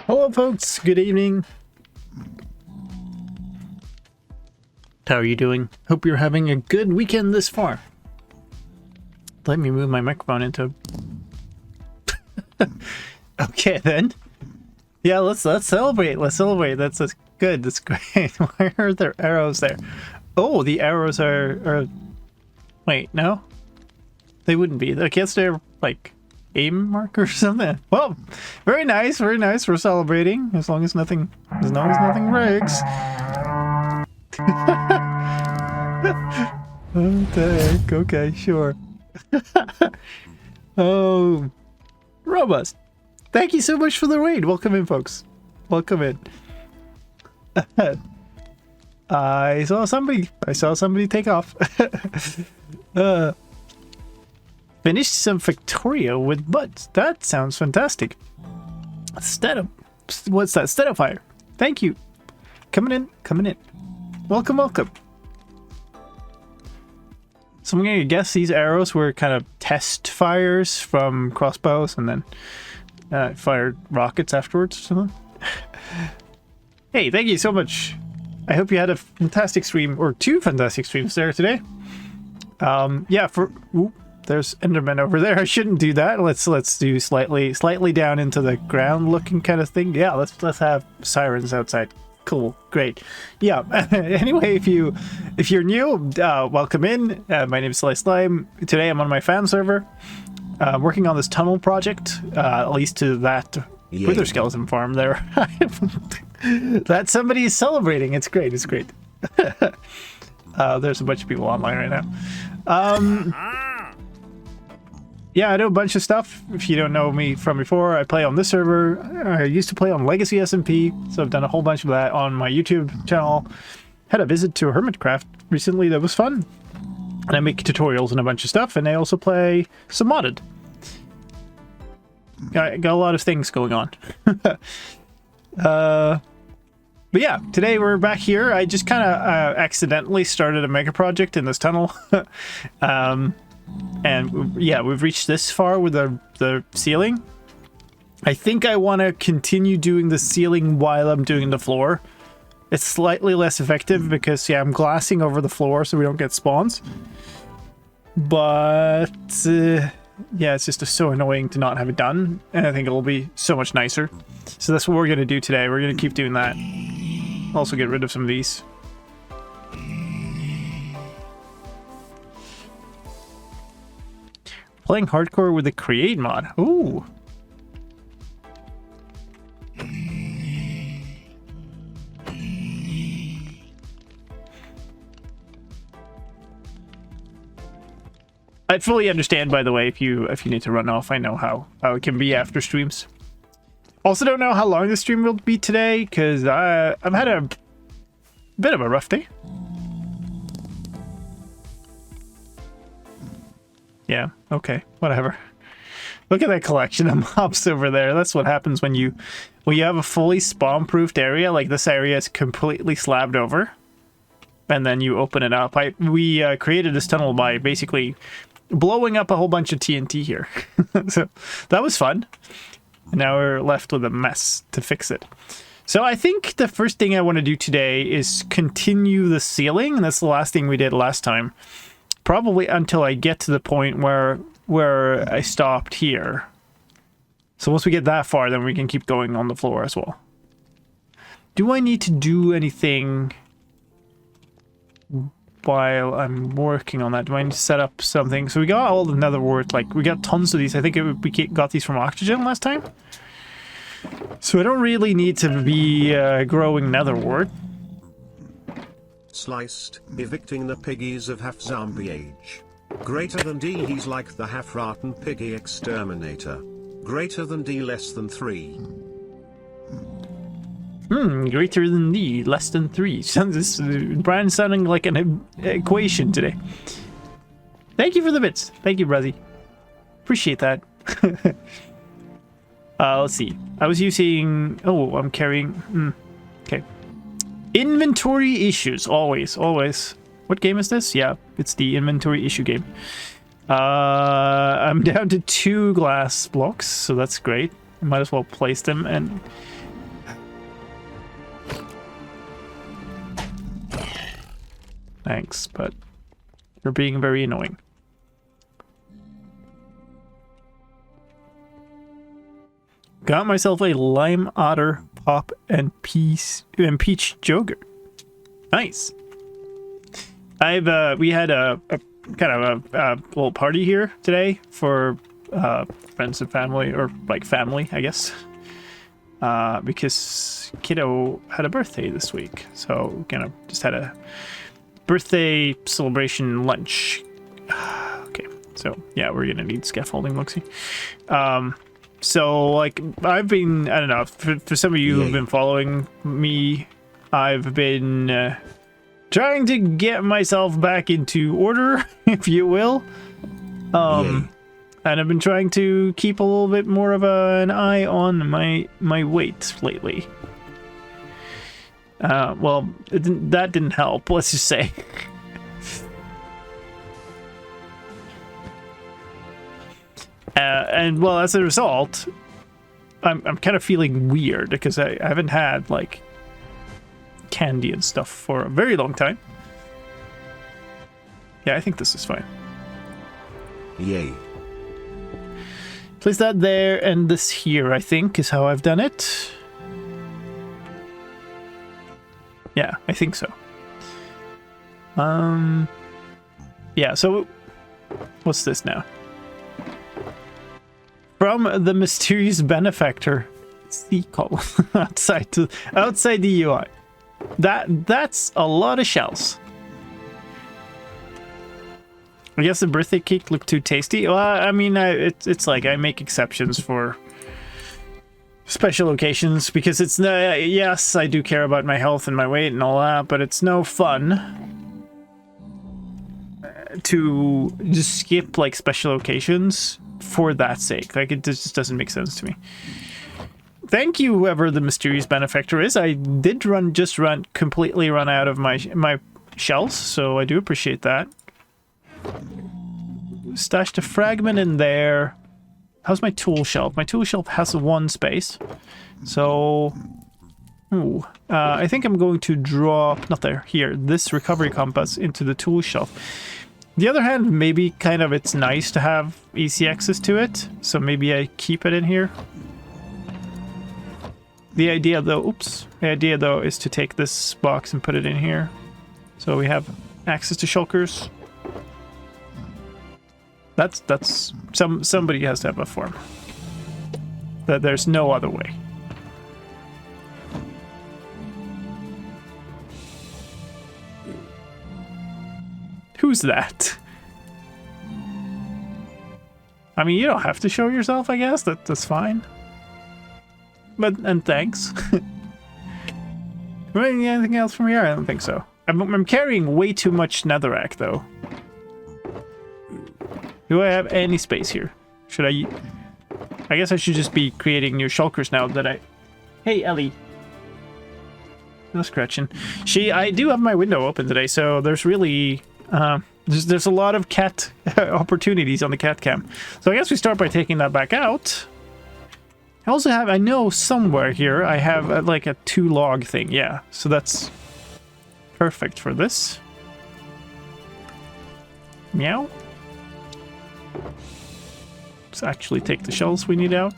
Hello folks, good evening. How are you doing? Hope you're having a good weekend this far. Let me move my microphone into... Okay then. Yeah, let's celebrate. Let's celebrate. That's good. That's great. Why are there arrows there? Oh, the arrows are... Wait, no? They wouldn't be. I guess they're like aim marker or something. Well, very nice, very nice. We're celebrating as long as nothing breaks. What the heck? Okay, sure. Oh, Robust. Thank you so much for the raid. Welcome in, folks. Welcome in. I saw somebody take off. Finished some Factorio with buds. That sounds fantastic. What's that? Steadifire. Thank you. Coming in. Welcome. So I'm gonna guess these arrows were kind of test fires from crossbows and then fired rockets afterwards or something. Hey, thank you so much. I hope you had a fantastic stream, or two fantastic streams there today. Yeah, there's Enderman over there. I shouldn't do that. Let's do slightly down into the ground looking kind of thing. Yeah, let's have sirens outside. Cool, great. Yeah. Anyway, if you're new, welcome in. My name is slicedlime. Today I'm on my fan server, working on this tunnel project. At least to that wither skeleton farm there. That somebody is celebrating. It's great. It's great. There's a bunch of people online right now. Yeah, I do a bunch of stuff. If you don't know me from before, I play on this server. I used to play on Legacy SMP, so I've done a whole bunch of that on my YouTube channel. Had a visit to Hermitcraft recently that was fun. And I make tutorials and a bunch of stuff, and I also play some modded. Got a lot of things going on. But yeah, today we're back here. I just kind of accidentally started a mega project in this tunnel. And yeah, we've reached this far with the ceiling. I think I want to continue doing the ceiling while I'm doing the floor. It's slightly less effective because, yeah, I'm glassing over the floor so we don't get spawns. But, yeah, it's just so annoying to not have it done. And I think it'll be so much nicer. So that's what we're going to do today. We're going to keep doing that. Also get rid of some of these. Playing hardcore with the create mod. Ooh. I fully understand, by the way, if you need to run off. I know how it can be after streams. Also don't know how long the stream will be today, because I've had a bit of a rough day. Yeah, okay, whatever. Look at that collection of mobs over there. That's what happens when you have a fully spawn-proofed area. Like, this area is completely slabbed over. And then you open it up. We created this tunnel by basically blowing up a whole bunch of TNT here. So that was fun. And now we're left with a mess to fix it. So I think the first thing I want to do today is continue the ceiling. And that's the last thing we did last time. Probably until I get to the point where I stopped here. So once we get that far, then we can keep going on the floor as well. Do I need to do anything while I'm working on that? Do I need to set up something? So we got all the nether wart, like we got tons of these. I think we got these from Oxygen last time. So I don't really need to be growing nether wart. Sliced, evicting the piggies of half zombie age. Greater than D, he's like the half rotten piggy exterminator. Greater than D, less than 3. Greater than D, less than 3. This brand sounding like an equation today. Thank you for the bits. Thank you, Brazzy. Appreciate that. Let's see. I was using... Oh, I'm carrying... Okay. Inventory issues. Always. What game is this? Yeah, it's the inventory issue game. I'm down to 2 glass blocks, so that's great. I might as well place them. And Thanks, but you're being very annoying. Got myself a lime otter pop and peach yogurt. Nice. We had a kind of a little party here today for friends and family, or like family, I guess. Because kiddo had a birthday this week, so kind of just had a birthday celebration lunch. Okay, so yeah, we're gonna need scaffolding, Luxie. So like I've been, I don't know, for some of you who've been following me, I've been trying to get myself back into order, if you will. And I've been trying to keep a little bit more of an eye on my weight lately. Well, that didn't help, let's just say. And well, as a result, I'm kind of feeling weird because I haven't had like candy and stuff for a very long time. Yeah, I think this is fine. Yay. Place that there and this here, I think, is how I've done it. Yeah, I think so. Yeah, so what's this now? From the mysterious benefactor, seagull outside the UI. That's a lot of shells. I guess the birthday cake looked too tasty. Well, I mean, it's like I make exceptions for special occasions because it's yes, I do care about my health and my weight and all that, but it's no fun to just skip like special occasions for that sake. Like it just doesn't make sense to me. Thank you, whoever the mysterious benefactor is. I did completely run out of my shells, so I do appreciate that. Stashed a fragment in there. How's my tool shelf? My tool shelf has one space. So, I think I'm going to drop, not there, here, this recovery compass into the tool shelf. The other hand, maybe kind of it's nice to have easy access to it. So maybe I keep it in here. The idea though, is to take this box and put it in here. So we have access to shulkers. That's somebody has to have a form. That there's no other way. Who's that? I mean, you don't have to show yourself, I guess. That's fine. And thanks. Anything else from here? I don't think so. I'm carrying way too much netherrack, though. Do I have any space here? Should I guess I should just be creating new shulkers now that I... Hey, Ellie. No scratching. I do have my window open today, so there's really... there's a lot of cat opportunities on the cat cam. So I guess we start by taking that back out. I also have, I know somewhere here, I have like a 2-log thing. Yeah, so that's perfect for this. Meow. Let's actually take the shells we need out.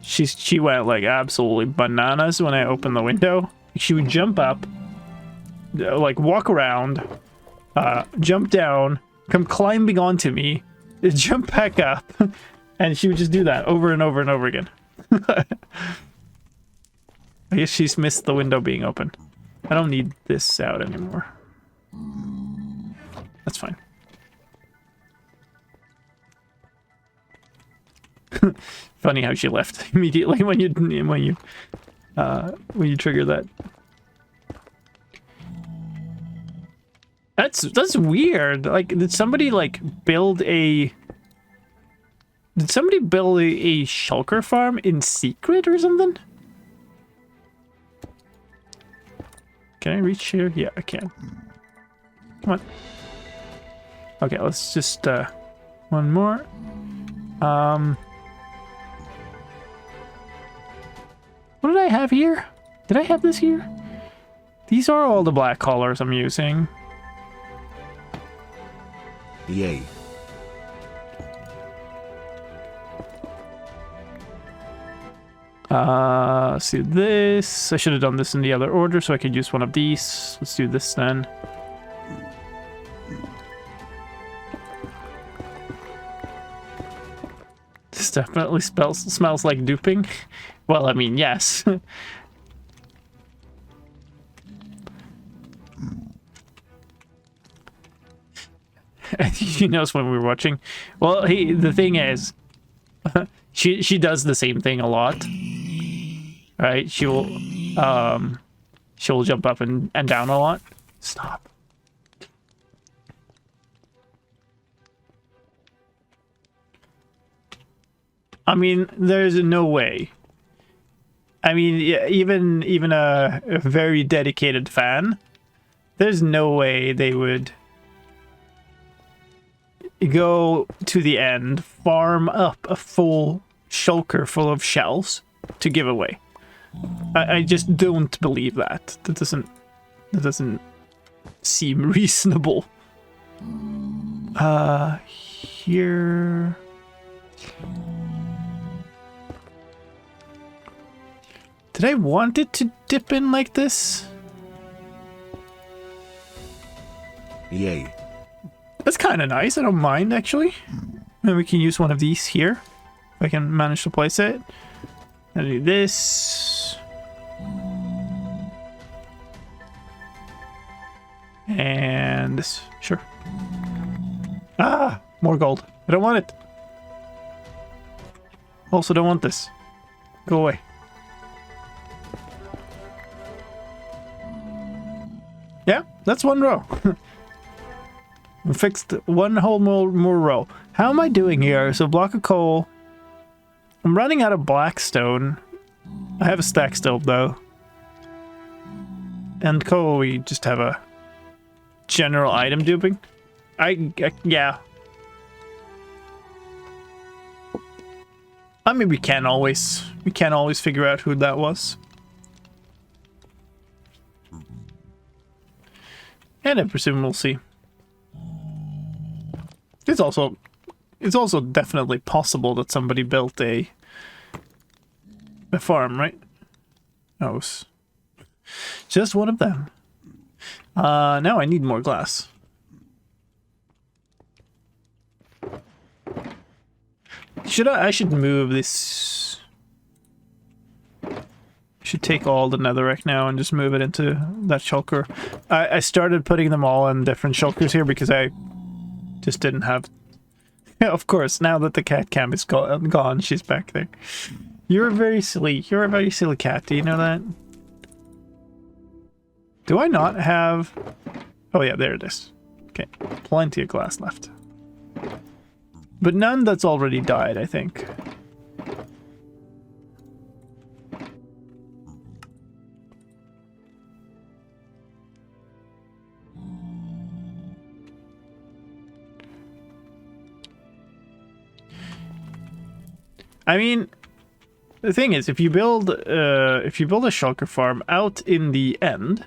She went like absolutely bananas when I opened the window. She would jump up, like walk around, jump down, come climbing onto me, jump back up, and she would just do that over and over and over again. I guess she's missed the window being open. I don't need this out anymore. That's fine. Funny how she left immediately when you trigger that. That's weird. Like, did somebody build a shulker farm in secret or something? Can I reach here? Yeah, I can. Come on. Okay, let's just one more. have here? Did I have this here? These are all the black colors I'm using. Yay. Let's do this. I should have done this in the other order so I could use one of these. Let's do this then. This definitely smells like duping. Well, I mean, yes. She knows when we were watching. Well, the thing is, she does the same thing a lot. Right? She'll jump up and down a lot. Stop. I mean, there's no way. I mean, even a very dedicated fan, there's no way they would go to the end, farm up a full shulker full of shells to give away. I just don't believe that. That doesn't seem reasonable. Here. Did I want it to dip in like this? Yay. That's kind of nice. I don't mind, actually. And we can use one of these here. If I can manage to place it. I'll do this. And this. Sure. Ah! More gold. I don't want it. Also don't want this. Go away. Yeah, that's one row. We fixed one whole more row. How am I doing here? So block of coal. I'm running out of blackstone. I have a stack still though. And coal, we just have a general item duping. Yeah. I mean, we can't always figure out who that was. And I presume we'll see. It's also definitely possible that somebody built a farm, right? Oh, it's just one of them. Now I need more glass. I should move this. Should take all the netherrack now and just move it into that shulker. I started putting them all in different shulkers here because I just didn't have... Yeah, of course, now that the cat cam is gone, she's back there. You're very silly. You're a very silly cat. Do you know that? Do I not have... Oh yeah, there it is. Okay, plenty of glass left. But none that's already died, I think. I mean, the thing is, if you build a shulker farm out in the end,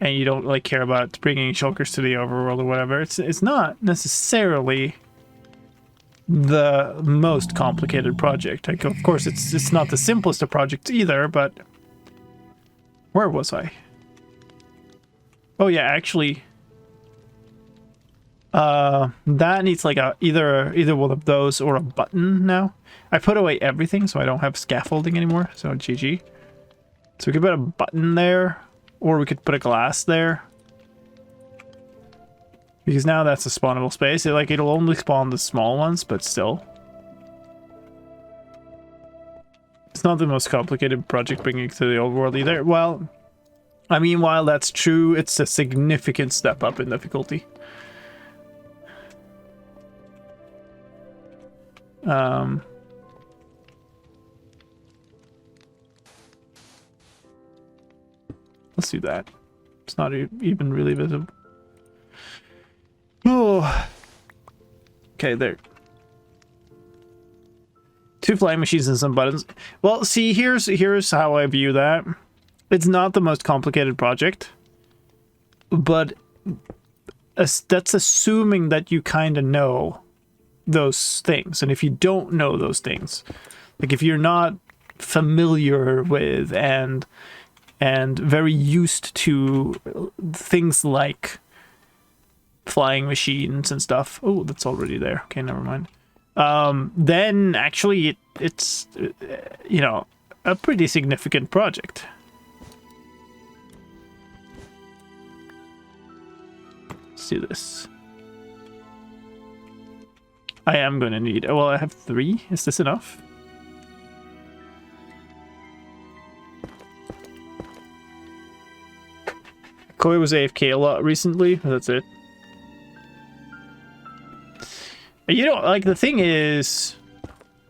and you don't like care about bringing shulkers to the overworld or whatever, it's not necessarily the most complicated project. Like, of course, it's not the simplest of projects either. But where was I? Oh yeah, actually. That needs like either one of those or a button now. I put away everything, so I don't have scaffolding anymore. So GG. So we could put a button there, or we could put a glass there. Because now that's a spawnable space. It'll only spawn the small ones, but still. It's not the most complicated project bringing it to the overworld either. Well, I mean, while that's true, it's a significant step up in difficulty. Let's do that. It's not even really visible. Oh. Okay, there. 2 flying machines and some buttons. Well, see, here's how I view that. It's not the most complicated project, but that's assuming that you kind of know those things. And if you don't know those things, like if you're not familiar with and very used to things like flying machines and stuff. Oh, that's already there. Okay, never mind. Then actually it's you know, a pretty significant project. Let's do this. I am going to need... Well, I have 3. Is this enough? Koi was AFK a lot recently, but that's it. You know, like, the thing is...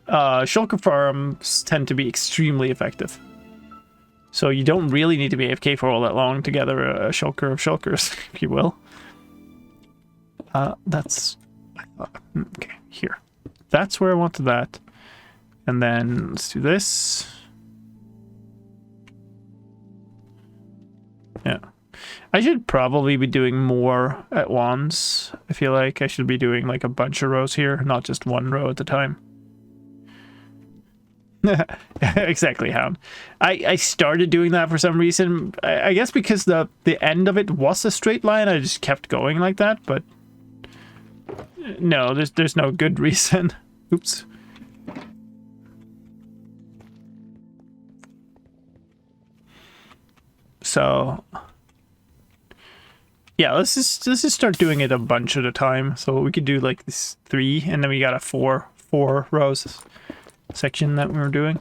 shulker farms tend to be extremely effective. So you don't really need to be AFK for all that long to gather a shulker of shulkers, if you will. That's... okay, here. That's where I wanted that. And then let's do this. Yeah. I should probably be doing more at once. I feel like I should be doing like a bunch of rows here, not just one row at a time. Exactly, Hound. I started doing that for some reason. I guess because the end of it was a straight line, I just kept going like that, but no, there's no good reason. Oops. So yeah, let's just start doing it a bunch at a time. So we could do like this 3, and then we got a four rows section that we were doing.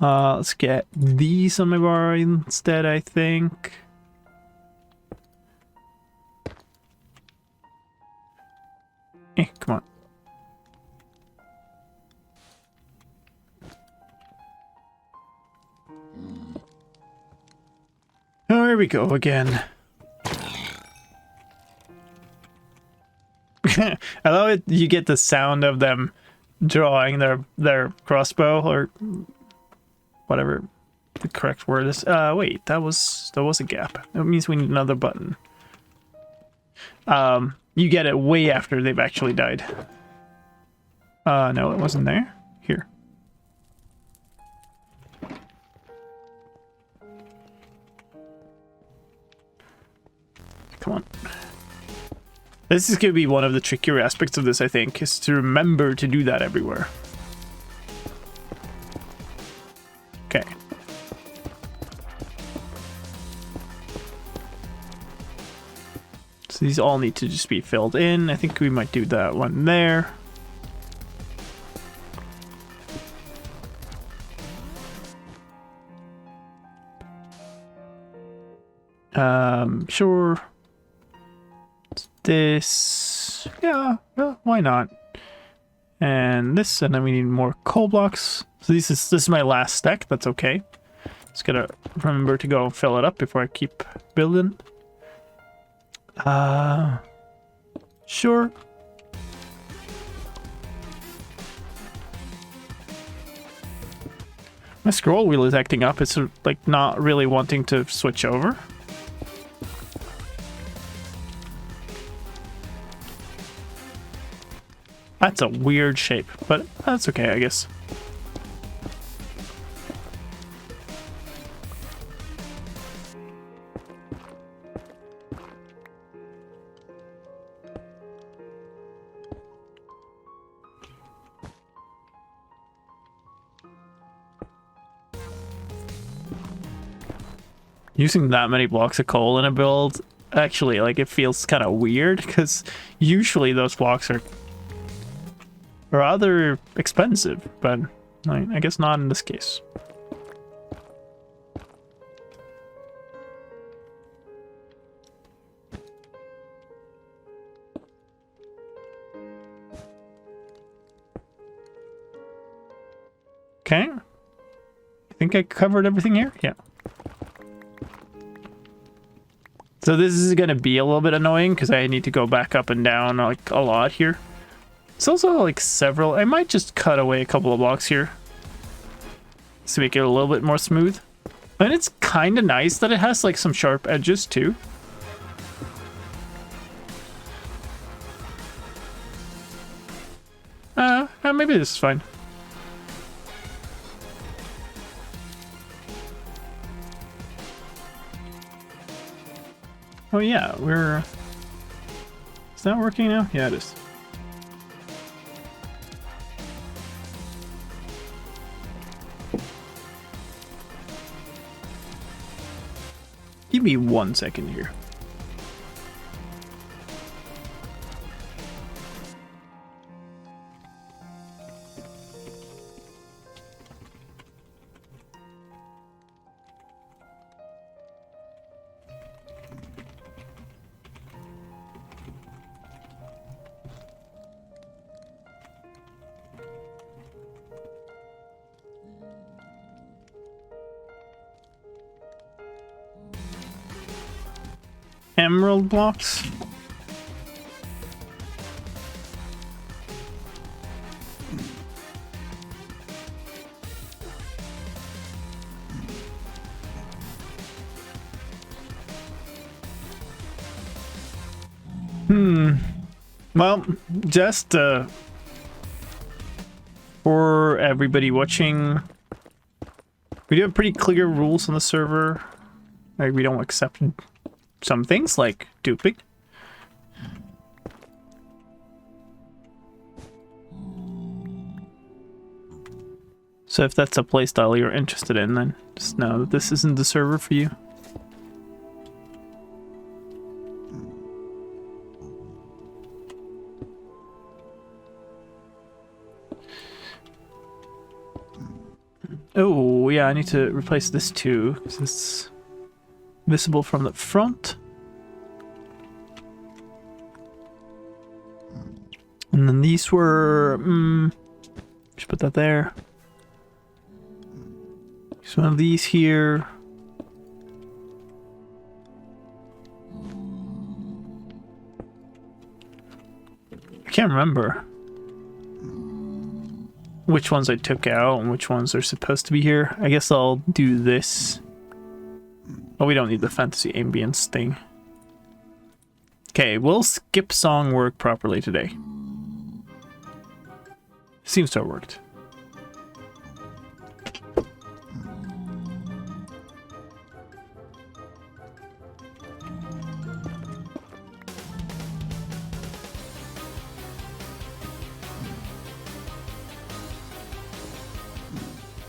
Let's get these on my bar instead, I think. Come on. Oh, here we go again. I love it. You get the sound of them drawing their crossbow, or whatever the correct word is. Wait, that was a gap. That means we need another button. You get it way after they've actually died. No, it wasn't there. Here. Come on. This is going to be one of the trickier aspects of this, I think, is to remember to do that everywhere. Okay. So these all need to just be filled in. I think we might do that one there. Sure. This, yeah, why not? And this, and then we need more coal blocks. So this is my last stack. That's okay. Just gotta remember to go fill it up before I keep building. Sure. My scroll wheel is acting up. It's like not really wanting to switch over. That's a weird shape, but that's okay, I guess. Using that many blocks of coal in a build, actually, like, it feels kind of weird, because usually those blocks are rather expensive, but I guess not in this case. Okay. I think I covered everything here. Yeah. So this is going to be a little bit annoying because I need to go back up and down like a lot here. It's also like several. I might just cut away a couple of blocks here to make it a little bit more smooth. And it's kind of nice that it has like some sharp edges too. Maybe this is fine. Oh yeah, is that working now? Yeah, it is. Give me 1 second here. Emerald blocks. Well, just for everybody watching, we do have pretty clear rules on the server. Like, we don't accept some things like duping. So if that's a playstyle you're interested in, then just know that this isn't the server for you. Oh, yeah, I need to replace this too, because it's visible from the front. And then these were... just put that there. There's one of these here. I can't remember which ones I took out and which ones are supposed to be here. I guess I'll do this. Oh, we don't need the fantasy ambience thing. Okay, will skip song work properly today? Seems to have worked.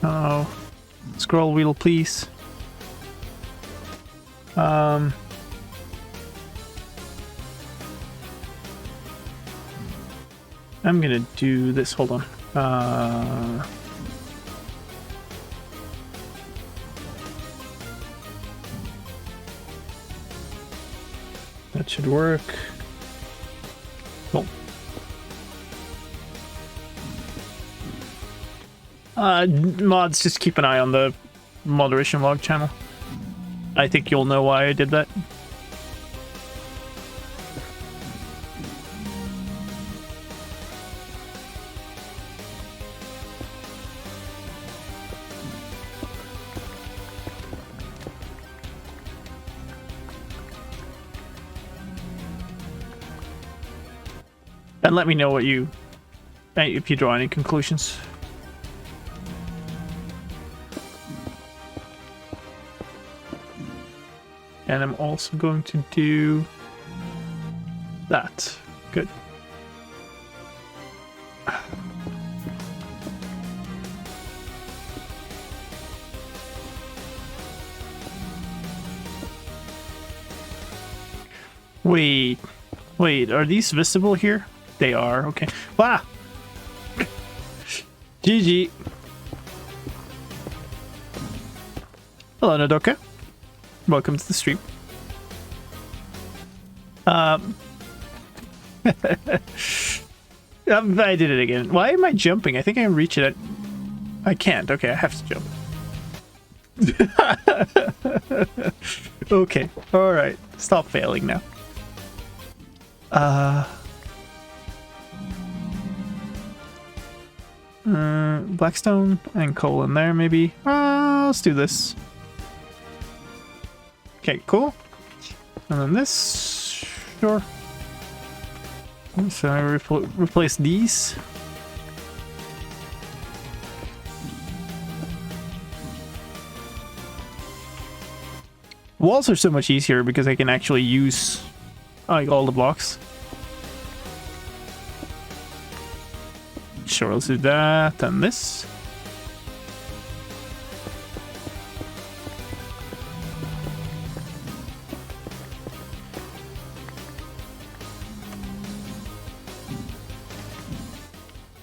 Oh, scroll wheel, please. I'm gonna do this. Hold on. That should work. Cool. Mods, just keep an eye on the moderation log channel. I think you'll know why I did that. And let me know what if you draw any conclusions. And I'm also going to do that. Good. Wait, are these visible here? They are, okay. Wow! GG. Hello, Nadoka. Welcome to the stream. I did it again. Why am I jumping? I think I can reach it. I can't. Okay, I have to jump. Okay. All right. Stop failing now. Blackstone and coal in there, maybe. Let's do this. Okay, cool. And then this, sure. So I replace these. Walls are so much easier because I can actually use like all the blocks. Sure, let's do that and this.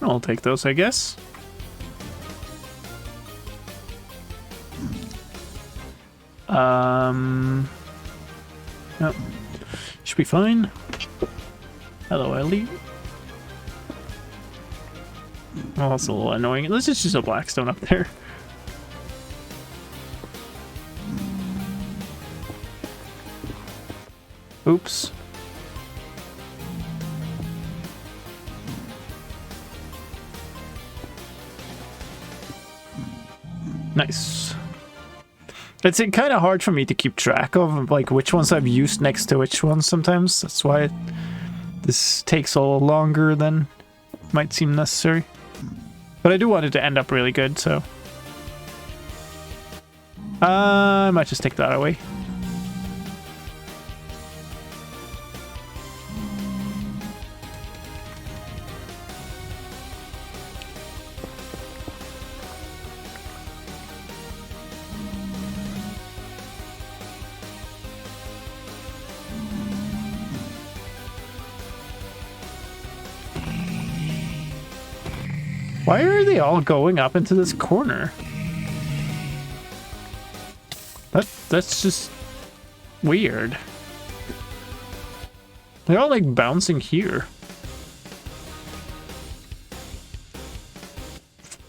I'll take those, I guess. No. Should be fine. Hello, Ellie. Oh, that's a little annoying. Let's just use a blackstone up there. Oops. Nice. It's kind of hard for me to keep track of, like, which ones I've used next to which ones sometimes. That's why this takes a little longer than might seem necessary. But I do want it to end up really good, so... I might just take that away. Why are they all going up into this corner? That's just weird. They're all like bouncing here.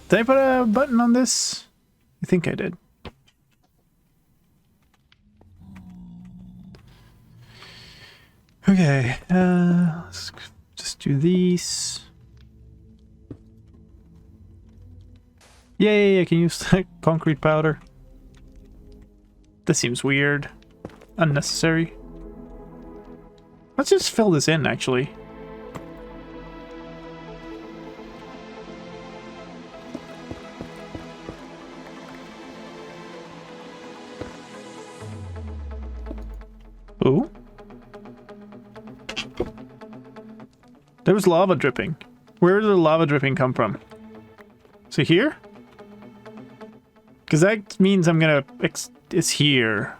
Did I put a button on this? I think I did. Okay, let's just do these. Yeah, I can use that concrete powder. This seems weird. Unnecessary. Let's just fill this in, actually. Ooh. There was lava dripping. Where did the lava dripping come from? So here? Because that means I'm gonna... It's here.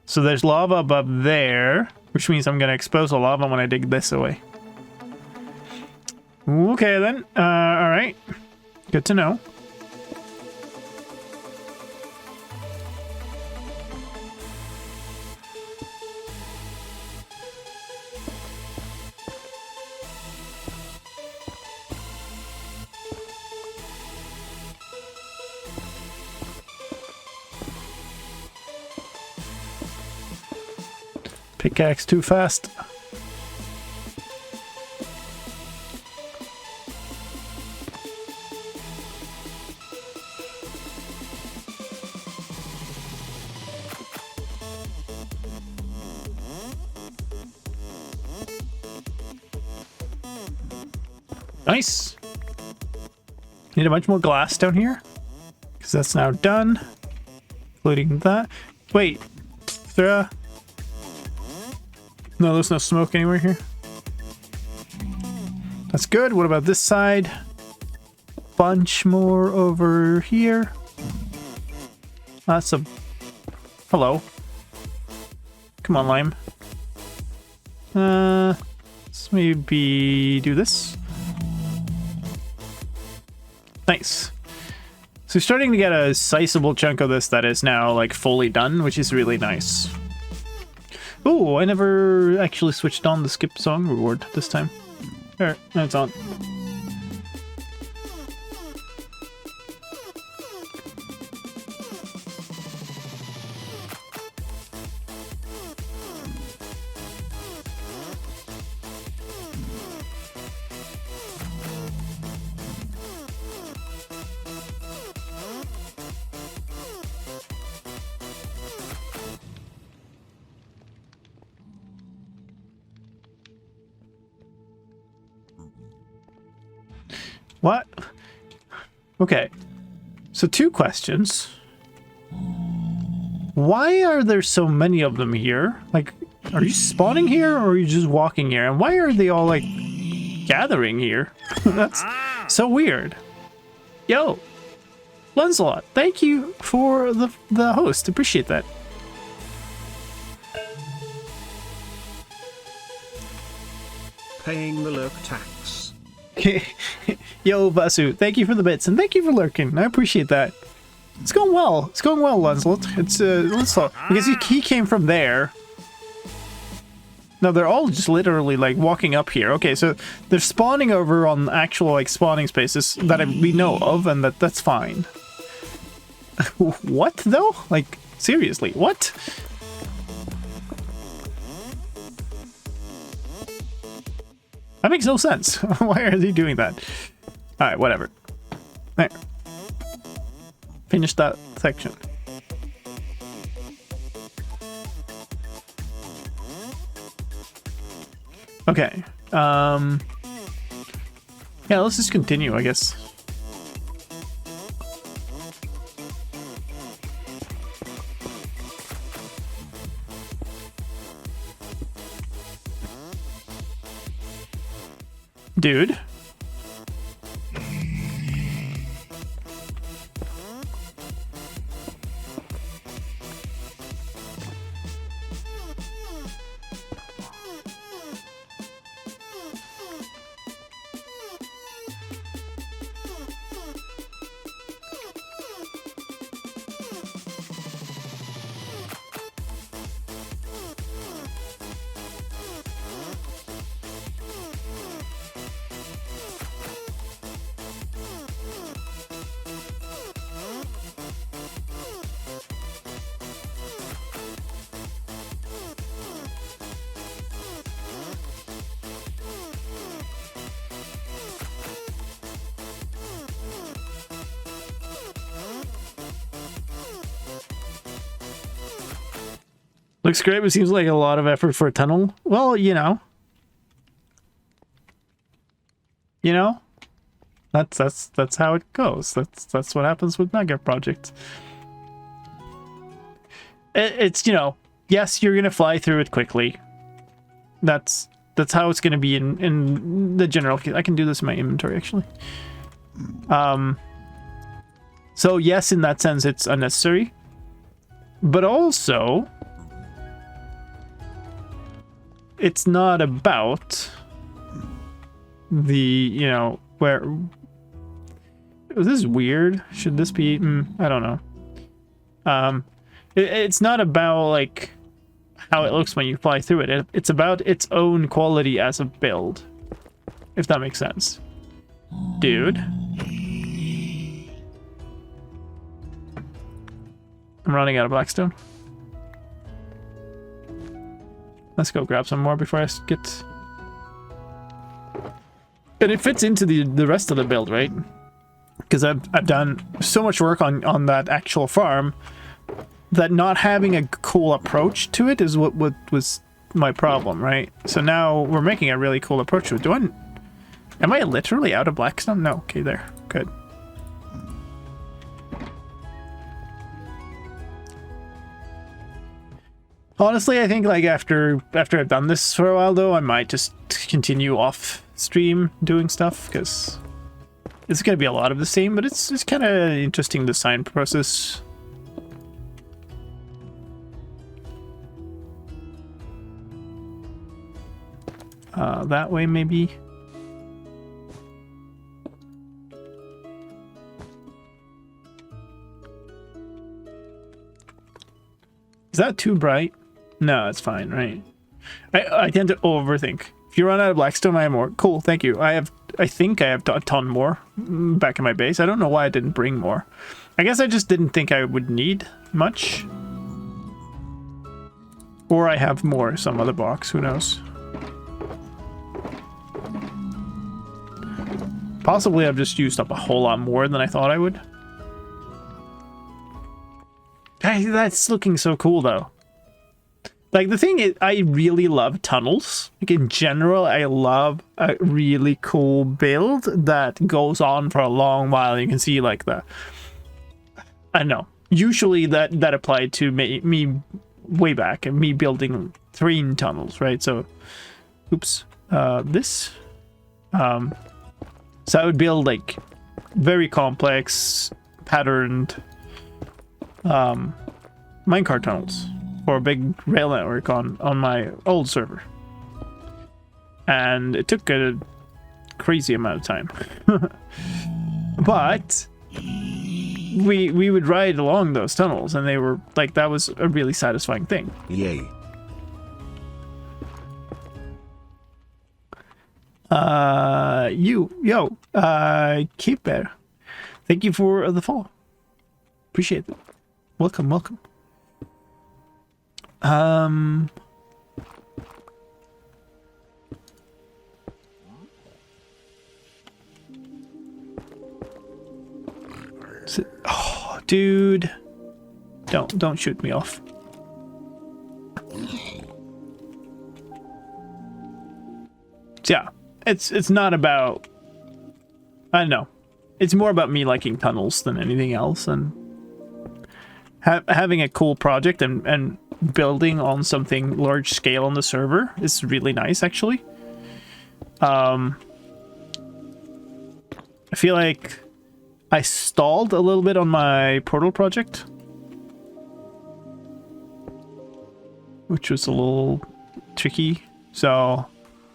So there's lava above there, which means I'm gonna expose the lava when I dig this away. Okay then. Alright. Good to know. Pickaxe too fast. Nice. Need a bunch more glass down here, because that's now done, including that. Wait, is there a... No, there's no smoke anywhere here. That's good. What about this side? Bunch more over here. That's a... Hello. Come on, lime. Let's maybe do this. Nice. So we're starting to get a sizable chunk of this that is now like fully done, which is really nice. Oh, I never actually switched on the skip song reward this time. There, it's on. What? Okay. So 2 questions. Why are there so many of them here? Like, are you spawning here or are you just walking here? And why are they all, like, gathering here? That's so weird. Yo, Lancelot, thank you for the host. Appreciate that. Paying the lurk tax. Yo, Vasu, thank you for the bits and thank you for lurking. I appreciate that. It's going well. It's going well, Lancelot. It's Lancelot, because he came from there. No, they're all just literally like walking up here. Okay, so they're spawning over on actual like spawning spaces that we know of, and that's fine. What though? Like seriously, what? That makes no sense. Why are they doing that? All right, whatever. There. Finish that section. Okay. Yeah, let's just continue, I guess. Dude. Looks great, but seems like a lot of effort for a tunnel. Well, you know. That's how it goes. That's what happens with mega projects. It's, you know, yes, you're gonna fly through it quickly. That's how it's gonna be in the general case. I can do this in my inventory actually. So yes, in that sense, it's unnecessary, but also it's not about the, you know, where... This is weird. Should this be... I don't know. It's not about, like, how it looks when you fly through it. It's about its own quality as a build. If that makes sense. Dude. I'm running out of blackstone. Let's go grab some more before I get... And it fits into the rest of the build, right? Because I've done so much work on that actual farm that not having a cool approach to it is what was my problem, right? So now we're making a really cool approach to it. Am I literally out of blackstone? No. Okay, there. Good. Honestly, I think like after I've done this for a while though, I might just continue off stream doing stuff because it's gonna be a lot of the same, but it's kind of interesting design process. That way maybe. Is that too bright? No, it's fine, right? I tend to overthink. If you run out of blackstone, I have more. Cool, thank you. I think I have a ton more back in my base. I don't know why I didn't bring more. I guess I just didn't think I would need much. Or I have more some other box, who knows? Possibly I've just used up a whole lot more than I thought I would. Hey, that's looking so cool though. Like, the thing is, I really love tunnels. Like, in general, I love a really cool build that goes on for a long while. You can see, like, I don't know. Usually that applied to me way back, and me building 3 tunnels, right? So, oops. This. So I would build, like, very complex, patterned minecart tunnels for a big rail network on my old server, and it took a crazy amount of time. But we would ride along those tunnels, and they were like, that was a really satisfying thing. Yay. Keep Bear, thank you for the follow. Appreciate it. Welcome. Oh, dude, don't shoot me off. So yeah, it's not about, I don't know. It's more about me liking tunnels than anything else, and having a cool project and building on something large scale on the server is really nice, actually. I feel like I stalled a little bit on my portal project, which was a little tricky. So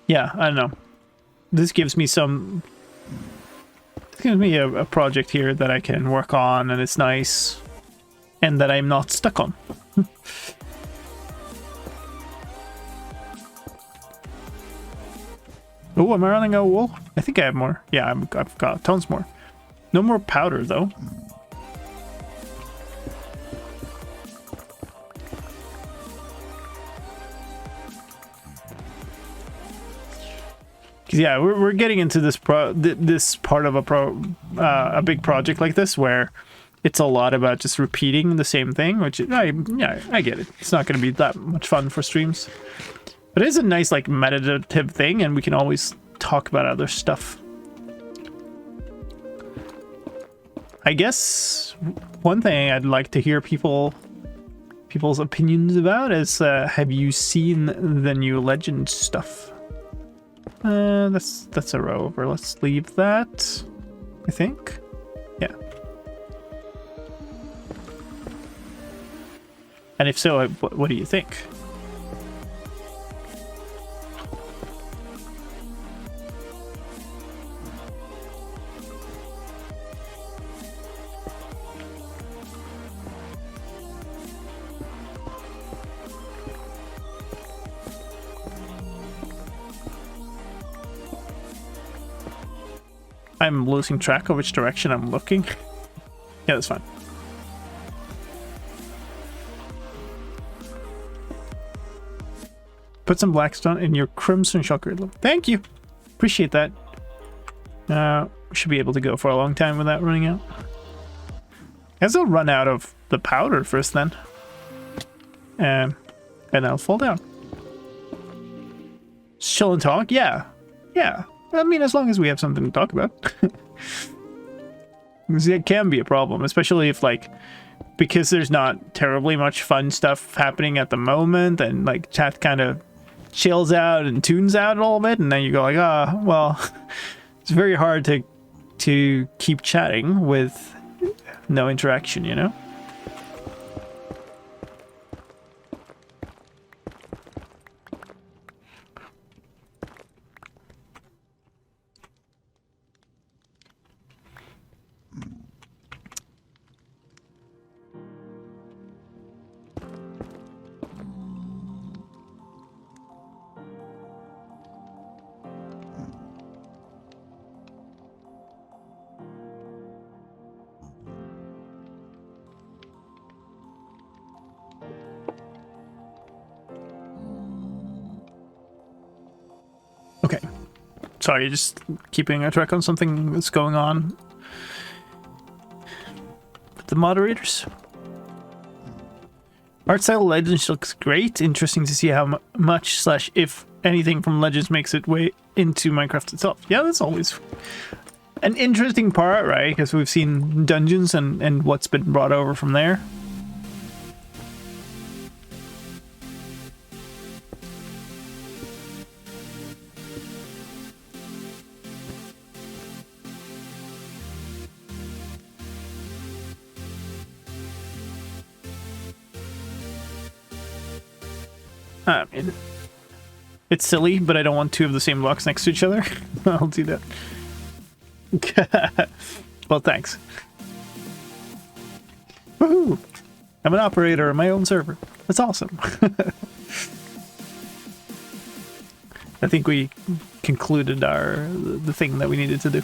yeah, I don't know. This gives me a project here that I can work on, and it's nice, and that I'm not stuck on. Oh, am I running out of wool? I think I have more. Yeah, I've got tons more. No more powder, though. Because yeah, we're getting into this this part of a big project like this, where it's a lot about just repeating the same thing, which I get it. It's not going to be that much fun for streams, but it is a nice, like, meditative thing, and we can always talk about other stuff. I guess one thing I'd like to hear people's opinions about is, have you seen the new Legend stuff? That's a row over. Let's leave that, I think. Yeah. And if so, what do you think? I'm losing track of which direction I'm looking. Yeah, that's fine. Put some blackstone in your crimson shulker. Thank you. Appreciate that. Should be able to go for a long time without running out. I guess I'll run out of the powder first then. And I'll fall down. Chill and talk? Yeah. Yeah. I mean, as long as we have something to talk about. It can be a problem, especially if, like, because there's not terribly much fun stuff happening at the moment, and, like, chat kind of chills out and tunes out a little bit, and then you go like, well, it's very hard to keep chatting with no interaction, you know? Okay. Sorry, just keeping a track on something that's going on with the moderators. Art style Legends looks great. Interesting to see how much slash if anything from Legends makes its way into Minecraft itself. Yeah, that's always an interesting part, right? Because we've seen dungeons and what's been brought over from there. I mean, it's silly, but I don't want two of the same blocks next to each other. I'll do that. Well, thanks. Woohoo! I'm an operator on my own server. That's awesome. I think we concluded the thing that we needed to do.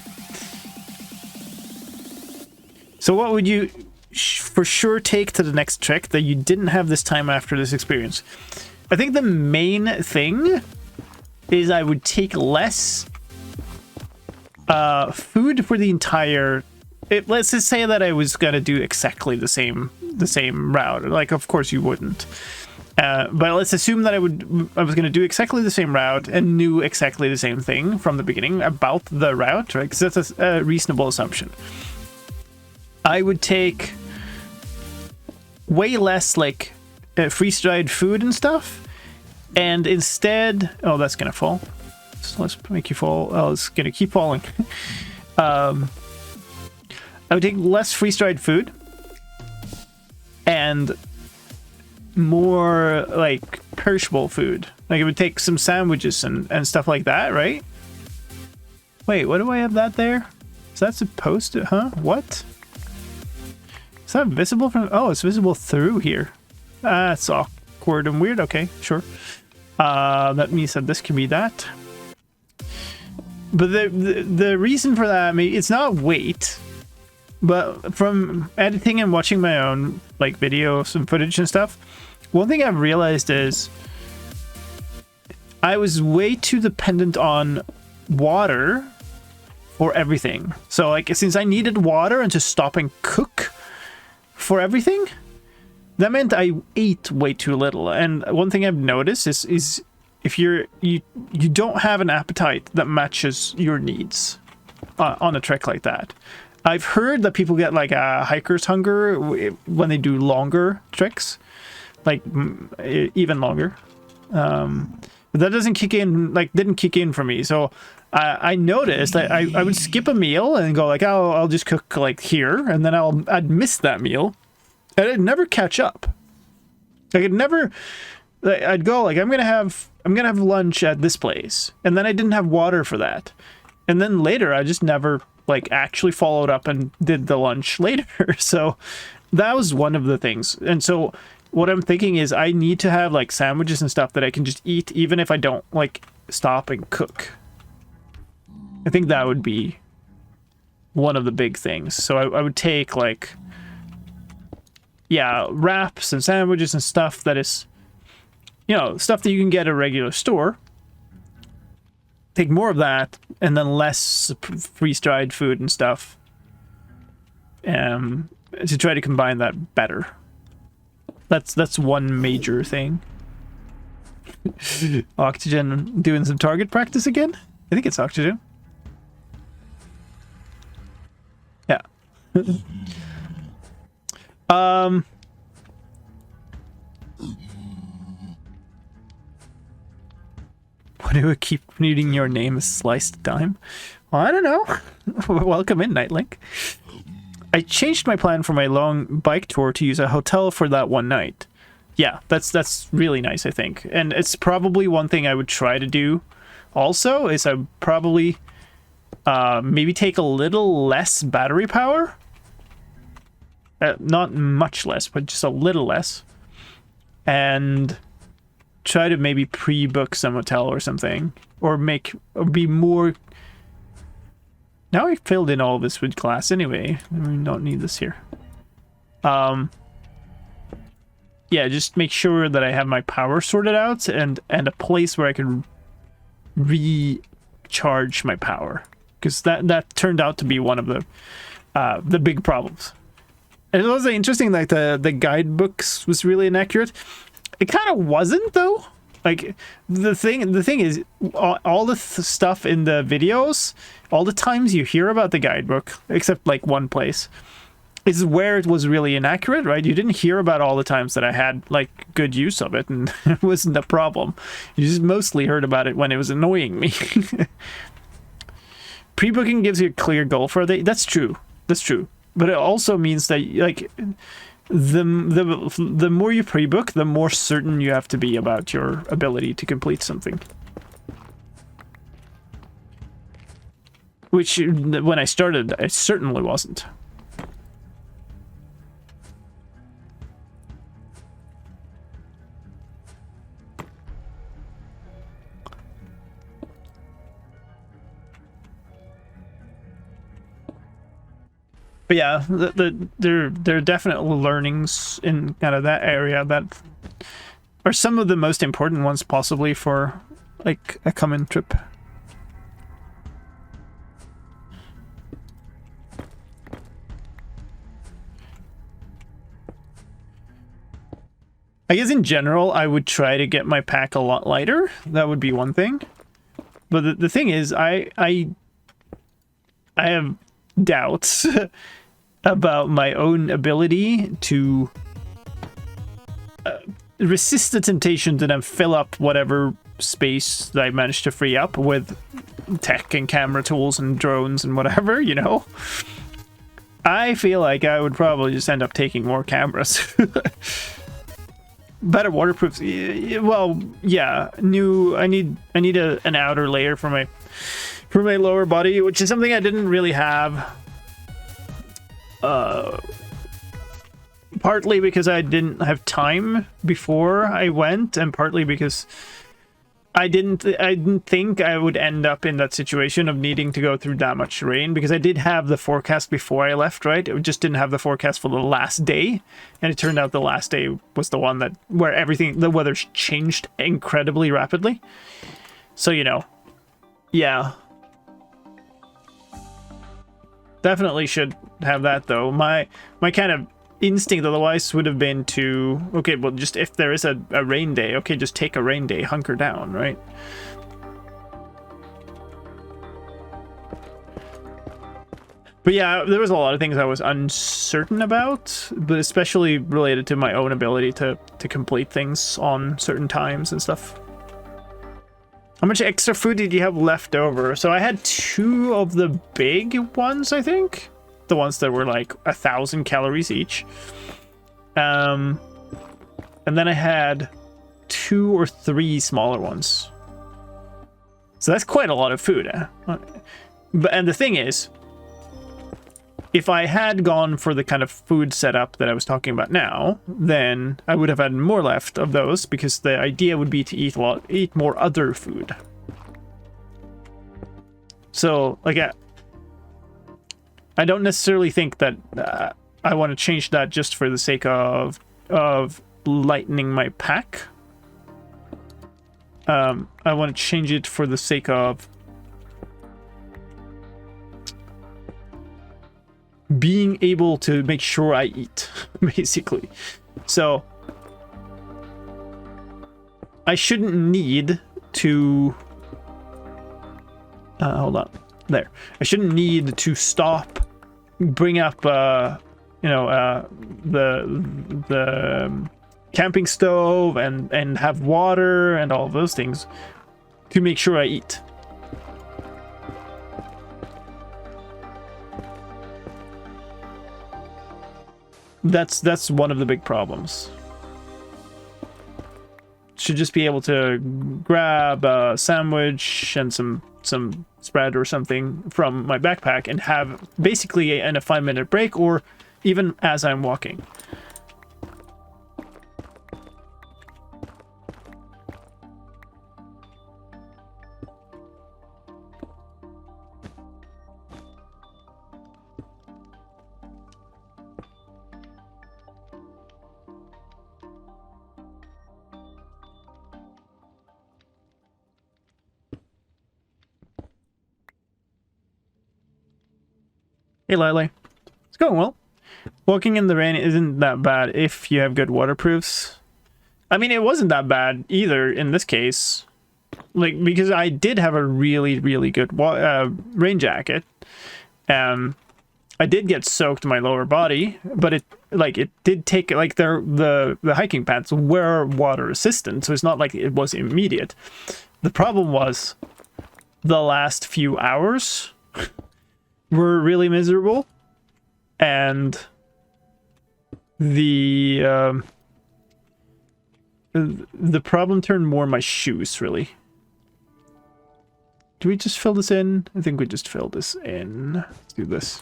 So what would you for sure take to the next trick that you didn't have this time after this experience? I think the main thing is I would take less food for the entire... let's just say that I was going to do exactly the same route. Like, of course you wouldn't. But let's assume that I was going to do exactly the same route and knew exactly the same thing from the beginning about the route, right? Because that's a reasonable assumption. I would take way less, like, freeze-dried food and stuff, and instead... Oh, that's gonna fall. So let's make you fall. Oh, it's gonna keep falling. I would take less freeze-dried food and more, like, perishable food. Like, it would take some sandwiches and stuff like that, right? Wait, what do I have that there? Is that supposed to... Huh? What? Is that visible from... Oh, it's visible through here. That's awkward and weird. Okay, sure. That means that this can be that. But the reason for that, I mean, it's not weight, but from editing and watching my own, like, videos and footage and stuff, one thing I've realized is I was way too dependent on water for everything. So, like, since I needed water and to stop and cook for everything, that meant I ate way too little. And one thing I've noticed is if you don't have an appetite that matches your needs on a trek like that. I've heard that people get like a hiker's hunger when they do longer treks, like even longer. But that doesn't kick in, like didn't kick in for me. So I noticed that I would skip a meal and go like, oh, I'll just cook like here, and then I'd miss that meal. And I'd never catch up. Like I'd go like I'm gonna have lunch at this place, and then I didn't have water for that, and then later I just never like actually followed up and did the lunch later. So that was one of the things. And so what I'm thinking is I need to have like sandwiches and stuff that I can just eat even if I don't like stop and cook. I think that would be one of the big things. So I would take like, yeah, wraps and sandwiches and stuff that is, you know, stuff that you can get at a regular store. Take more of that, and then less freeze-dried food and stuff. To try to combine that better. That's one major thing. Oxygen doing some target practice again? I think it's Oxygen. Yeah. Why do I keep reading your name as slicedlime? Well, I don't know. Welcome in, Nightlink. I changed my plan for my long bike tour to use a hotel for that one night. Yeah, that's really nice, I think. And it's probably one thing I would try to do also, is I would probably maybe take a little less battery power. Not much less, but just a little less. And try to maybe pre-book some hotel or something. Or be more... Now I filled in all this with glass anyway. We don't need this here. Yeah, just make sure that I have my power sorted out and a place where I can recharge my power. Because that turned out to be one of the big problems. it was interesting, like the guidebooks was really inaccurate. It kind of wasn't though. Like the thing is, all the stuff in the videos, all the times you hear about the guidebook, except like one place, is where it was really inaccurate, right? You didn't hear about all the times that I had like good use of it, and it wasn't a problem. You just mostly heard about it when it was annoying me. Pre-booking gives you a clear goal for a day. That's true. That's true. But it also means that like the more you pre-book, the more certain you have to be about your ability to complete something. Which, when I started, I certainly wasn't. But yeah, there are definite learnings in kind of that area that are some of the most important ones possibly for like a common trip. I guess in general, I would try to get my pack a lot lighter. That would be one thing. But the thing is, I have doubts about my own ability to resist the temptation to then fill up whatever space that I managed to free up with tech and camera tools and drones and whatever, you know? I feel like I would probably just end up taking more cameras. Better waterproof. Well, yeah. I need an outer layer for my lower body, which is something I didn't really have. Partly because I didn't have time before I went, and partly because I didn't think I would end up in that situation of needing to go through that much rain, because I did have the forecast before I left, right? It just didn't have the forecast for the last day, and it turned out the last day was the one where the weather changed incredibly rapidly. So, you know, yeah. Definitely should have that though. My kind of instinct otherwise would have been to, okay, well, just if there is a rain day, okay, just take a rain day, hunker down, right? But yeah, there was a lot of things I was uncertain about, but especially related to my own ability to complete things on certain times and stuff. How much extra food did you have left over? So I had 2 of the big ones, I think. The ones that were like 1,000 calories each. And then I had 2 or 3 smaller ones. So that's quite a lot of food. And the thing is, if I had gone for the kind of food setup that I was talking about now, then I would have had more left of those, because the idea would be to eat more other food. So, like, I don't necessarily think that I want to change that just for the sake of lightening my pack. I want to change it for the sake of being able to make sure I eat, basically. So I shouldn't need to hold on there. I shouldn't need to stop, bring up the camping stove and have water and all of those things to make sure I eat. That's one of the big problems. Should just be able to grab a sandwich and some spread or something from my backpack and have basically a 5-minute break, or even as I'm walking. Hey, Lily. It's going well. Walking in the rain isn't that bad if you have good waterproofs. I mean, it wasn't that bad either in this case. Like, because I did have a really, really good rain jacket. I did get soaked in my lower body, but it did take, like, the hiking pants were water resistant, so it's not like it was immediate. The problem was the last few hours were really miserable, and the problem turned more my shoes, really. Do we just fill this in? I think we just fill this in. Let's do this.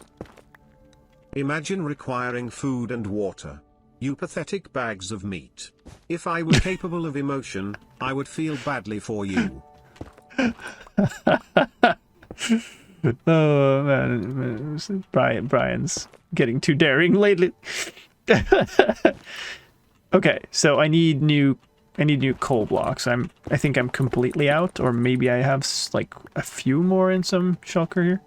Imagine requiring food and water. You pathetic bags of meat. If I were capable of emotion, I would feel badly for you. Oh man, Brian's getting too daring lately. Okay, so I need new coal blocks. I think I'm completely out, or maybe I have like a few more in some shulker here.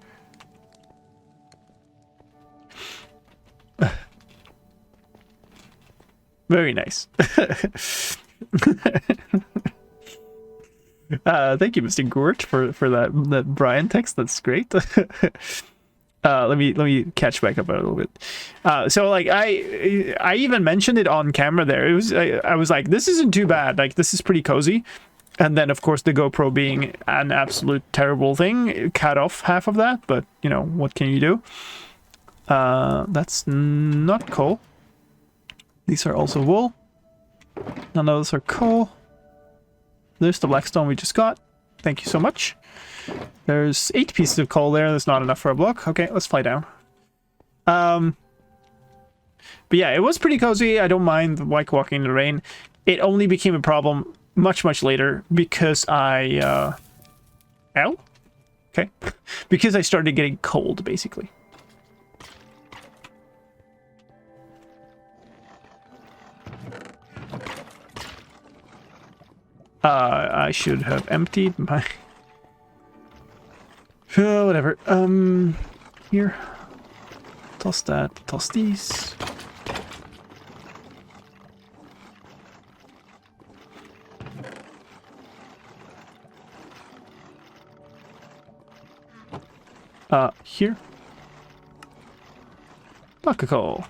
Very nice. Thank you, Mr. Gort, for that Brian text. That's great. Let me catch back up a little bit. So like I even mentioned it on camera there. It was I was like, this isn't too bad. Like, this is pretty cozy. And then of course the GoPro being an absolute terrible thing, it cut off half of that. But you know, what can you do? That's not coal. These are also wool. None of those are coal. There's the blackstone we just got. Thank you so much. There's 8 pieces of coal there. That's not enough for a block. Okay, let's fly down. But yeah, it was pretty cozy. I don't mind like walking in the rain. It only became a problem much later because I ow? Okay. Because I started getting cold, basically. I should have emptied my... whatever. Here. Toss that. Toss these. Here. Block of coal.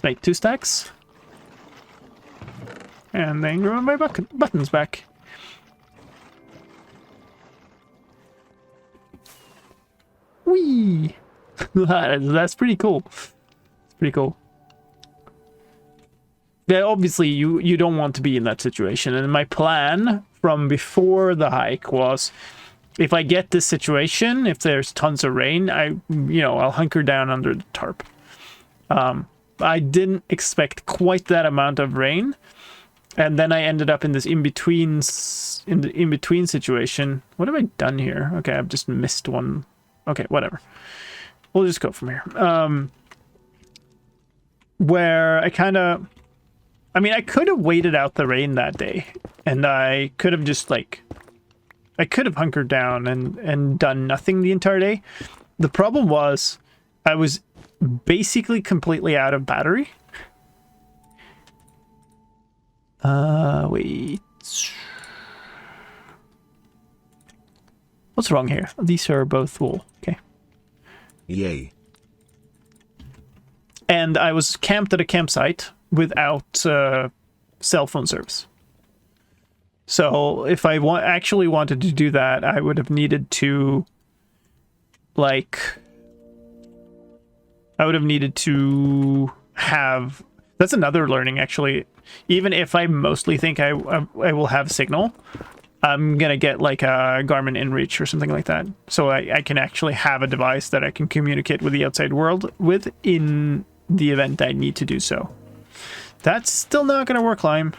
Make 2 stacks. And then grow my buttons back. Whee! That's pretty cool. It's pretty cool. Yeah, obviously you don't want to be in that situation. And my plan from before the hike was, if I get this situation, if there's tons of rain, I'll hunker down under the tarp. I didn't expect quite that amount of rain, and then I ended up in this in-between situation. What have I done here? Okay, I've just missed one. Okay, whatever. We'll just go from here. Where I kind of... I mean, I could have waited out the rain that day, and I could have just, like... I could have hunkered down and done nothing the entire day. The problem was I was basically completely out of battery. Wait. What's wrong here? These are both wool. Okay. Yay. And I was camped at a campsite without cell phone service. So if I actually wanted to do that, I would have needed to, like... I would have needed to have... That's another learning, actually. Even if I mostly think I will have signal, I'm going to get like a Garmin InReach or something like that. So I can actually have a device that I can communicate with the outside world with in the event I need to do so. That's still not going to work, Lime.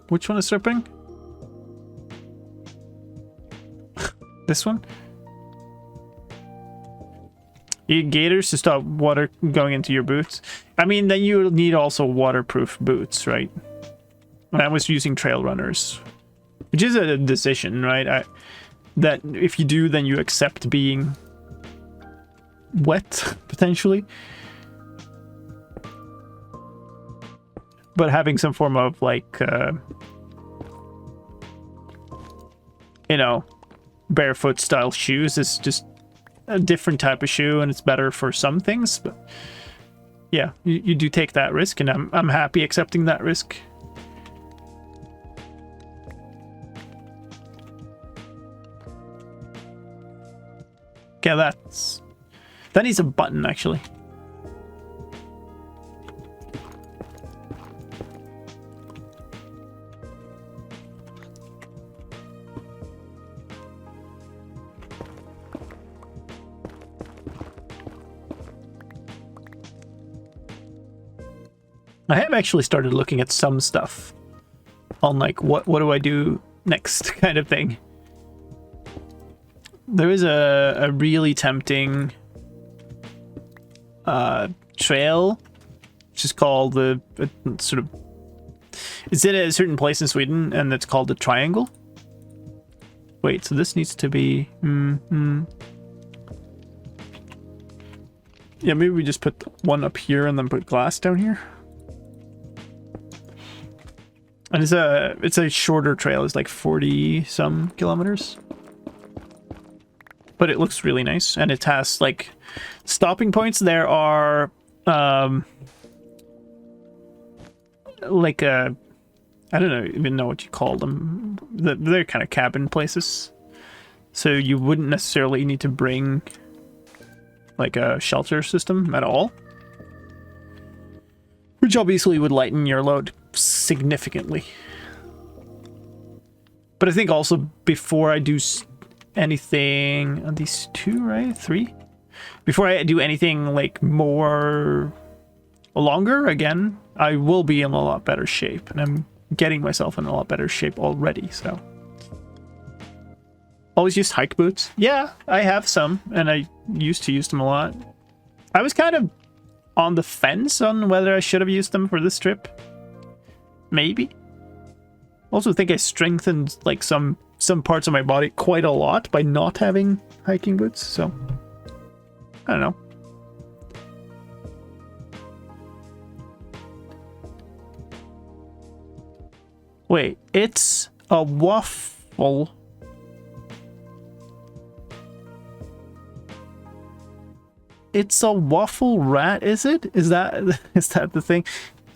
Which one is stripping? This one? You need gaiters to stop water going into your boots. I mean, then you need also waterproof boots, right? I was using trail runners, which is a decision, right? That if you do, then you accept being wet, potentially. But having some form of, like, you know, barefoot style shoes is just a different type of shoe, and it's better for some things. But yeah, you do take that risk, and I'm happy accepting that risk. Okay, that needs a button, actually. I have actually started looking at some stuff on, like, what do I do next kind of thing. There is a really tempting trail, which is called the sort of, it's in a certain place in Sweden, and it's called the Triangle. Wait, so this needs to be yeah, maybe we just put one up here and then put glass down here. And it's a shorter trail. It's like 40 some kilometers. But it looks really nice, and it has, like, stopping points. There are like I don't even know what you call them. They're kind of cabin places. So you wouldn't necessarily need to bring, like, a shelter system at all, which obviously would lighten your load significantly. But I think also before I do anything on these two, right? 3? Before I do anything, like, more longer, again, I will be in a lot better shape, and I'm getting myself in a lot better shape already, so. Always used hike boots. Yeah, I have some, and I used to use them a lot. I was kind of on the fence on whether I should have used them for this trip. Maybe. Also think I strengthened, like, some parts of my body quite a lot by not having hiking boots, so I don't know. Wait, it's a waffle. It's a waffle rat, is it? Is that the thing?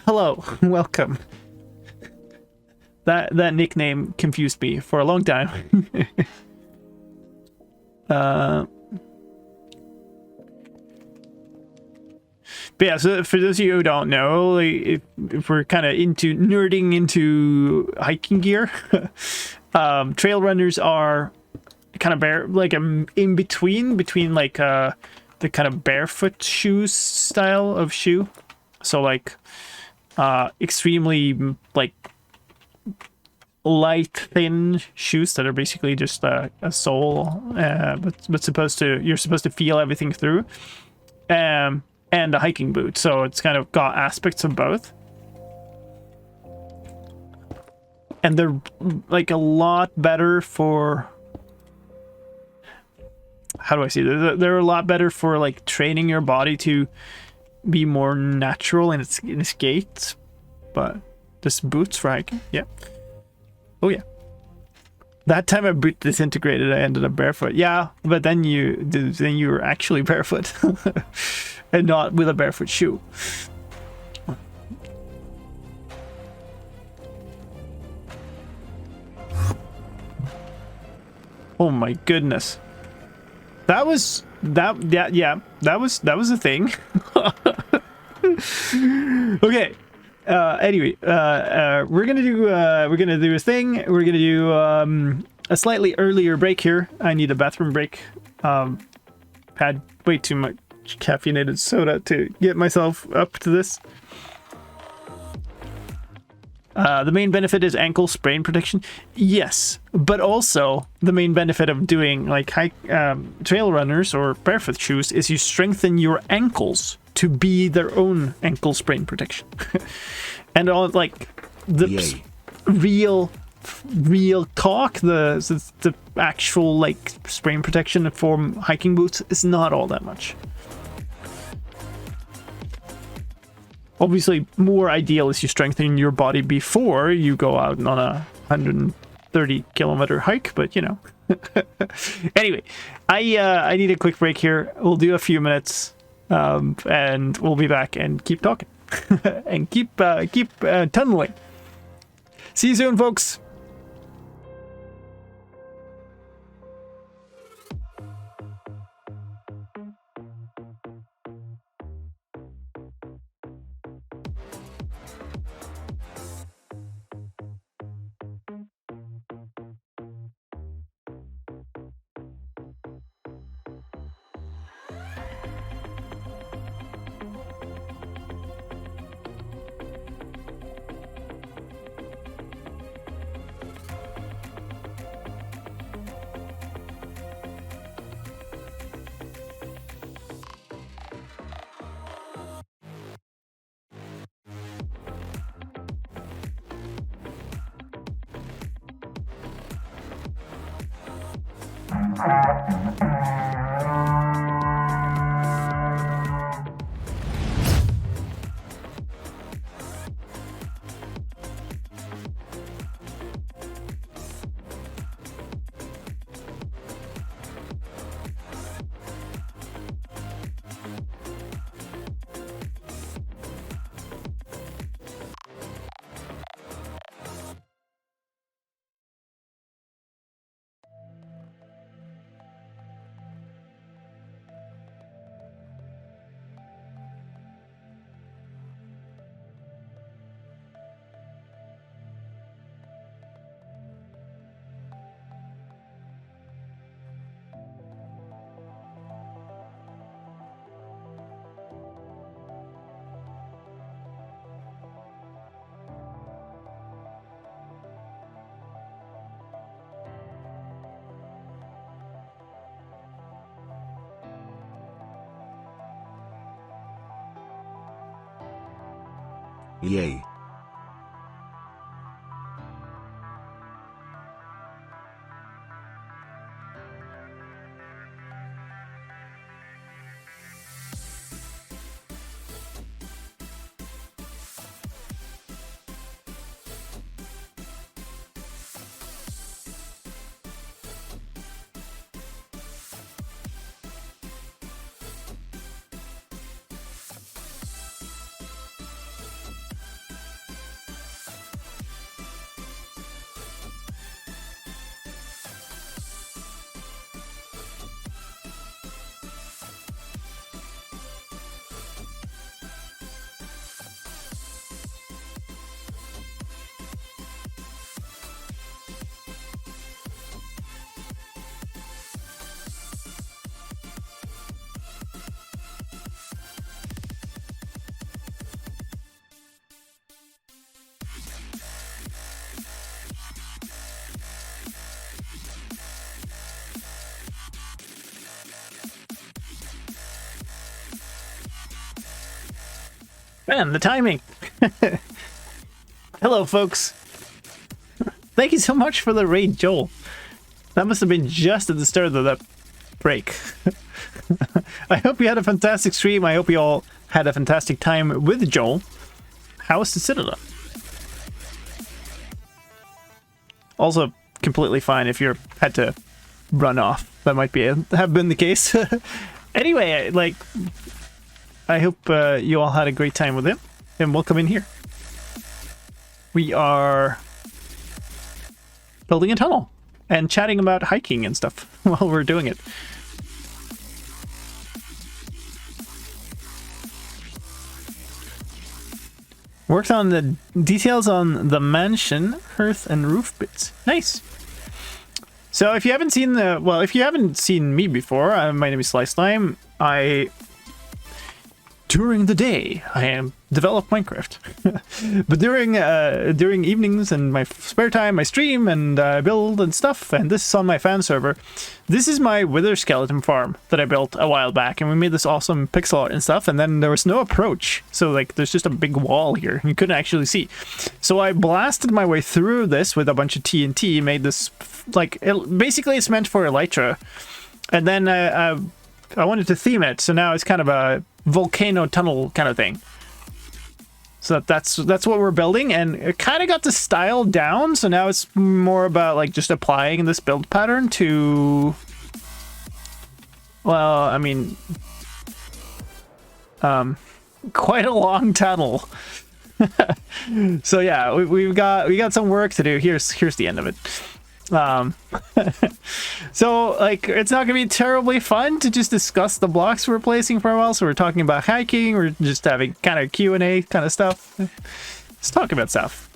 Hello, welcome. That nickname confused me for a long time. But yeah, so for those of you who don't know, like, if we're kind of nerding into hiking gear, trail runners are kind of like in between like the kind of barefoot shoes style of shoe. So, like, extremely, like, light, thin shoes that are basically just a sole, but you're supposed to feel everything through, and a hiking boot. So it's kind of got aspects of both, and they're, like, a lot better for, how do I say this? They're a lot better for, like, training your body to be more natural in its gait. But this boots for hiking, yeah. Oh yeah. That time my boot disintegrated, I ended up barefoot. Yeah, but then you were actually barefoot, and not with a barefoot shoe. Oh my goodness. That was a thing. Okay. Anyway, we're gonna do a thing. We're gonna do a slightly earlier break here. I need a bathroom break. Had way too much caffeinated soda to get myself up to this. The main benefit is ankle sprain protection. Yes, but also the main benefit of doing like trail runners or barefoot shoes is you strengthen your ankles to be their own ankle sprain protection. And all like the real talk, the actual like sprain protection for hiking boots is not all that much. Obviously, more ideal is you strengthen your body before you go out on a 130-kilometer hike, but you know. Anyway, I need a quick break here. We'll do a few minutes, and we'll be back and keep talking and keep tunneling. See you soon, folks. Yay. Man, the timing. Hello, folks. Thank you so much for the raid, Joel. That must have been just at the start of that break. I hope you had a fantastic stream. I hope you all had a fantastic time with Joel. How was the Citadel? Also, completely fine if you had to run off. That might have been the case. Anyway, like, I hope you all had a great time with him, and welcome in here. We are building a tunnel and chatting about hiking and stuff while we're doing it. Worked on the details on the mansion, hearth, and roof bits. Nice. So if you haven't seen if you haven't seen me before, my name is slicedlime. I during the day, I am develop Minecraft. But during evenings and my spare time, I stream and build and stuff. And this is on my fan server. This is my wither skeleton farm that I built a while back, and we made this awesome pixel art and stuff. And then there was no approach, so like there's just a big wall here. You couldn't actually see. So I blasted my way through this with a bunch of TNT. Made this like basically it's meant for elytra, and then I wanted to theme it, so now it's kind of a volcano tunnel kind of thing. So that's what we're building, and it kind of got the style down, so now it's more about like just applying this build pattern to, well, I mean, quite a long tunnel. So yeah, we got some work to do. Here's the end of it. So like it's not gonna be terribly fun to just discuss the blocks we're placing for a while. So we're talking about hiking, we're just having kind of Q&A kind of stuff. Let's talk about stuff.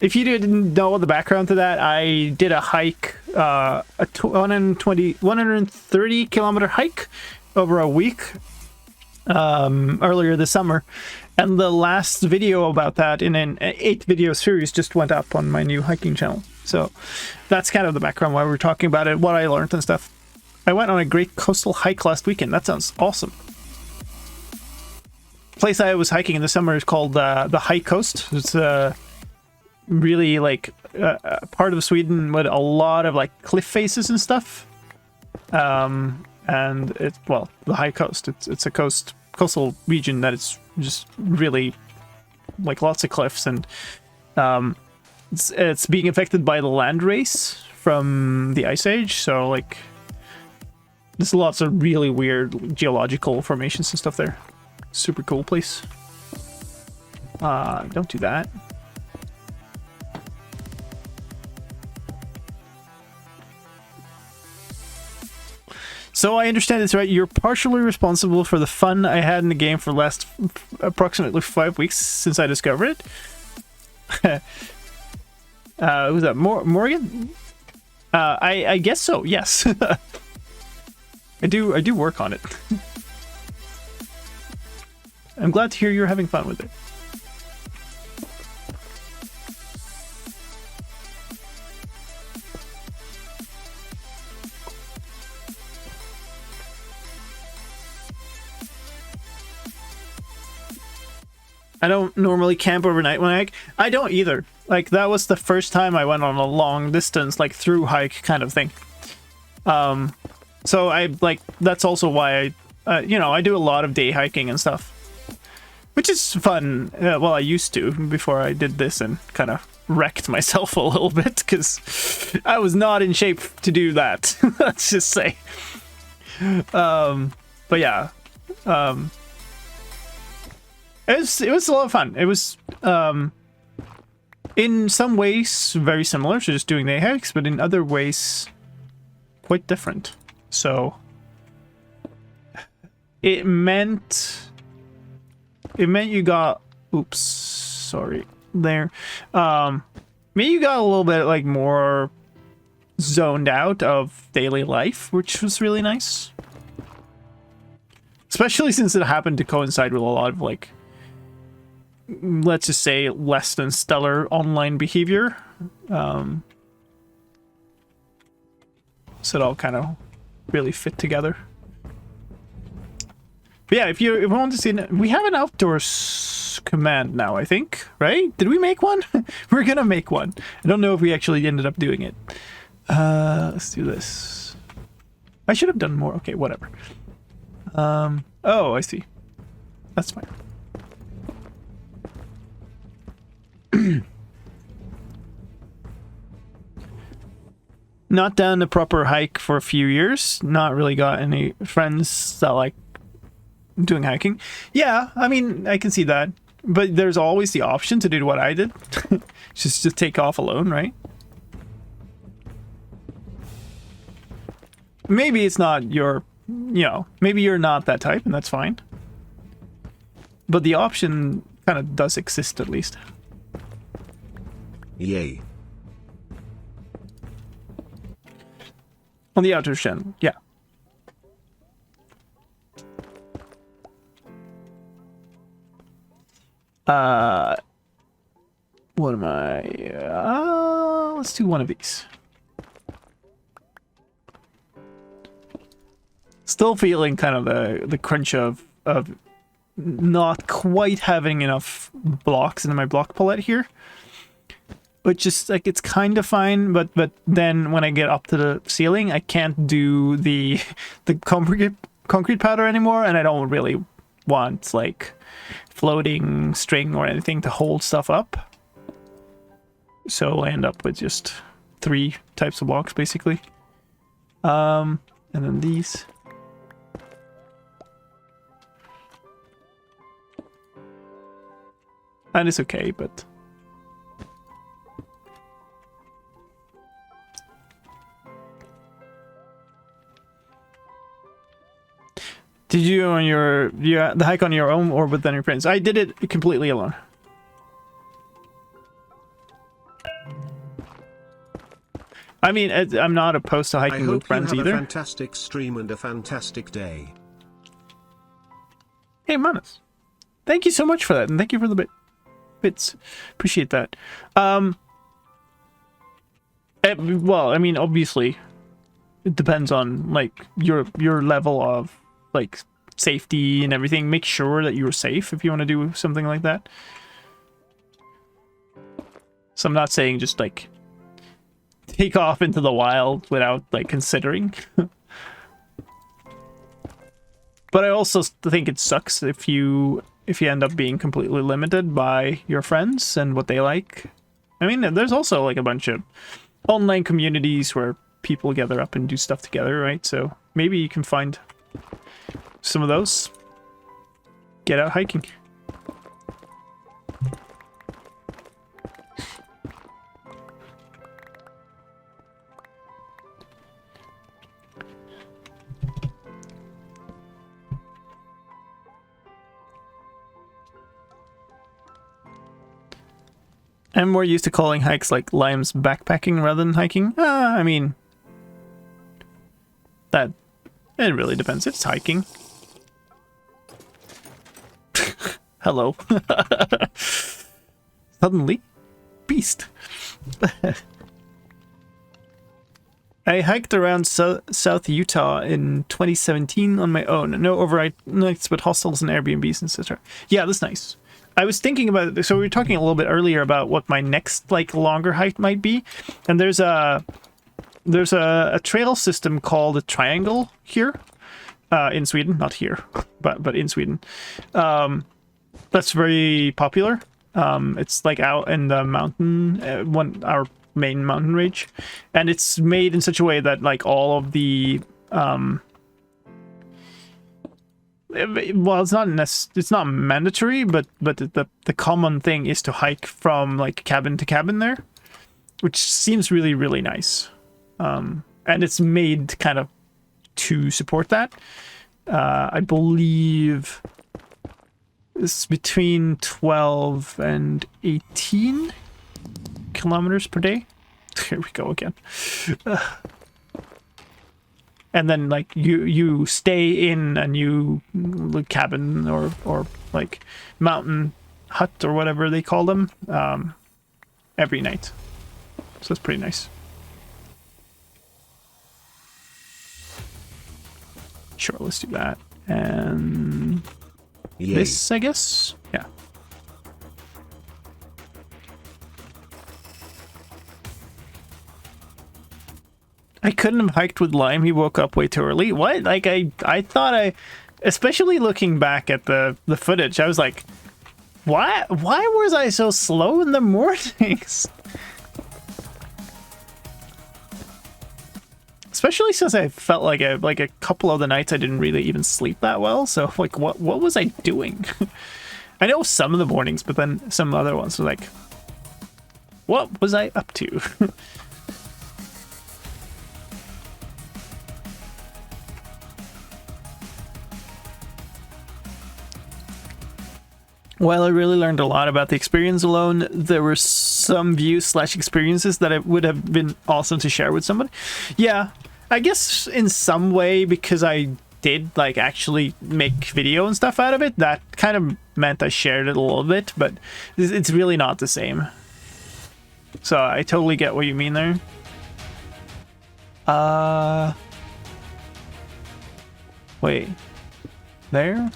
If you didn't know the background to that, I did a hike, a 130 kilometer hike over a week earlier this summer. And the last video about that in an 8-video series just went up on my new hiking channel. So that's kind of the background why we're talking about it, what I learned and stuff. I went on a great coastal hike last weekend. That sounds awesome. The place I was hiking in the summer is called the High Coast. It's really like part of Sweden with a lot of like cliff faces and stuff. And it's, well, the High Coast. It's a coastal region that it's just really like lots of cliffs, and it's being affected by the land race from the Ice Age, so like there's lots of really weird geological formations and stuff there. Super cool place. Don't do that. So I understand it's right. You're partially responsible for the fun I had in the game for the last approximately 5 weeks since I discovered it. Who's that? Morgan? I guess so. Yes. I do work on it. I'm glad to hear you're having fun with it. I don't normally camp overnight when I hike. I don't either. Like, that was the first time I went on a long distance, like, through hike kind of thing. So I, like, that's also why I, you know, I do a lot of day hiking and stuff. Which is fun. Well, I used to before I did this and kind of wrecked myself a little bit, because I was not in shape to do that. Let's just say. But yeah. It was a lot of fun. It was, in some ways, very similar to just doing day hikes, but in other ways, quite different. So, it meant you got, oops, sorry, there. Meant you got a little bit, like, more zoned out of daily life, which was really nice. Especially since it happened to coincide with a lot of, like, let's just say less than stellar online behavior. So it all kind of really fit together. But yeah, if you want to see, we have an outdoors command now, I think, right? Did we make one? We're gonna make one. I don't know if we actually ended up doing it. Let's do this. I should have done more. Okay, whatever. Oh, I see. That's fine. Not done a proper hike for a few years. Not really got any friends that like doing hiking. Yeah, I mean, I can see that. But there's always the option to do what I did. Just to take off alone, right? Maybe it's not your, you know, maybe you're not that type, and that's fine. But the option kind of does exist, at least. Yay. On the outer channel, yeah. What am I? Let's do one of these. Still feeling kind of the crunch of not quite having enough blocks in my block palette here. But just like it's kind of fine, but then when I get up to the ceiling, I can't do the concrete powder anymore, and I don't really want like floating string or anything to hold stuff up. So I end up with just 3 types of blocks basically. And then these. And it's okay, but did you on the hike on your own or with your friends? I did it completely alone. I mean, I'm not opposed to hiking with friends either. I hope you have a fantastic stream and a fantastic day. Hey, Manus. Thank you so much for that, and thank you for the bits. Appreciate that. Well, I mean, obviously, it depends on like your level of like safety and everything. Make sure that you're safe if you want to do something like that. So I'm not saying just like take off into the wild without like considering. But I also think it sucks if you end up being completely limited by your friends and what they like. I mean, there's also like a bunch of online communities where people gather up and do stuff together, right? So maybe you can find some of those. Get out hiking. I'm more used to calling hikes like Lime's backpacking rather than hiking. I mean, it really depends. It's hiking. Hello. Suddenly, beast. I hiked around South Utah in 2017 on my own. No overnight nights, but hostels and Airbnbs, etc. Yeah, that's nice. I was thinking about it. So we were talking a little bit earlier about what my next like longer hike might be, and there's a trail system called a Triangle here in Sweden, not here, but in Sweden. That's very popular. It's like out in the mountain, our main mountain range, and it's made in such a way that like all of the well, it's not mandatory, but the common thing is to hike from like cabin to cabin there, which seems really, really nice. And it's made kind of to support that. I believe it's between 12 and 18 kilometers per day. Here we go again. And then like you stay in a new cabin or like mountain hut or whatever they call them every night. So it's pretty nice. Sure, let's do that. And Yay. This, I guess? Yeah. I couldn't have hiked with Lime. He woke up way too early. What? Like, I thought especially looking back at the footage, I was like, why was I so slow in the mornings? Especially since I felt like a couple of the nights I didn't really even sleep that well. So like, what was I doing? I know some of the mornings, but then some other ones were like, what was I up to? While I really learned a lot about the experience alone, there were some views/experiences that it would have been awesome to share with somebody. Yeah, I guess in some way, because I did like actually make video and stuff out of it, that kind of meant I shared it a little bit, but it's really not the same. So I totally get what you mean there. Wait. There?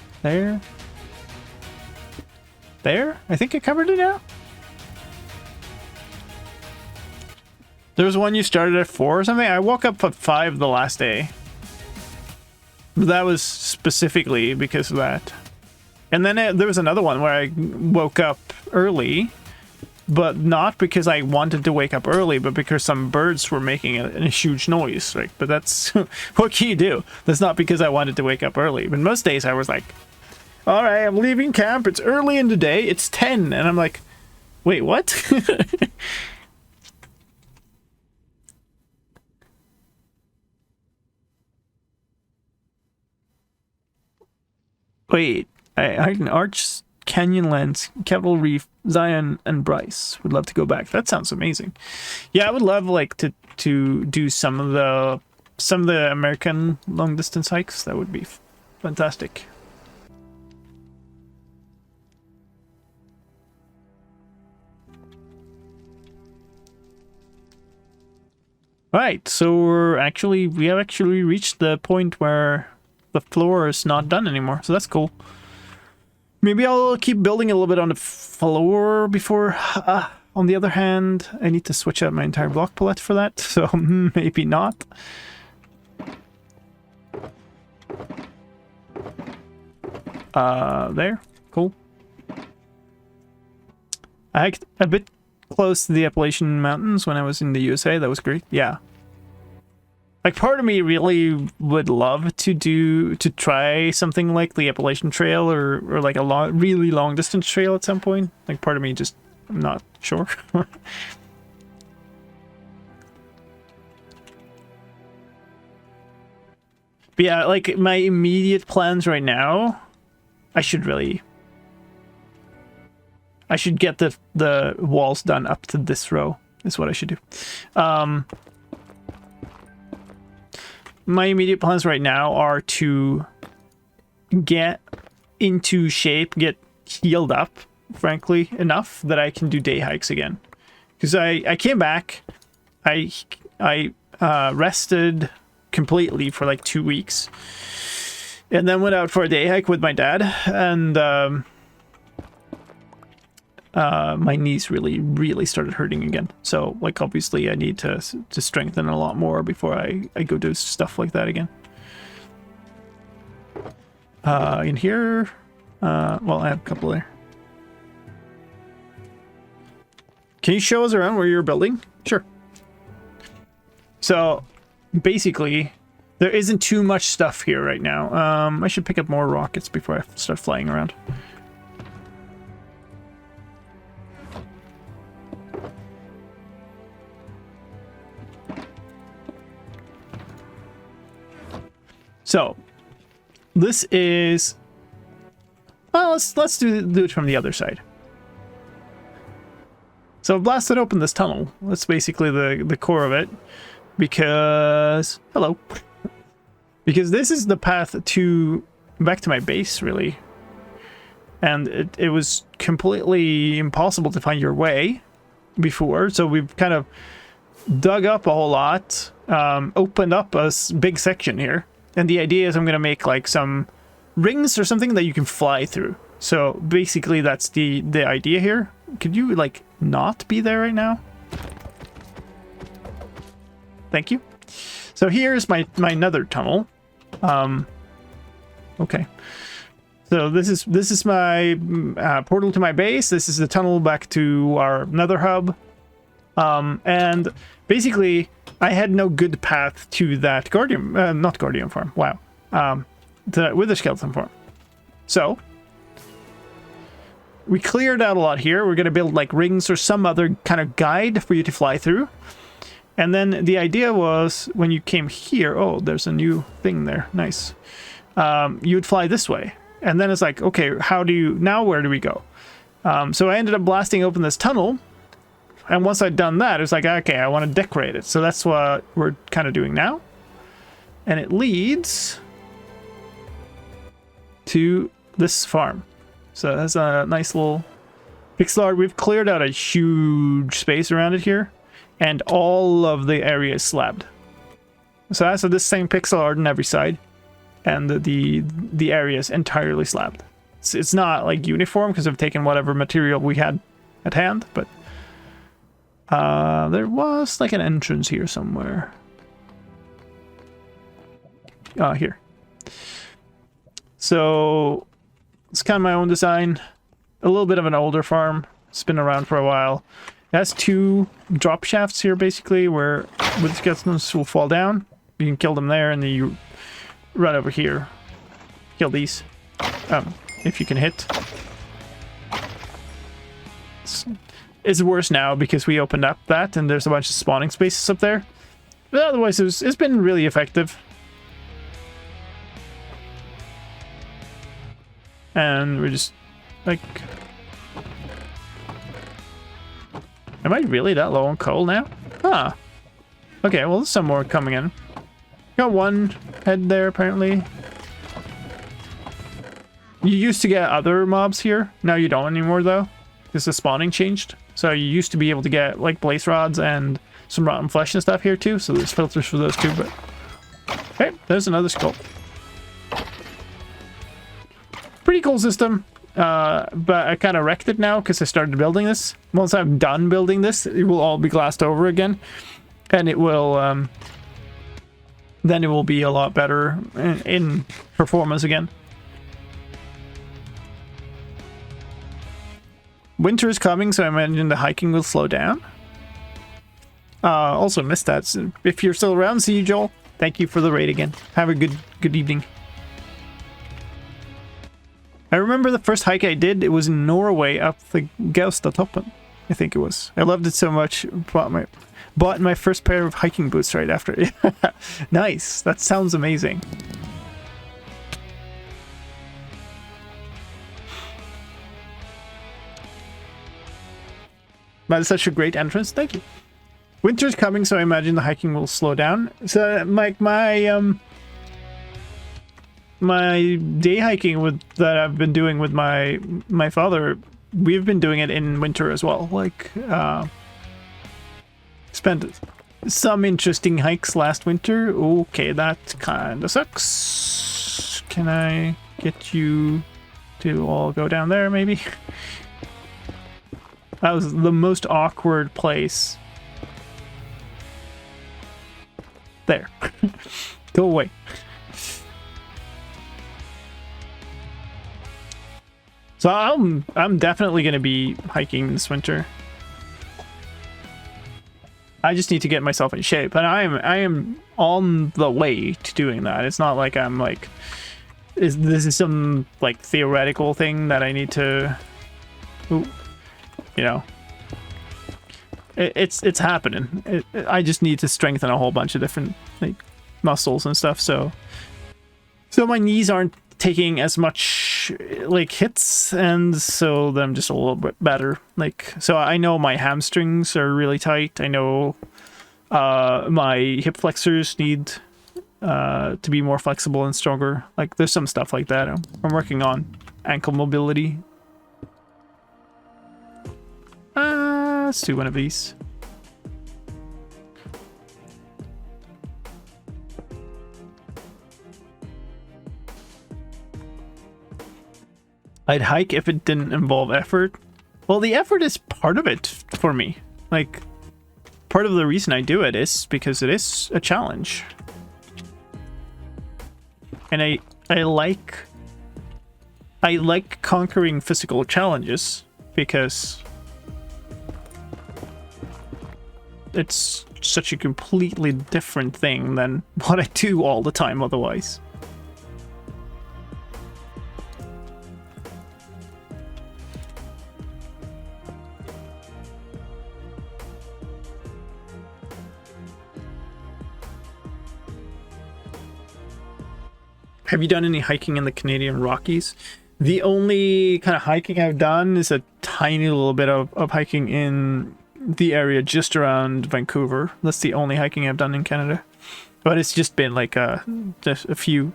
I think I covered it now. There was one you started at 4 or something. I woke up at 5 the last day. But that was specifically because of that. And then there was another one where I woke up early, but not because I wanted to wake up early, but because some birds were making a huge noise. Right? But that's what can you do? That's not because I wanted to wake up early. But most days I was like, all right, I'm leaving camp. It's early in the day. It's 10. And I'm like, wait, what? Wait, I can Arch, Canyonlands, Capitol Reef, Zion, and Bryce. Would love to go back. That sounds amazing. Yeah, I would love like to do some of the American long distance hikes. That would be fantastic. Right, so we have actually reached the point where the floor is not done anymore, so that's cool. Maybe I'll keep building a little bit on the floor before... on the other hand, I need to switch out my entire block palette for that, so maybe not. There. Cool. I hiked a bit close to the Appalachian Mountains when I was in the USA. That was great. Yeah. Like, part of me really would love to try something like the Appalachian Trail or like a really long distance trail at some point. Like, part of me just, I'm not sure. But yeah, like, my immediate plans right now, I should get the walls done up to this row, is what I should do. My immediate plans right now are to get into shape, get healed up, frankly, enough that I can do day hikes again. Because I came back, I rested completely for like 2 weeks, and then went out for a day hike with my dad, and my knees really started hurting again. So, like, obviously I need to strengthen a lot more before I go do stuff like that again. In here, well, I have a couple there. Can you show us around where you're building? Sure. So, basically, there isn't too much stuff here right now. I should pick up more rockets before I start flying around. So, this is... Well, let's do it from the other side. So I've blasted open this tunnel. That's basically the core of it. Because... Hello. Because this is the path back to my base, really. And it was completely impossible to find your way before. So we've kind of dug up a whole lot. Opened up a big section here. And the idea is I'm going to make like some rings or something that you can fly through. So basically that's the idea here. Could you like not be there right now? Thank you. So here's my nether tunnel. Okay. So this is my portal to my base. This is the tunnel back to our nether hub. And basically I had no good path to that guardian, not guardian farm. Wow. The wither skeleton farm. So we cleared out a lot here. We're going to build like rings or some other kind of guide for you to fly through. And then the idea was when you came here, oh, there's a new thing there. Nice. You would fly this way. And then it's like, okay, where do we go? So I ended up blasting open this tunnel. And once I'd done that, it's like, okay, I want to decorate it. So that's what we're kind of doing now. And it leads to this farm. So that's a nice little pixel art. We've cleared out a huge space around it here, and all of the area is slabbed. So that's the same pixel art on every side, and the area is entirely slabbed. It's not like uniform because I've taken whatever material we had at hand, but there was like an entrance here somewhere. Here. So it's kind of my own design. A little bit of an older farm. It's been around for a while. It has 2 drop shafts here, basically, where wood skeletons will fall down. You can kill them there, and then you run over here. Kill these. If you can hit. It's worse now because we opened up that, and there's a bunch of spawning spaces up there. But otherwise, it's been really effective. And we're just like, am I really that low on coal now? Huh. Okay, well, there's some more coming in. Got 1 head there, apparently. You used to get other mobs here. Now you don't anymore, though, because the spawning changed. So you used to be able to get, like, blaze rods and some rotten flesh and stuff here, too. So there's filters for those, too, but... Hey, there's another skull. Pretty cool system, but I kind of wrecked it now because I started building this. Once I'm done building this, it will all be glassed over again, and it will then it will be a lot better in performance again. Winter is coming, so I imagine the hiking will slow down. Also missed that. So if you're still around, see you, Joel. Thank you for the raid again. Have a good evening. I remember the first hike I did, it was in Norway up the Gaustatoppen, I think it was. I loved it so much, bought my first pair of hiking boots right after. Nice, that sounds amazing. That is such a great entrance, thank you. Winter's coming, so I imagine the hiking will slow down. So my day hiking that I've been doing with my father, we've been doing it in winter as well. Like, spent some interesting hikes last winter. Okay, that kind of sucks. Can I get you to all go down there, maybe? That was the most awkward place. There. Go away. So I'm definitely going to be hiking this winter. I just need to get myself in shape, and I am on the way to doing that. It's not like I'm like, this is some like theoretical thing that I need to, you know. It's happening. I just need to strengthen a whole bunch of different like muscles and stuff. So my knees aren't taking as much like hits, and so I'm just a little bit better. Like, so I know my hamstrings are really tight. I know my hip flexors need to be more flexible and stronger. Like, there's some stuff like that. I'm working on ankle mobility. Let's do one of these. I'd hike if it didn't involve effort. Well, the effort is part of it for me. Like, part of the reason I do it is because it is a challenge. And I like conquering physical challenges because it's such a completely different thing than what I do all the time otherwise. Have you done any hiking in the Canadian Rockies? The only kind of hiking I've done is a tiny little bit of hiking in the area just around Vancouver. That's the only hiking I've done in Canada. But it's just been like just a few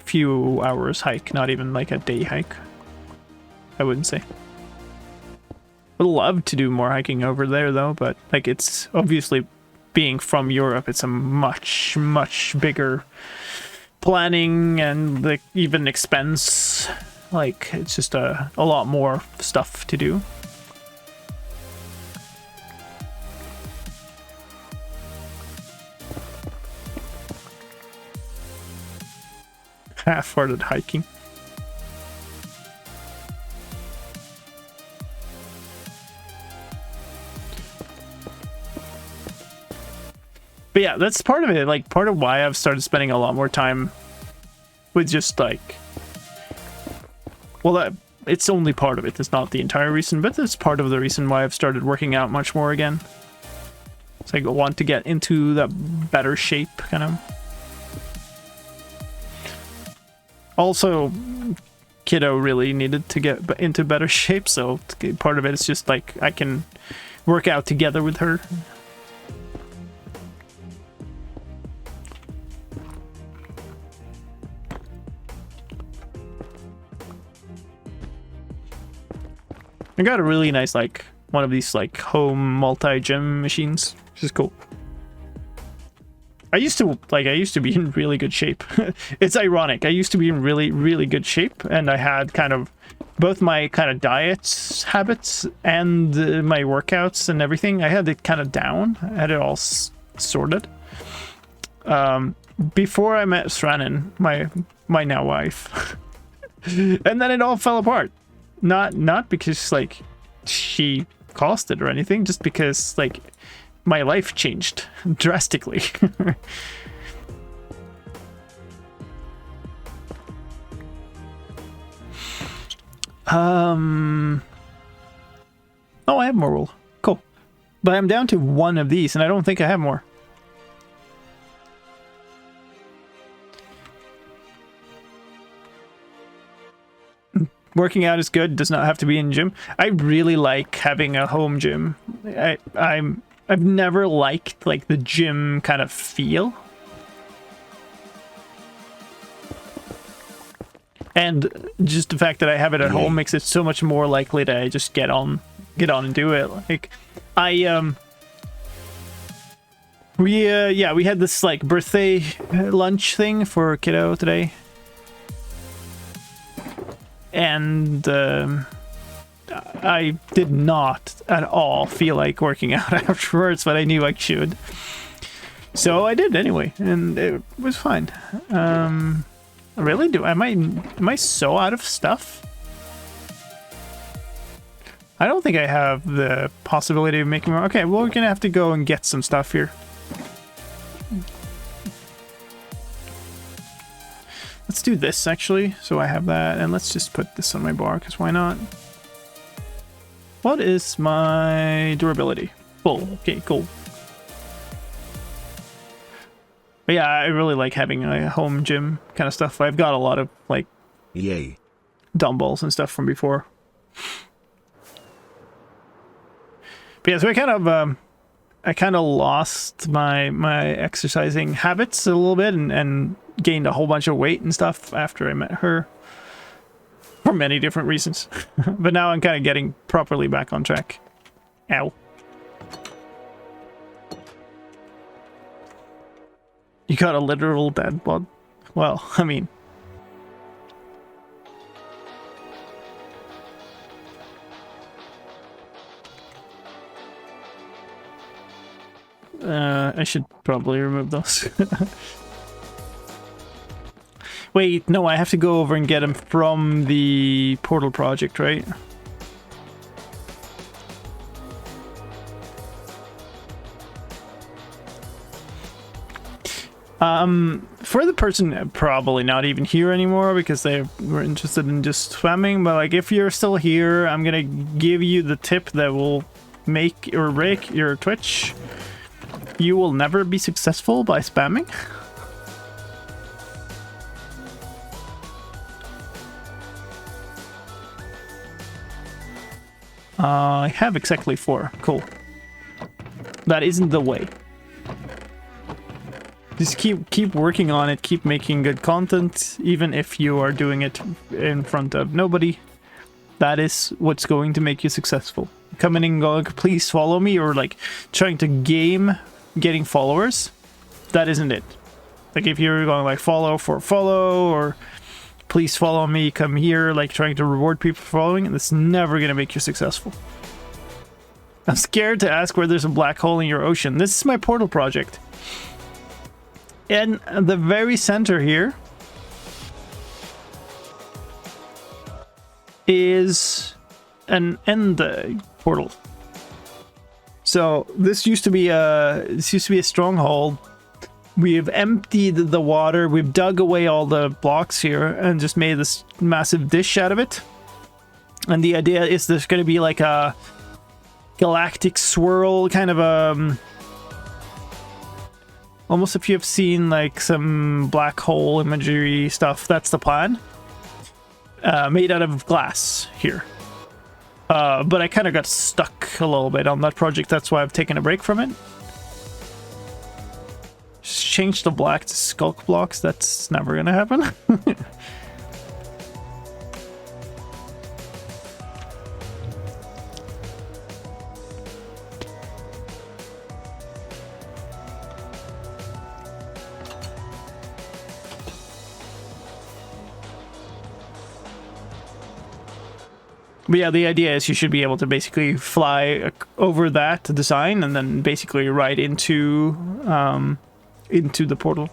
few hours hike, not even like a day hike. I wouldn't say. Would love to do more hiking over there though, but like it's obviously being from Europe, it's a much bigger planning and like even expense. Like it's just a lot more stuff to do. Half-hearted hiking. But yeah, that's part of it. Like part of why I've started spending a lot more time with just like, well, it's only part of it. It's not the entire reason, but it's part of the reason why I've started working out much more again. So I want to get into that better shape, kind of. Also, Kiddo really needed to get into better shape, so part of it is just like I can work out together with her. I got a really nice, like, one of these, like, home multi-gym machines, which is cool. I used to be in really good shape. It's ironic. I used to be in really good shape, and I had kind of both my kind of diet habits and my workouts and everything. I had it kind of down. I had it all sorted. Before I met Sranin, my now wife. And then it all fell apart. Not because like she caused it or anything, just because like my life changed drastically. Oh, I have more wool. Cool. But I'm down to one of these, and I don't think I have more. Working out is good, does not have to be in gym. I really like having a home gym. I've never liked like the gym kind of feel. And just the fact that I have it at home makes it so much more likely that I just get on and do it. Like we had this like birthday lunch thing for Kiddo today. And I did not at all feel like working out afterwards, but I knew I should. So I did anyway, and it was fine. Really? Am I so out of stuff? I don't think I have the possibility of making more. Okay, well, we're gonna have to go and get some stuff here. Let's do this, actually, so I have that, and let's just put this on my bar, because why not? What is my durability? Full. Okay, cool. But yeah, I really like having a home gym kind of stuff. I've got a lot of, like, dumbbells and stuff from before. But yeah, so I kind of lost my exercising habits a little bit and gained a whole bunch of weight and stuff after I met her for many different reasons. But now I'm kind of getting properly back on track. Ow. You got a literal dad bod? Well, I mean... I should probably remove those. Wait, no, I have to go over and get him from the portal project, right? For the person probably not even here anymore because they were interested in just spamming, but like if you're still here, I'm gonna give you the tip that will make or break your Twitch. You will never be successful by spamming. I have exactly 4. Cool. That isn't the way. Just keep working on it, keep making good content, even if you are doing it in front of nobody. That is what's going to make you successful. Coming and going, please follow me, or like trying to game getting followers, that isn't it. Like if you're going like follow for follow, or please follow me, come here, like trying to reward people for following, that's never going to make you successful. I'm scared to ask where there's a black hole in your ocean. This is my portal project. In the very center here is an end portal. So this used to be a stronghold. We've emptied the water. We've dug away all the blocks here and just made this massive dish out of it. And the idea is there's going to be like a galactic swirl, kind of almost if you've seen like some black hole imagery stuff, that's the plan. Made out of glass here. But I kind of got stuck a little bit on that project. That's why I've taken a break from it. Just change the black to skulk blocks. That's never gonna happen. But yeah, the idea is you should be able to basically fly over that design and then basically right into the portal.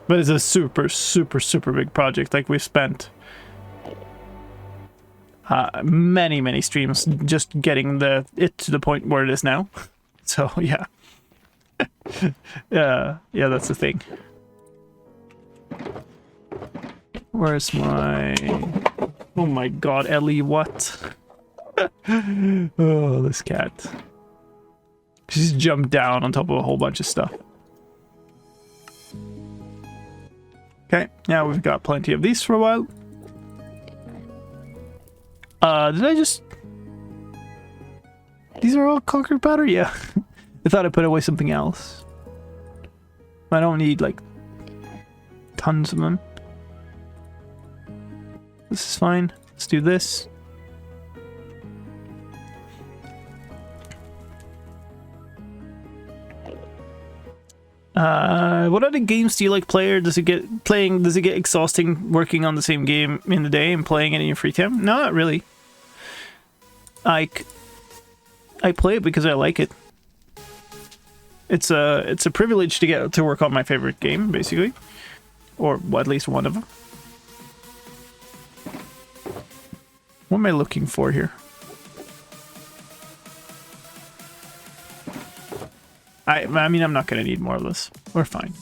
But it's a super, super, super big project. Like we've spent many streams just getting it to the point where it is now. So yeah. Yeah, that's the thing. Where's my... Oh my god, Ellie, what? Oh, this cat. She's jumped down on top of a whole bunch of stuff. Okay, now we've got plenty of these for a while. Did I just... These are all concrete powder? Yeah. I thought I put away something else. I don't need, like, tons of them. This is fine. Let's do this. What other games do you like play, or does it get exhausting working on the same game in the day and playing it in your free time? No, not really. I play it because I like it. It's a privilege to get to work on my favorite game, basically, or at least one of them. What am I looking for here? I mean, I'm not gonna need more of this. We're fine.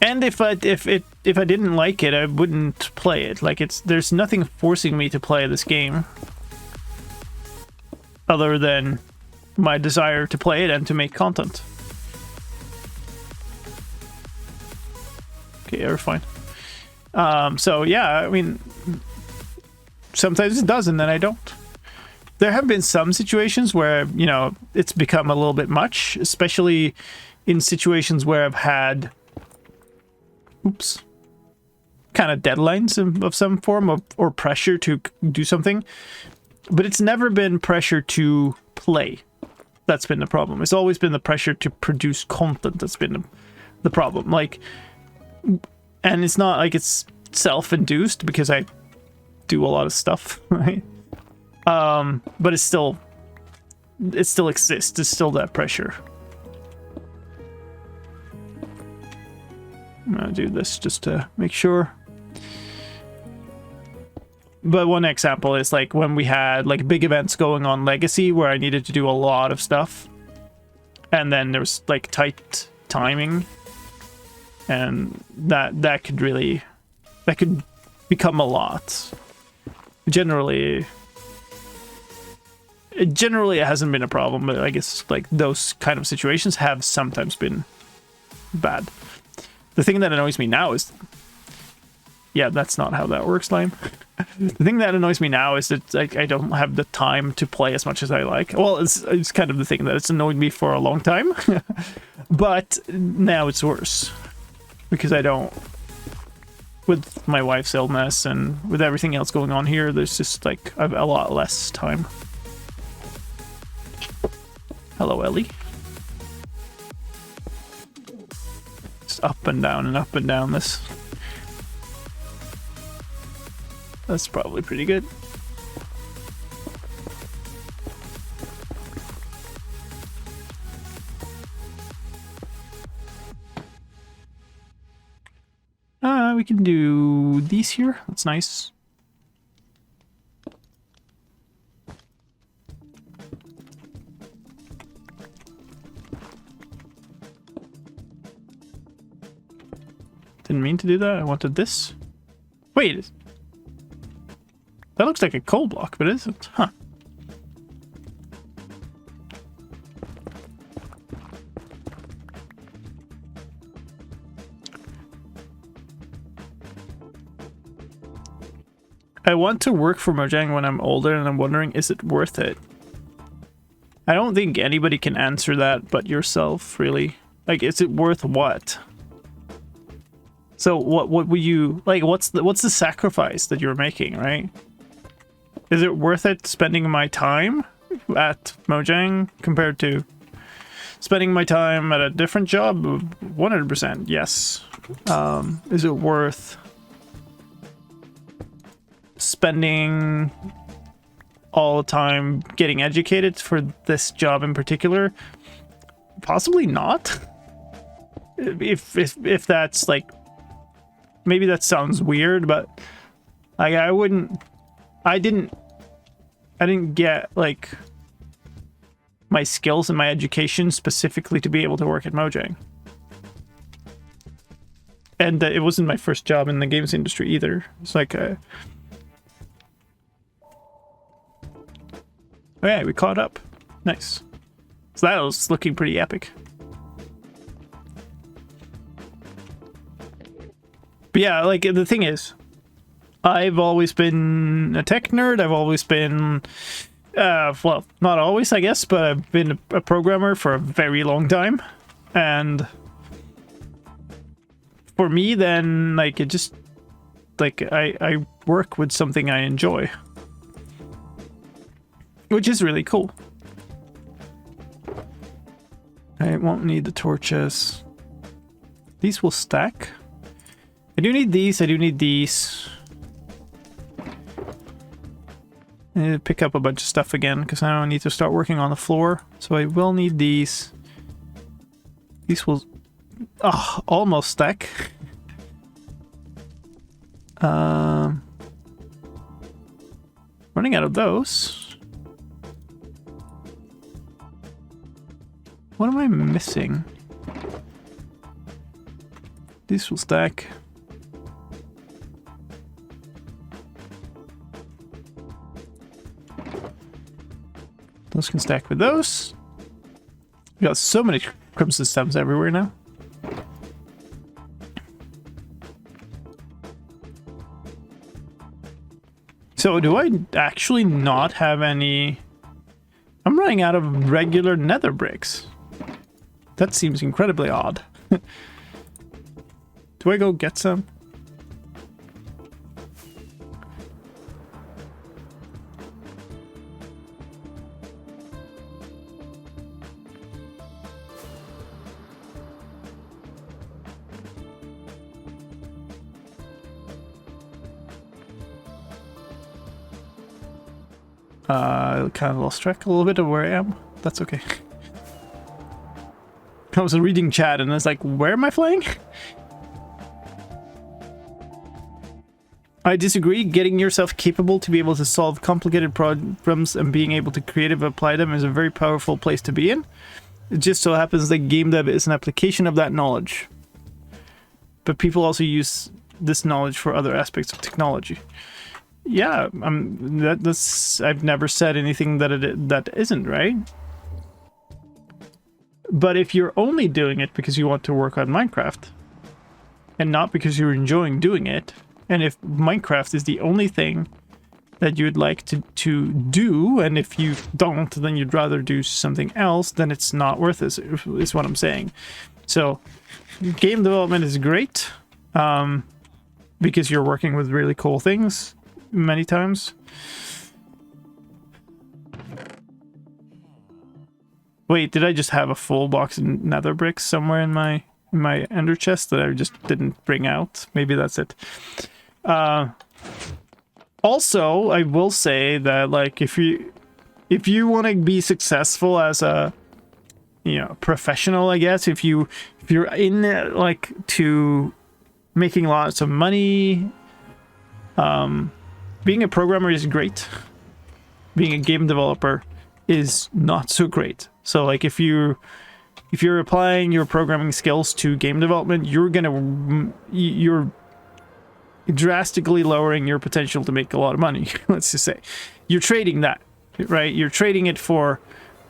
And if I didn't like it, I wouldn't play it. Like there's nothing forcing me to play this game, other than my desire to play it and to make content. Okay, we're fine. So yeah, I mean, sometimes it does and then I don't. There have been some situations where, you know, it's become a little bit much, especially in situations where I've had, kind of deadlines of some form or pressure to do something. But it's never been pressure to play. That's been the problem. It's always been the pressure to produce content that's been the problem. Like, and it's not like it's self-induced because I do a lot of stuff, right? But it still exists. It's still that pressure. I'm gonna do this just to make sure. But one example is like when we had like big events going on Legacy where I needed to do a lot of stuff, and then there was like tight timing, and that could become a lot. Generally it hasn't been a problem, but I guess like those kind of situations have sometimes been bad. The thing that annoys me now is yeah, that's not how that works, Lime. The thing that annoys me now is that like I don't have the time to play as much as I like. Well, it's kind of the thing that it's annoyed me for a long time, but now it's worse because I don't. With my wife's illness and with everything else going on here, there's just like I've a lot less time. Hello, Ellie. Just up and down this. That's probably pretty good. We can do these here. That's nice. Didn't mean to do that. I wanted this. Wait. That looks like a coal block, but it isn't. Huh. I want to work for Mojang when I'm older, and I'm wondering, is it worth it? I don't think anybody can answer that but yourself, really. Like, is it worth what? So what would you like? What's the sacrifice that you're making, right? Is it worth it spending my time at Mojang compared to spending my time at a different job? 100%, yes. Is it worth spending all the time getting educated for this job in particular? Possibly not. If that's like, maybe that sounds weird, but like I didn't get like my skills and my education specifically to be able to work at Mojang. And it wasn't my first job in the games industry either. It's like oh yeah, we caught up. Nice. So that was looking pretty epic. But yeah, like the thing is, I've always been a tech nerd. I've always been, well, not always, I guess, but I've been a programmer for a very long time. And for me, then, like, it just, like, I work with something I enjoy. Which is really cool. I won't need the torches. These will stack. I do need these. I do need these. I need to pick up a bunch of stuff again because now I need to start working on the floor. So I will need these. These will almost stack. Running out of those. What am I missing? These will stack. Those can stack with those. We got so many crimson stems everywhere now. So do I actually not have any... I'm running out of regular nether bricks. That seems incredibly odd. Do I go get some? I kind of lost track a little bit of where I am. That's okay. I was reading chat and I was like, where am I flying? I disagree. Getting yourself capable to be able to solve complicated problems and being able to creatively apply them is a very powerful place to be in. It just so happens that game dev is an application of that knowledge. But people also use this knowledge for other aspects of technology. Yeah, that's I've never said anything that isn't, right? But if you're only doing it because you want to work on Minecraft, and not because you're enjoying doing it, And if Minecraft is the only thing that you'd like to do, and if you don't, then you'd rather do something else, then it's not worth it, is what I'm saying. So game development is great, because you're working with really cool things many times. Wait, did I just have a full box of nether bricks somewhere in my ender chest that I just didn't bring out? Maybe that's it. Also, I will say that, like, if you want to be successful as a, you know, professional, I guess, if you're in like to making lots of money, being a programmer is great. Being a game developer is not so great. So like if you're applying your programming skills to game development, you're drastically lowering your potential to make a lot of money. Let's just say you're trading that, right? You're trading it for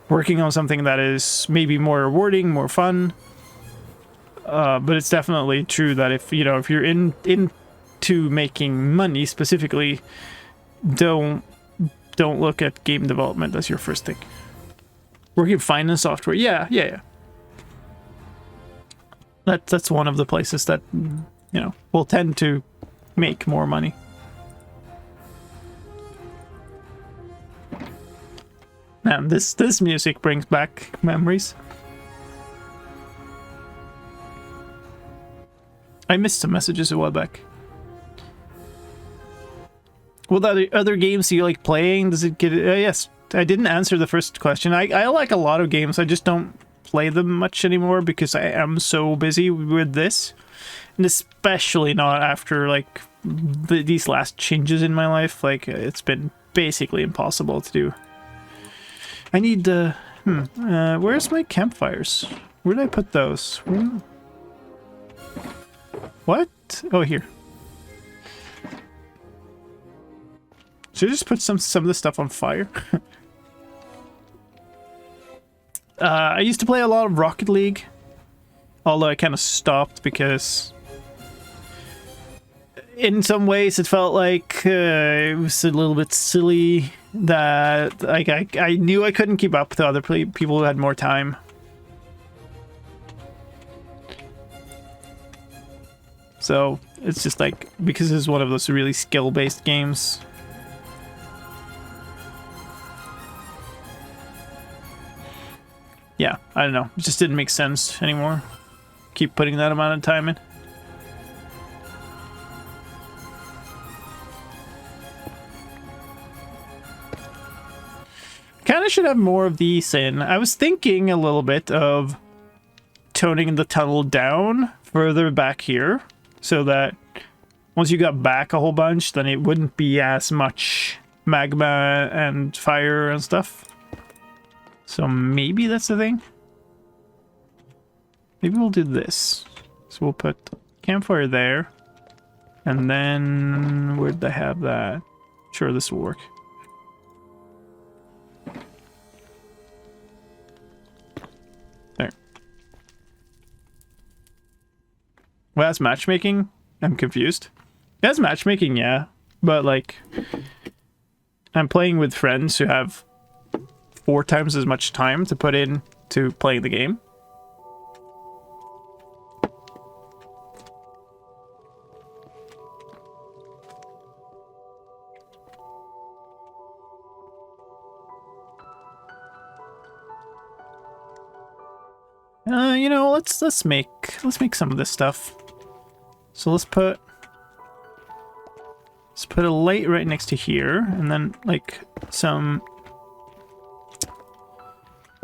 working on something that is maybe more rewarding, more fun. But it's definitely true that if you're into making money specifically, don't look at game development as your first thing. Working finance software, yeah. That's one of the places that, you know, will tend to make more money. Man, this music brings back memories. I missed some messages a while back. What other games do you like playing? Does it get... yes, I didn't answer the first question. I like a lot of games. I just don't play them much anymore because I am so busy with this. And especially not after, like, these last changes in my life. Like, it's been basically impossible to do. I need... where's my campfires? Where did I put those? What? Oh, here. Should I just put some of the stuff on fire? I used to play a lot of Rocket League, although I kind of stopped because in some ways it felt like it was a little bit silly that I knew I couldn't keep up with other people who had more time. So it's just like, because it's one of those really skill-based games. Yeah, I don't know. It just didn't make sense anymore. Keep putting that amount of time in. Kind of should have more of these in. I was thinking a little bit of toning the tunnel down further back here, so that once you got back a whole bunch, then it wouldn't be as much magma and fire and stuff. So maybe that's the thing. Maybe we'll do this. So we'll put campfire there. And then where'd I have that? Sure, this will work. There. Well, that's matchmaking? I'm confused. That's matchmaking, yeah. But like, I'm playing with friends who have 4 times as much time to put in to playing the game. You know, let's make some of this stuff. So let's put a light right next to here, and then like some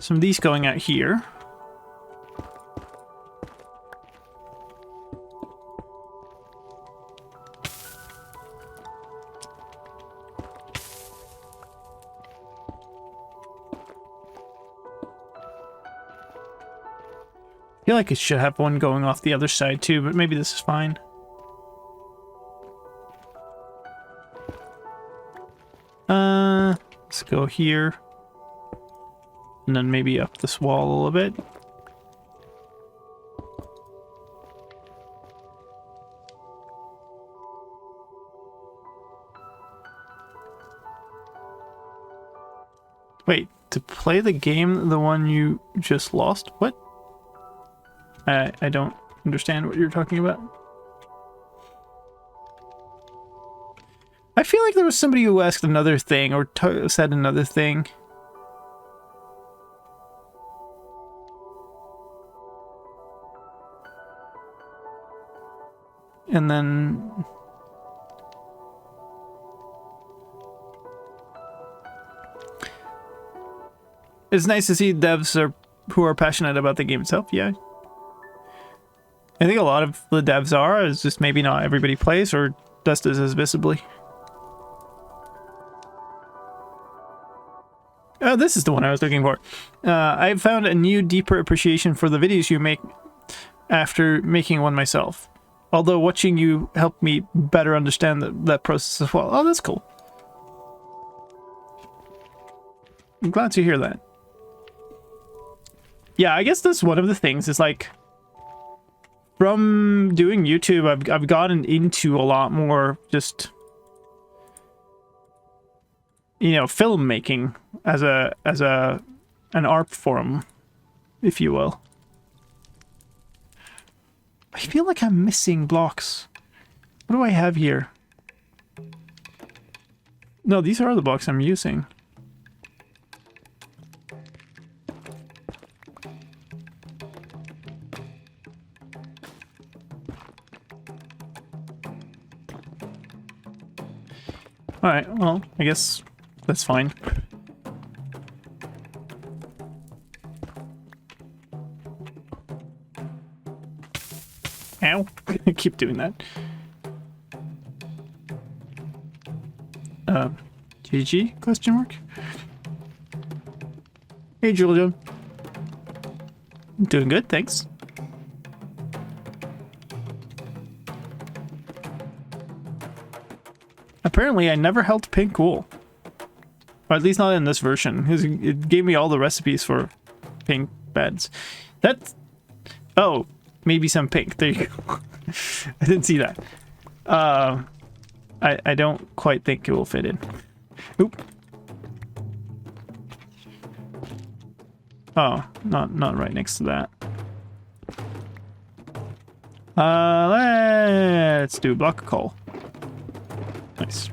of these going out here. I feel like it should have one going off the other side too, but maybe this is fine. Let's go here. And then maybe up this wall a little bit. Wait, to play the game, the one you just lost? What? I don't understand what you're talking about. I feel like there was somebody who asked another thing or said another thing. And then... It's nice to see devs who are passionate about the game itself, yeah. I think a lot of the devs are, it's just maybe not everybody plays or does this as visibly. Oh, this is the one I was looking for. I found a new, deeper appreciation for the videos you make after making one myself. Although watching you helped me better understand that process as well. Oh, that's cool. I'm glad to hear that. Yeah, I guess that's one of the things is like from doing YouTube, I've gotten into a lot more just, you know, filmmaking as an art form, if you will. I feel like I'm missing blocks. What do I have here? No, these are the blocks I'm using. Alright, well, I guess that's fine. Ow. I keep doing that. GG? Question mark? Hey, Julia. Doing good, thanks. Apparently, I never held pink wool. Or at least not in this version. It gave me all the recipes for pink beds. That's... Oh, maybe some pink. There you go. I didn't see that. I don't quite think it will fit in. Oop. Oh, not right next to that. Let's do a block of coal. Nice.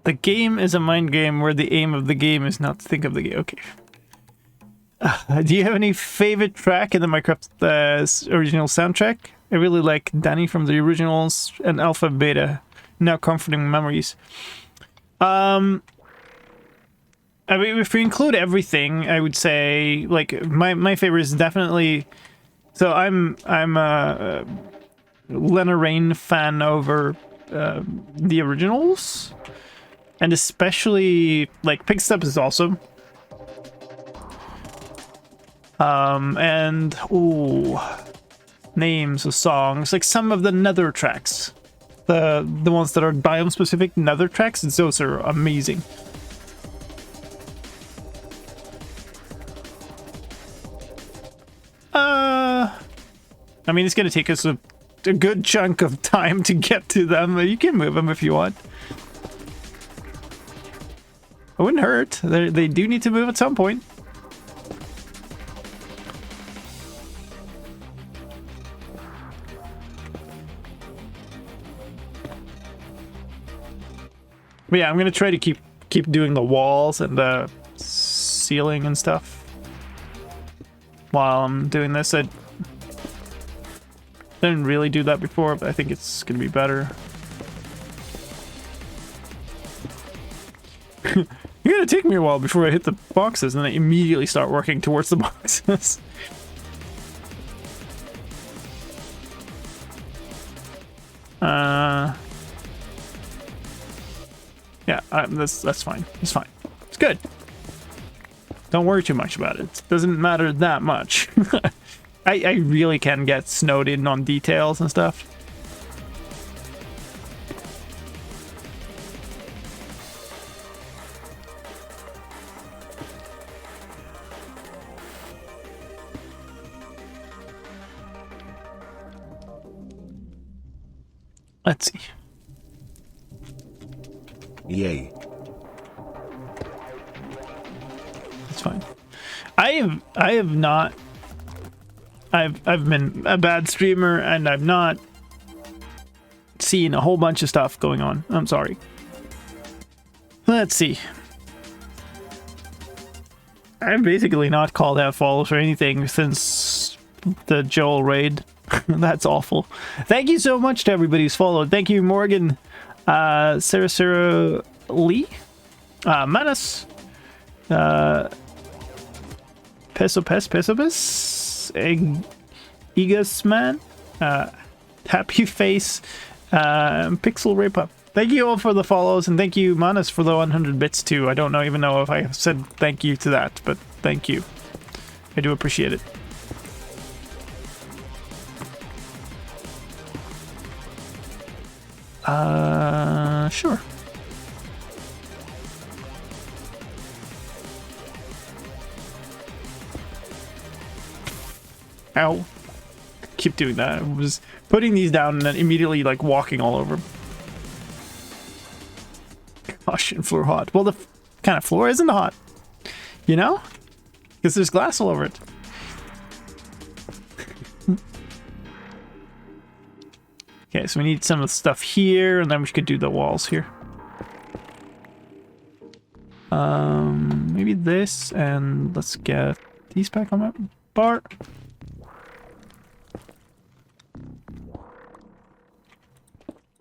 The game is a mind game where the aim of the game is not to think of the game. Okay. Do you have any favorite track in the Minecraft original soundtrack? I really like Danny from the originals and Alpha Beta. Now comforting memories. I mean, if we include everything, I would say like my favorite is definitely. So I'm a Lena Raine fan over the originals, and especially like Pig Step is awesome. And ooh, names of songs like some of the Nether tracks, the ones that are biome specific Nether tracks. Those are amazing. I mean, it's gonna take us a good chunk of time to get to them. You can move them if you want. It wouldn't hurt. They do need to move at some point. But yeah, I'm gonna try to keep doing the walls and the ceiling and stuff while I'm doing this. I didn't really do that before, but I think it's gonna be better. It's gonna take me a while before I hit the boxes, and then I immediately start working towards the boxes. Yeah, that's fine. It's fine. It's good. Don't worry too much about it. It doesn't matter that much. I really can get snowed in on details and stuff. Let's see. Yay. It's fine. I have not. I've been a bad streamer and I've not seen a whole bunch of stuff going on. I'm sorry. Let's see. I've basically not called out follows or anything since the Joel raid. That's awful. Thank you so much to everybody who's followed. Thank you, Morgan, Sarah Lee, Manus, Pesopes, Egas Man, Happy Face, Pixel Rape Up. Thank you all for the follows, and thank you, Manus, for the 100 bits too. I don't even know if I said thank you to that, but thank you. I do appreciate it. Sure. Ow. Keep doing that. I was putting these down and then immediately like walking all over them. Gosh, and floor hot. Well, the kind of floor isn't hot, you know? Because there's glass all over it. Okay, so we need some of the stuff here, and then we could do the walls here. Maybe this, and let's get these back on my bar.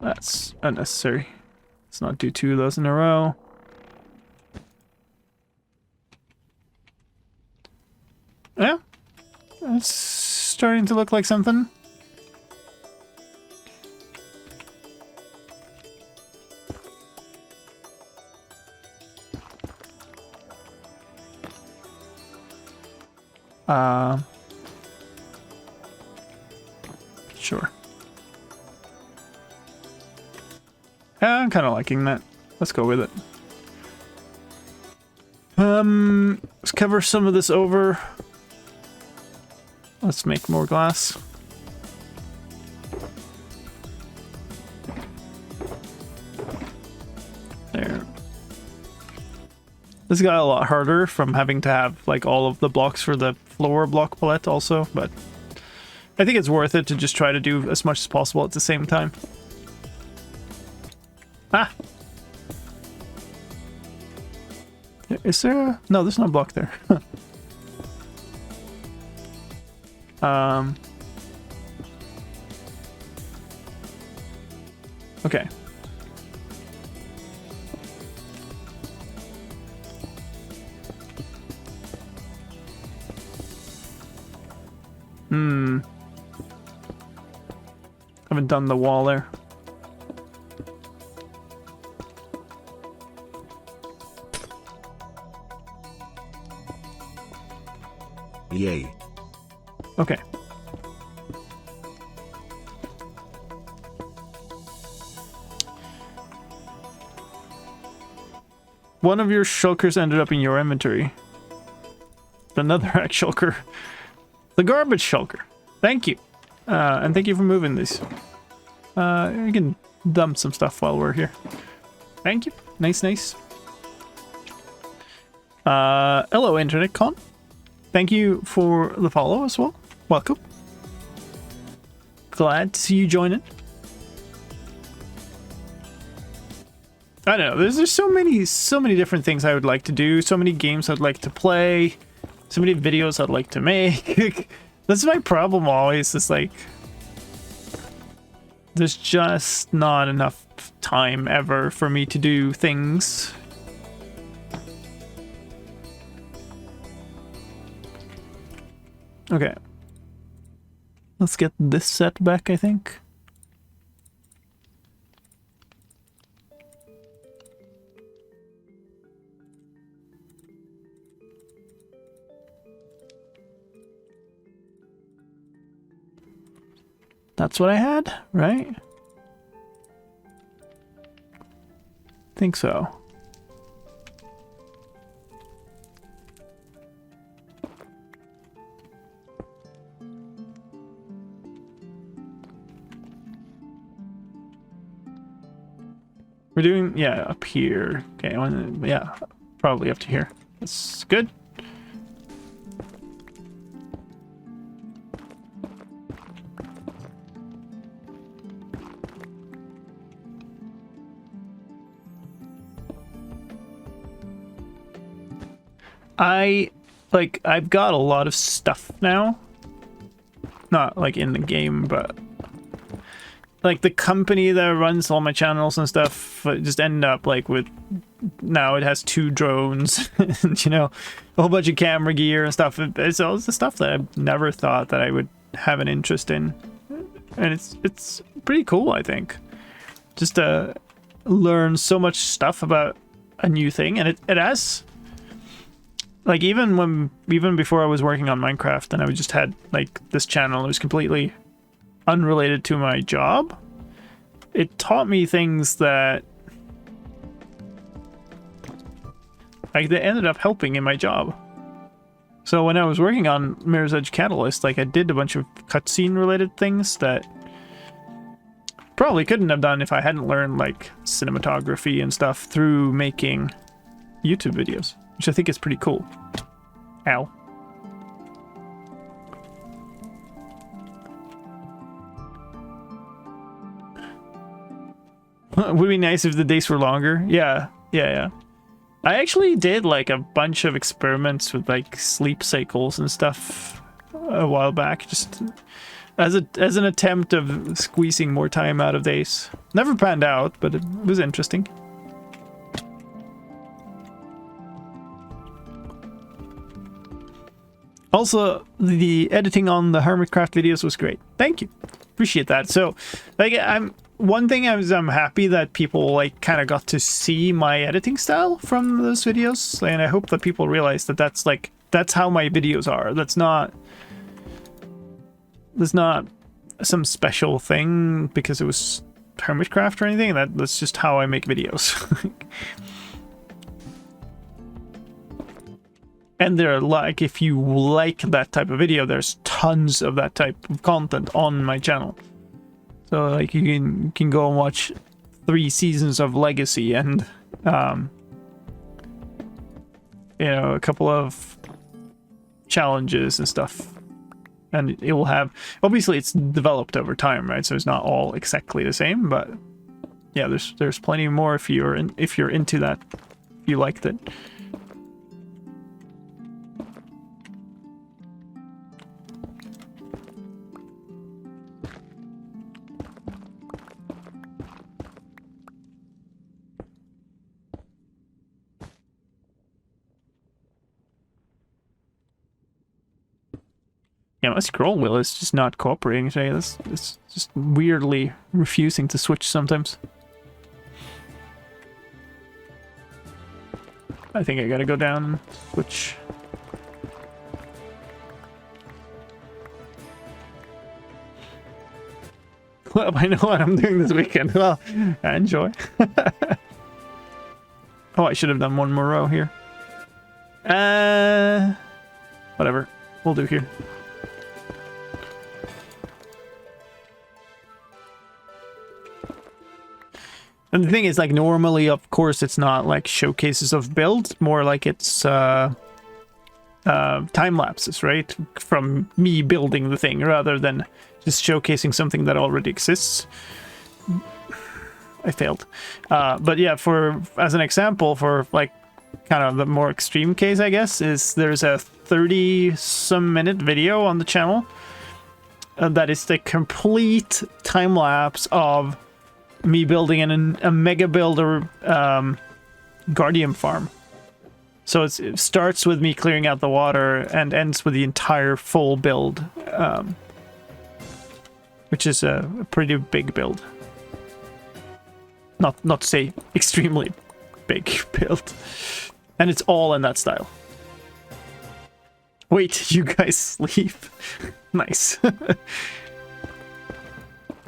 That's unnecessary. Let's not do 2 of those in a row. Yeah, that's starting to look like something. Sure. Yeah, I'm kind of liking that. Let's go with it. Let's cover some of this over. Let's make more glass. There. This got a lot harder from having to have like all of the blocks for the floor block palette also, but I think it's worth it to just try to do as much as possible at the same time. Ah! Is there a... No, there's no block there. Okay. Haven't done the wall there. Yay. Okay. One of your shulkers ended up in your inventory. Another shulker. The garbage shulker. Thank you. And thank you for moving these. You can dump some stuff while we're here. Thank you. Nice, nice. Hello, Internet Con. Thank you for the follow as well. Welcome. Glad to see you joining. I don't know. There's just so many different things I would like to do. So many games I'd like to play. So many videos I'd like to make. That's my problem always. It's like there's just not enough time ever for me to do things. Okay. Let's get this set back, I think. That's what I had, right? Think so. We're doing, yeah, up here. Okay, yeah, probably up to here. That's good. I've got a lot of stuff now. Not like in the game, but like the company that runs all my channels and stuff just end up like with, now it has 2 drones and, you know, a whole bunch of camera gear and stuff. It's all the stuff that I've never thought that I would have an interest in. And it's pretty cool, I think. Just to learn so much stuff about a new thing. And it has, like, even before I was working on Minecraft and I just had like this channel, it was completely unrelated to my job. It taught me things that like they ended up helping in my job. So when I was working on Mirror's Edge Catalyst, like I did a bunch of cutscene related things that probably couldn't have done if I hadn't learned like cinematography and stuff through making YouTube videos, which I think is pretty cool. Ow. Would be nice if the days were longer. Yeah. I actually did like a bunch of experiments with like sleep cycles and stuff a while back, just as an attempt of squeezing more time out of days. Never panned out, but it was interesting. Also, the editing on the Hermitcraft videos was great. Thank you. Appreciate that. So, like, one thing I'm happy that people like kind of got to see my editing style from those videos, and I hope that people realize that that's how my videos are. That's not some special thing because it was Hermitcraft or anything. That's just how I make videos. And they're like, if you like that type of video, there's tons of that type of content on my channel. So like you can go and watch 3 seasons of Legacy and you know, a couple of challenges and stuff. And it will have, obviously it's developed over time, right? So it's not all exactly the same, but yeah, there's plenty more if you're into that, if you liked it. Yeah, my scroll wheel is just not cooperating today. It's just weirdly refusing to switch sometimes. I think I gotta go down and switch. Well, I know what I'm doing this weekend. Well, enjoy. Oh, I should have done one more row here. Whatever. We'll do here. And the thing is, like, normally, of course, it's not like showcases of builds, more like it's time lapses, right? From me building the thing rather than just showcasing something that already exists. I failed. But yeah, as an example, for like kind of the more extreme case, I guess, is there's a 30-some minute video on the channel that is the complete time lapse of me building a mega builder guardian farm. So it starts with me clearing out the water and ends with the entire full build, which is a pretty big build. Not to say extremely big build, and it's all in that style. Wait, you guys sleep? Nice.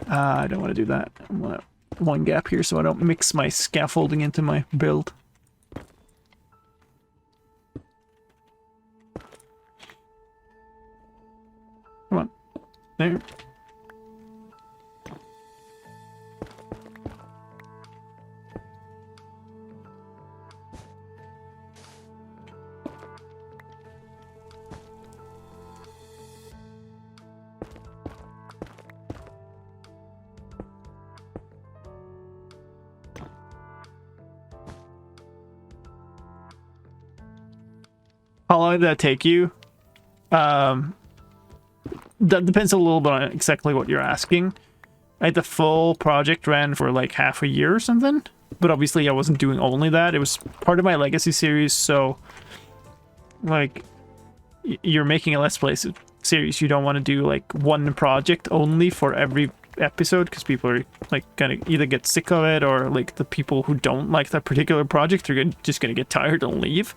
I don't want to do that. I want one gap here so I don't mix my scaffolding into my build. Come on. There. How long did that take you? That depends a little bit on exactly what you're asking. Like the full project ran for like half a year or something, but obviously I wasn't doing only that. It was part of my legacy series, so like you're making a Let's Play series, you don't want to do like one project only for every episode, because people are like gonna either get sick of it, or like the people who don't like that particular project are just gonna get tired and leave.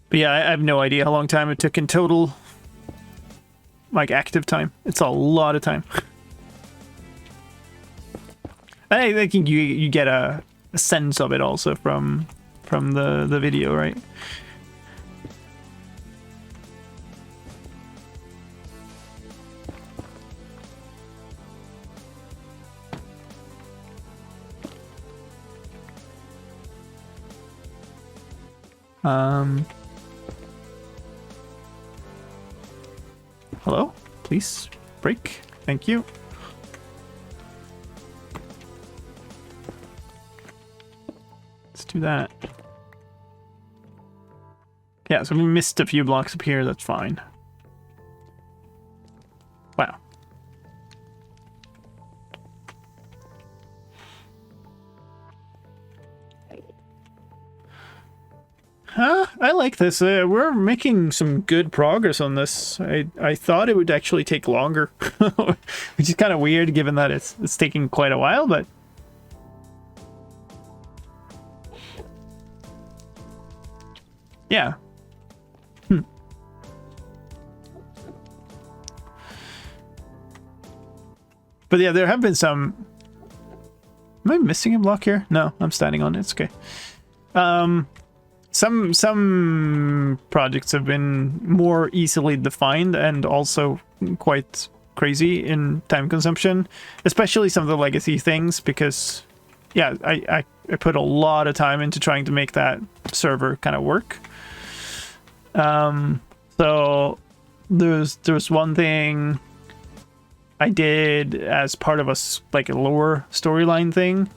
But yeah, I have no idea how long time it took in total, like active time. It's a lot of time. I think you get a sense of it also from the video, right? Hello? Please break. Thank you. Let's do that. Yeah, so we missed a few blocks up here, that's fine. Wow. I like this. We're making some good progress on this. I thought it would actually take longer, which is kind of weird given that it's taking quite a while, but yeah. But yeah, there have been some... Am I missing a block here? No, I'm standing on it. It's okay. Some projects have been more easily defined and also quite crazy in time consumption, especially some of the legacy things, because yeah, I put a lot of time into trying to make that server kind of work. So there's one thing I did as part of a lore storyline thing,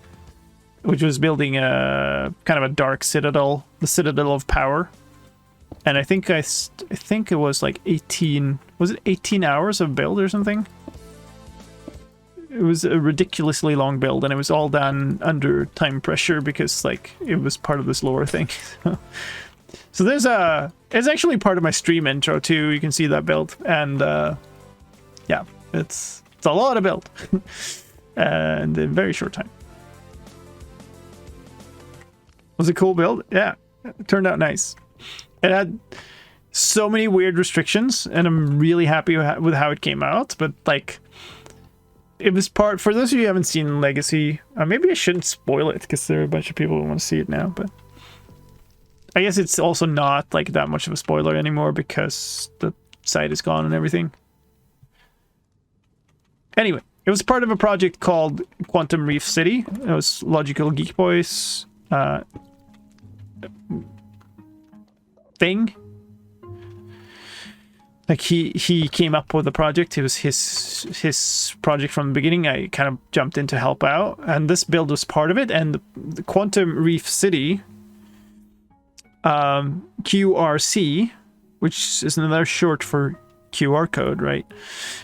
which was building a kind of a dark citadel, the Citadel of Power. And I think I think it was like 18, was it 18 hours of build or something? It was a ridiculously long build, and it was all done under time pressure because like it was part of this lore thing. So there's it's actually part of my stream intro too. You can see that build, and yeah, it's a lot of build and in a very short time. Was it a cool build? Yeah, it turned out nice. It had so many weird restrictions, and I'm really happy with how it came out. But like, it was part, for those of you who haven't seen Legacy, maybe I shouldn't spoil it because there are a bunch of people who want to see it now, but I guess it's also not like that much of a spoiler anymore because the site is gone and everything. Anyway, it was part of a project called Quantum Reef City. It was Logical Geek Boys thing. Like he came up with the project. It was his project from the beginning. I kind of jumped in to help out, and this build was part of it. And the Quantum Reef City, QRC, which is another short for QR code, right?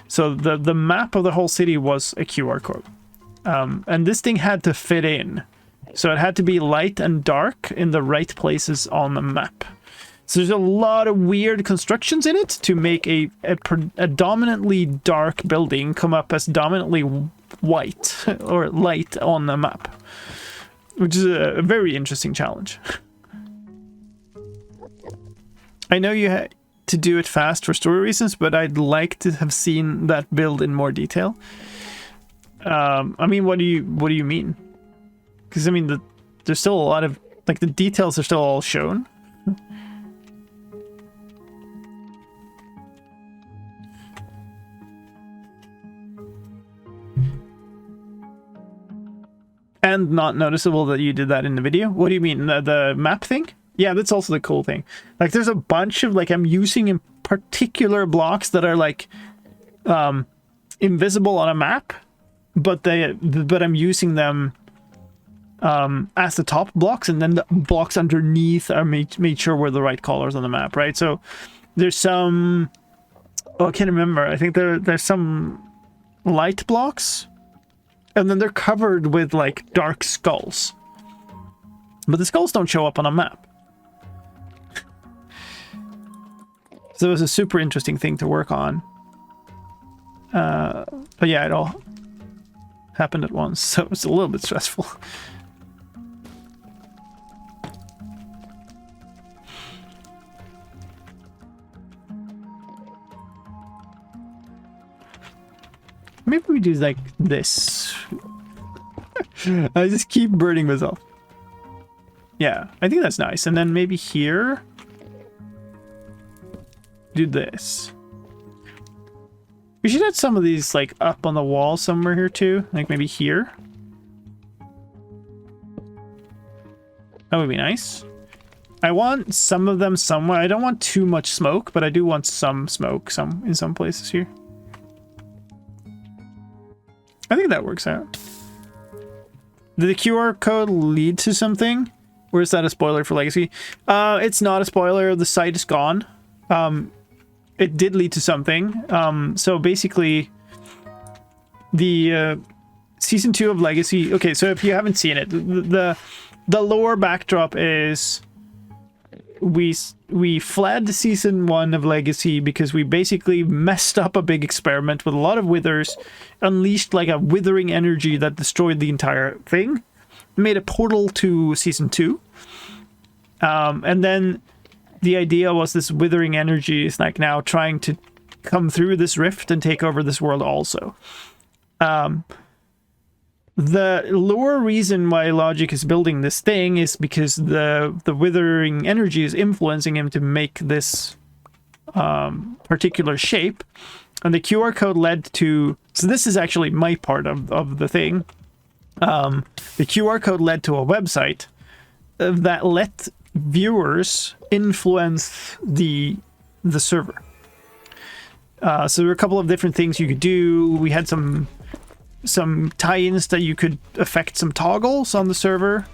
So the map of the whole city was a QR code, and this thing had to fit in. So it had to be light and dark in the right places on the map. So there's a lot of weird constructions in it to make a dominantly dark building come up as dominantly white or light on the map, which is a very interesting challenge. I know you had to do it fast for story reasons, but I'd like to have seen that build in more detail. I mean, what do you mean? Because I mean, there's still a lot of like the details are still all shown. And not noticeable that you did that in the video. What do you mean, the map thing? Yeah, that's also the cool thing. Like, there's a bunch of like I'm using in particular blocks that are like invisible on a map, but I'm using them as the top blocks, and then the blocks underneath are made sure we're the right colors on the map, right? So there's some, oh, I can't remember. I think there's some light blocks, and then they're covered with like dark skulls, but the skulls don't show up on a map. So it was a super interesting thing to work on. But yeah, it all happened at once, so it was a little bit stressful. Maybe we do like this. I just keep burning myself. Yeah, I think that's nice. And then maybe here, do this. We should add some of these like up on the wall somewhere here too. Like maybe here. That would be nice. I want some of them somewhere. I don't want too much smoke, but I do want some smoke in some places here. I think that works out. Did the QR code lead to something? Or is that a spoiler for Legacy? It's not a spoiler. The site is gone. It did lead to something. So basically, the Season 2 of Legacy... Okay, so if you haven't seen it, the lore backdrop is... We fled Season 1 of Legacy because we basically messed up a big experiment with a lot of withers, unleashed like a withering energy that destroyed the entire thing, made a portal to Season 2, and then the idea was this withering energy is like now trying to come through this rift and take over this world also. The lore reason why Logic is building this thing is because the withering energy is influencing him to make this particular shape, and the QR code led to... So this is actually my part of the thing. The QR code led to a website that let viewers influence the server. So there were a couple of different things you could do. We had some tie-ins that you could affect some toggles on the server,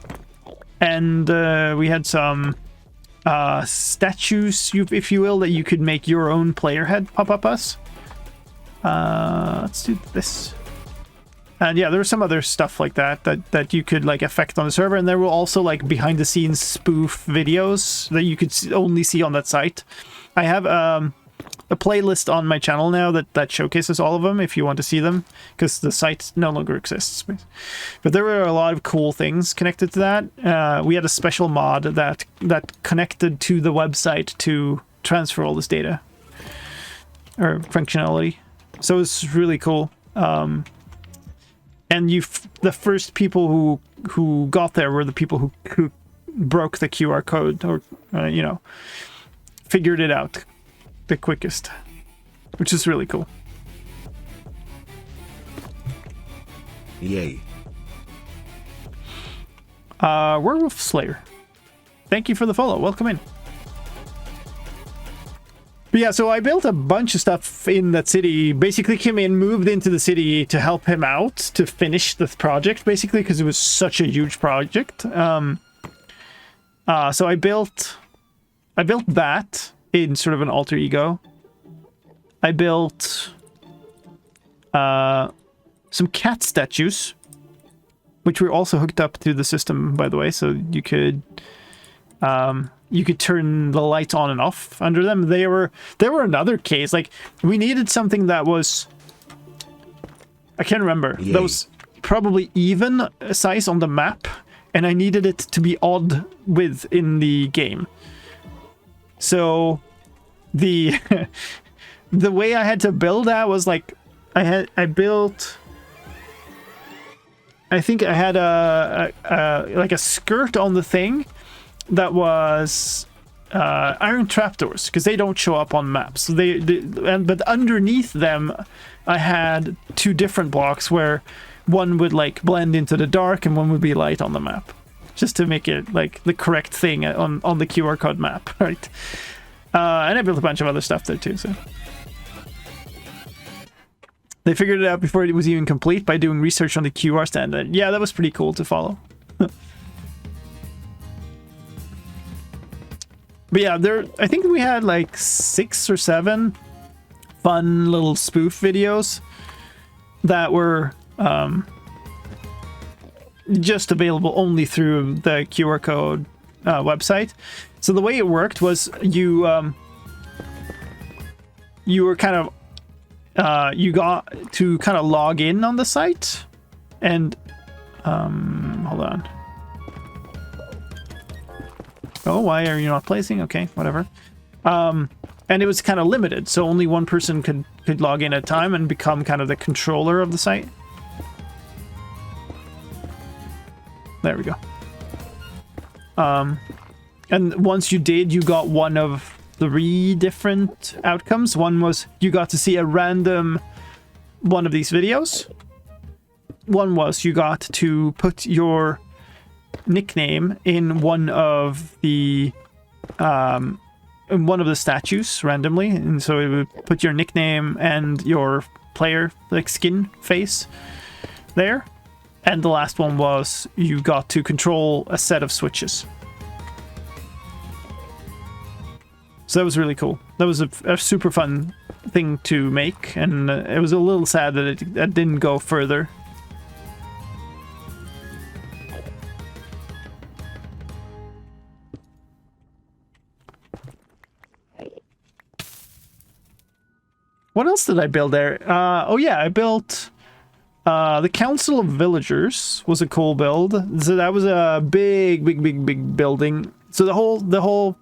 and we had some statues, if you will, that you could make your own player head pop up us. Let's do this. And yeah, there was some other stuff like that you could like affect on the server, and there were also like behind the scenes spoof videos that you could only see on that site. I have a playlist on my channel now that showcases all of them if you want to see them, because the site no longer exists. But there were a lot of cool things connected to that. We had a special mod that connected to the website to transfer all this data or functionality. So it's really cool. And the first people who got there were the people who broke the QR code, or figured it out the quickest, which is really cool. Yay. Werewolf Slayer, thank you for the follow. Welcome in. But yeah, so I built a bunch of stuff in that city. Basically came in, moved into the city to help him out to finish this project, basically, because it was such a huge project. So I built that in sort of an alter ego. I built some cat statues, which were also hooked up to the system, by the way, so you could turn the lights on and off under them. They were another case. Like, we needed something that was, I can't remember, Yay. that was probably even size on the map, and I needed it to be odd width in the game. So the way I had to build that was like, I think I had a skirt on the thing that was iron trapdoors, because they don't show up on maps. So but underneath them I had two different blocks where one would like blend into the dark and one would be light on the map, just to make it like the correct thing on the QR code map, right? And I built a bunch of other stuff there too, so they figured it out before it was even complete by doing research on the QR standard. Yeah, that was pretty cool to follow. But yeah, I think we had like 6 or 7 fun little spoof videos that were just available only through the QR code website. So the way it worked was you were kind of you got to kind of log in on the site, and hold on. Oh, why are you not placing? Okay, whatever. And it was kind of limited, so only one person could log in at a time and become kind of the controller of the site. There we go. And once you did, you got one of 3 different outcomes. One was you got to see a random one of these videos. One was you got to put your nickname in one of the statues randomly, and so it would put your nickname and your player like skin face there. And the last one was you got to control a set of switches. So that was really cool. That was a super fun thing to make, and it was a little sad that it didn't go further. What else did I build there? Oh yeah, I built the Council of Villagers was a cool build. So that was a big building. So the whole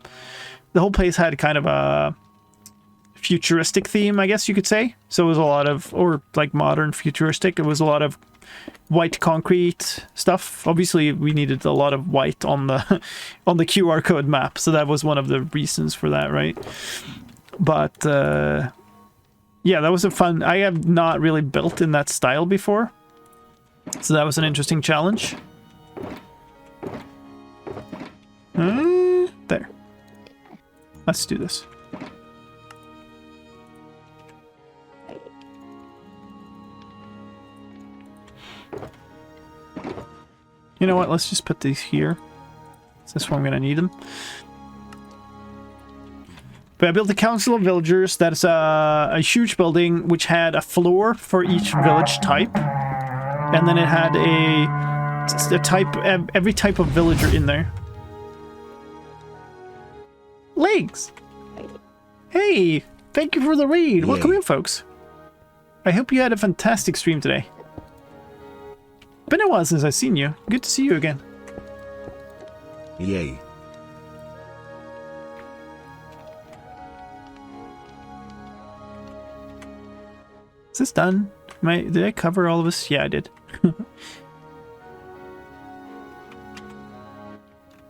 place had kind of a futuristic theme, I guess you could say. So it was a lot of, or like modern futuristic. It was a lot of white concrete stuff. Obviously, we needed a lot of white on the on the QR code map. So that was one of the reasons for that, right? But yeah, that was a fun... I have not really built in that style before. So that was an interesting challenge. There. Let's do this. You know what? Let's just put these here. This is where I'm going to need them. But I built the Council of Villagers. That's a huge building which had a floor for each village type. And then it had a type, every type of villager in there. Legs! Hey! Thank you for the raid! Yay. Welcome in, folks. I hope you had a fantastic stream today. Been a while since I've seen you. Good to see you again. Yay. Is this done? Did I cover all of this? Yeah, I did.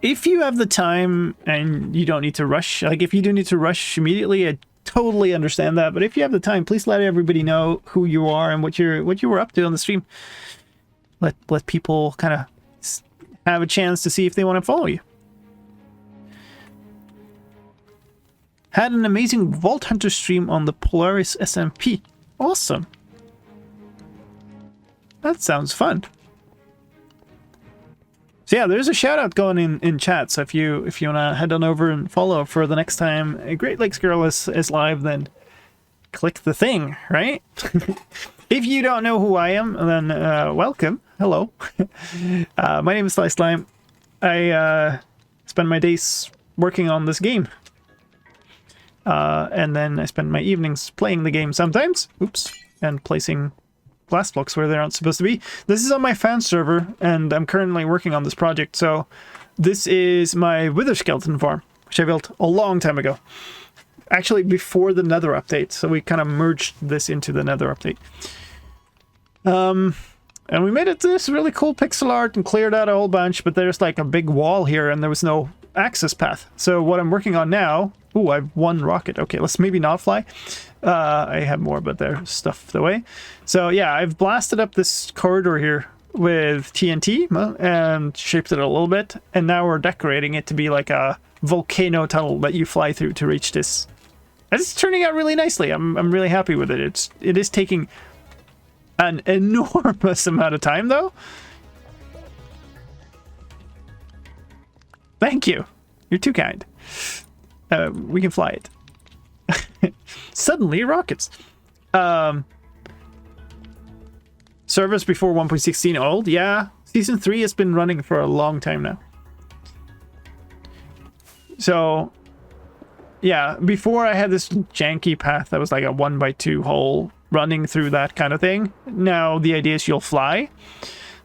If you have the time and you don't need to rush, like if you do need to rush immediately, I totally understand that. But if you have the time, please let everybody know who you are and what you were up to on the stream. Let people kind of have a chance to see if they want to follow you. Had an amazing Vault Hunter stream on the Polaris SMP. Awesome. That sounds fun. So yeah, there's a shout out going in chat. So if you want to head on over and follow for the next time a Great Lakes Girl is live, then click the thing, right? If you don't know who I am, then welcome. Hello. My name is slicedlime. I spend my days working on this game. And then I spend my evenings playing the game sometimes. Oops. And placing glass blocks where they aren't supposed to be. This is on my fan server, and I'm currently working on this project. So this is my wither skeleton farm, which I built a long time ago. Actually, before the nether update. So we kind of merged this into the nether update. And we made it this really cool pixel art and cleared out a whole bunch, but there's like a big wall here and there was no access path. So what I'm working on now... Ooh, I've one rocket. Okay, let's maybe not fly. I have more, but they're stuffed away. So yeah, I've blasted up this corridor here with TNT and shaped it a little bit. And now we're decorating it to be like a volcano tunnel that you fly through to reach this. And it's turning out really nicely. I'm really happy with it. It is taking an enormous amount of time, though. Thank you. You're too kind. we can fly it. Suddenly, rockets. Service before 1.16 old. Yeah, Season 3 has been running for a long time now. So, yeah, before I had this janky path that was like a 1x2 hole running through that kind of thing. Now the idea is you'll fly.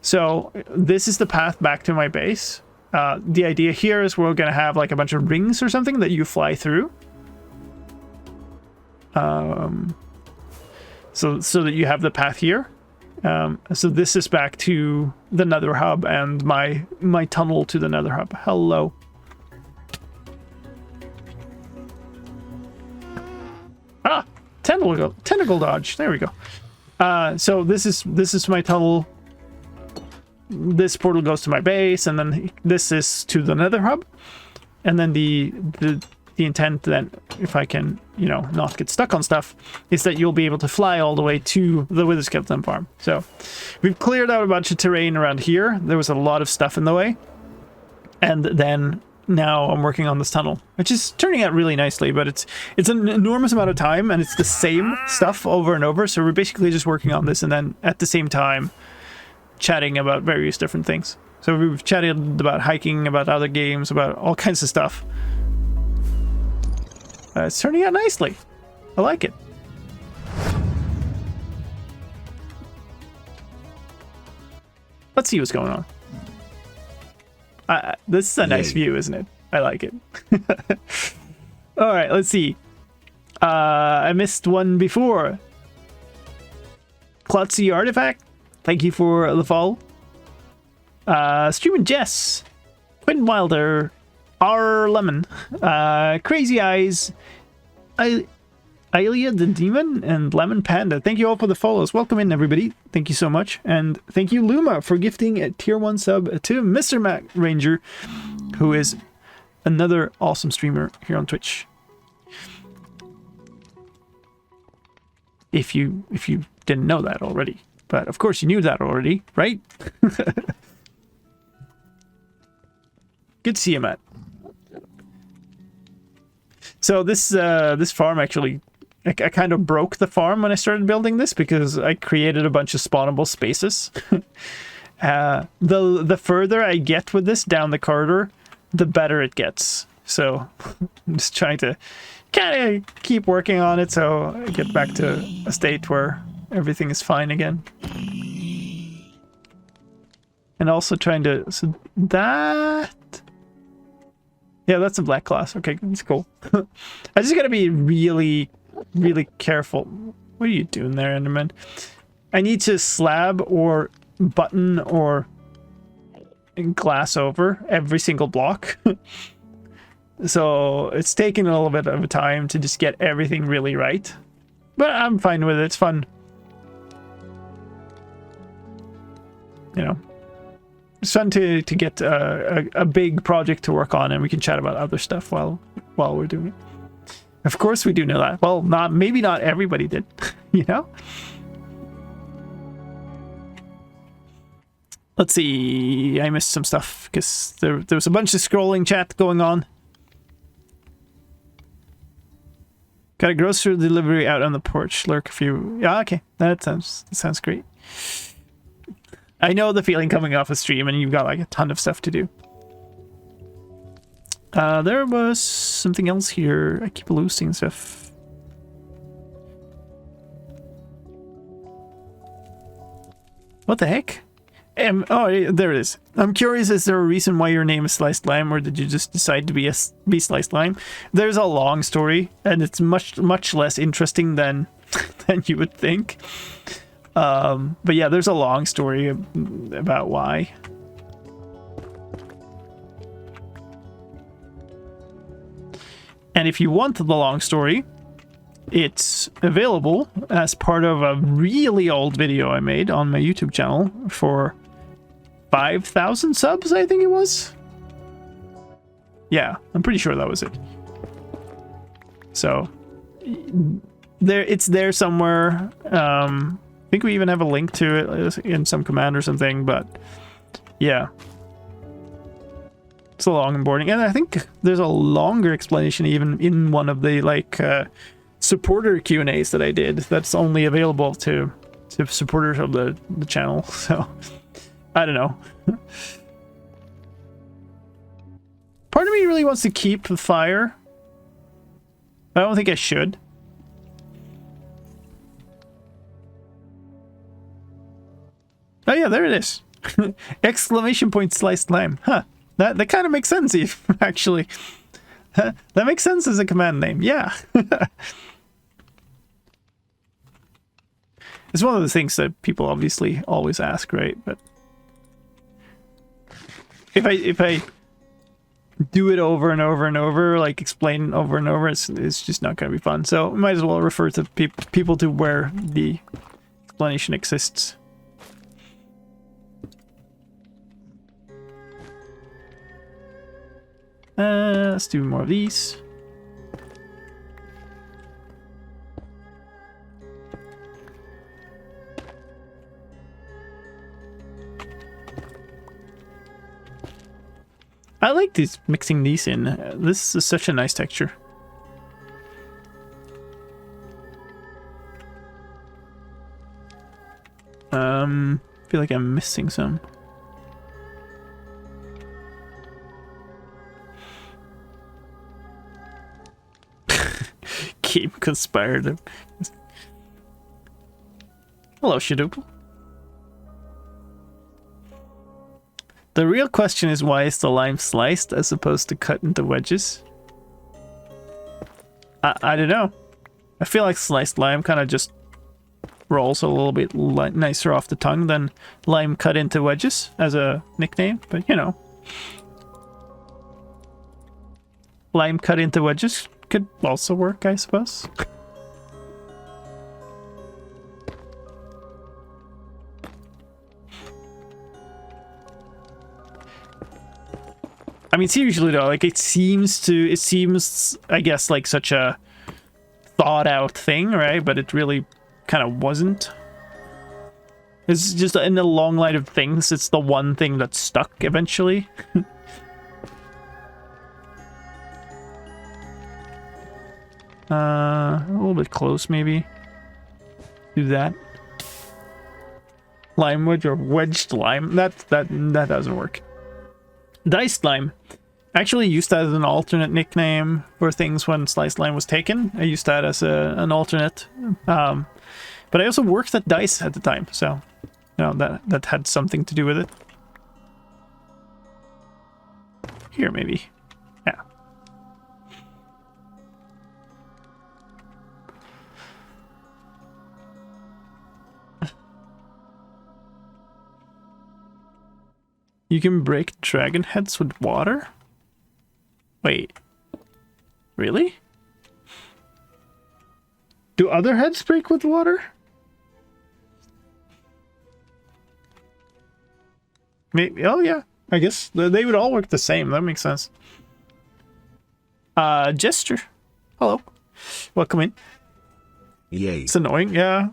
So this is the path back to my base. The idea here is we're going to have like a bunch of rings or something that you fly through. So that you have the path here. So this is back to the nether hub and my tunnel to the nether hub. Hello. Ah, tentacle dodge. There we go. So this is my tunnel. This portal goes to my base, and then this is to the nether hub. And then the intent then, if I can, you know, not get stuck on stuff, is that you'll be able to fly all the way to the wither skeleton farm. So we've cleared out a bunch of terrain around here. There was a lot of stuff in the way. And then now I'm working on this tunnel, which is turning out really nicely, but it's an enormous amount of time, and it's the same stuff over and over. So we're basically just working on this, and then at the same time chatting about various different things. So we've chatted about hiking, about other games, about all kinds of stuff. It's turning out nicely. I like it. Let's see what's going on. This is a nice view, isn't it? I like it. All right, let's see. I missed one before. Klutzy Artifact, thank you for the follow. Streaming Jess, Quinn Wilder, R Lemon, Crazy Eyes, Aelia the Demon, and Lemon Panda. Thank you all for the follows. Welcome in, everybody. Thank you so much. And thank you, Luma, for gifting a tier 1 sub to Mr. Mac Ranger, who is another awesome streamer here on Twitch. If you didn't know that already. But of course you knew that already, right? Good to see you, Matt. So this farm actually, I kind of broke the farm when I started building this because I created a bunch of spawnable spaces. The further I get with this down the corridor, the better it gets. So I'm just trying to kind of keep working on it so I get back to a state where everything is fine again. And also trying to... So that... Yeah, that's a black class. Okay, that's cool. I just gotta be really, really careful. What are you doing there, Enderman? I need to slab or button or glass over every single block. So it's taking a little bit of time to just get everything really right. But I'm fine with it. It's fun. You know. It's fun to get a big project to work on, and we can chat about other stuff while we're doing it. Of course we do know that. Well, maybe not everybody did, you know? Let's see. I missed some stuff because there was a bunch of scrolling chat going on. Got a grocery delivery out on the porch. Lurk a few. Yeah, okay. That sounds great. I know the feeling coming off a stream and you've got like a ton of stuff to do. There was something else here. I keep losing stuff. What the heck? Oh, there it is. I'm curious, is there a reason why your name is slicedlime, or did you just decide to be slicedlime? There's a long story, and it's much less interesting than you would think. But yeah, there's a long story about why. And if you want the long story, it's available as part of a really old video I made on my YouTube channel for 5,000 subs, I think it was. Yeah, I'm pretty sure that was it. So it's there somewhere. I think we even have a link to it in some command or something, but yeah. takes a long onboarding, and I think there's a longer explanation even in one of the like supporter Q&As that I did. That's only available to supporters of the channel. So I don't know. Part of me really wants to keep the fire. I don't think I should. Oh yeah, there it is. Exclamation point sliced lime. Huh. That kind of makes sense, actually. That makes sense as a command name. Yeah. It's one of the things that people obviously always ask, right? But if I do it over and over and over, like explain over and over, it's just not going to be fun. So might as well refer to people to where the explanation exists. Let's do more of these. I like this, mixing these in. This is such a nice texture. I feel like I'm missing some. Keep conspired. Hello, Shadoop. The real question is, why is the lime sliced as opposed to cut into wedges? I don't know. I feel like sliced lime kind of just rolls a little bit nicer off the tongue than lime cut into wedges as a nickname, but you know. Lime cut into wedges could also work, I suppose. I mean, seriously though, like it seems, I guess, like such a thought out thing, right? But it really kind of wasn't. It's just in the long line of things, it's the one thing that stuck eventually. A little bit close, maybe. Do that. Lime wedge or wedged lime. That doesn't work. Diced lime. I actually used that as an alternate nickname for things when sliced lime was taken. I used that as an alternate. But I also worked at Dice at the time, so you know that had something to do with it. Here, maybe. Yeah. You can break dragon heads with water? Wait. Really? Do other heads break with water? Maybe. Oh yeah. I guess they would all work the same. That makes sense. Jester. Hello. Welcome in. Yay. It's annoying, yeah.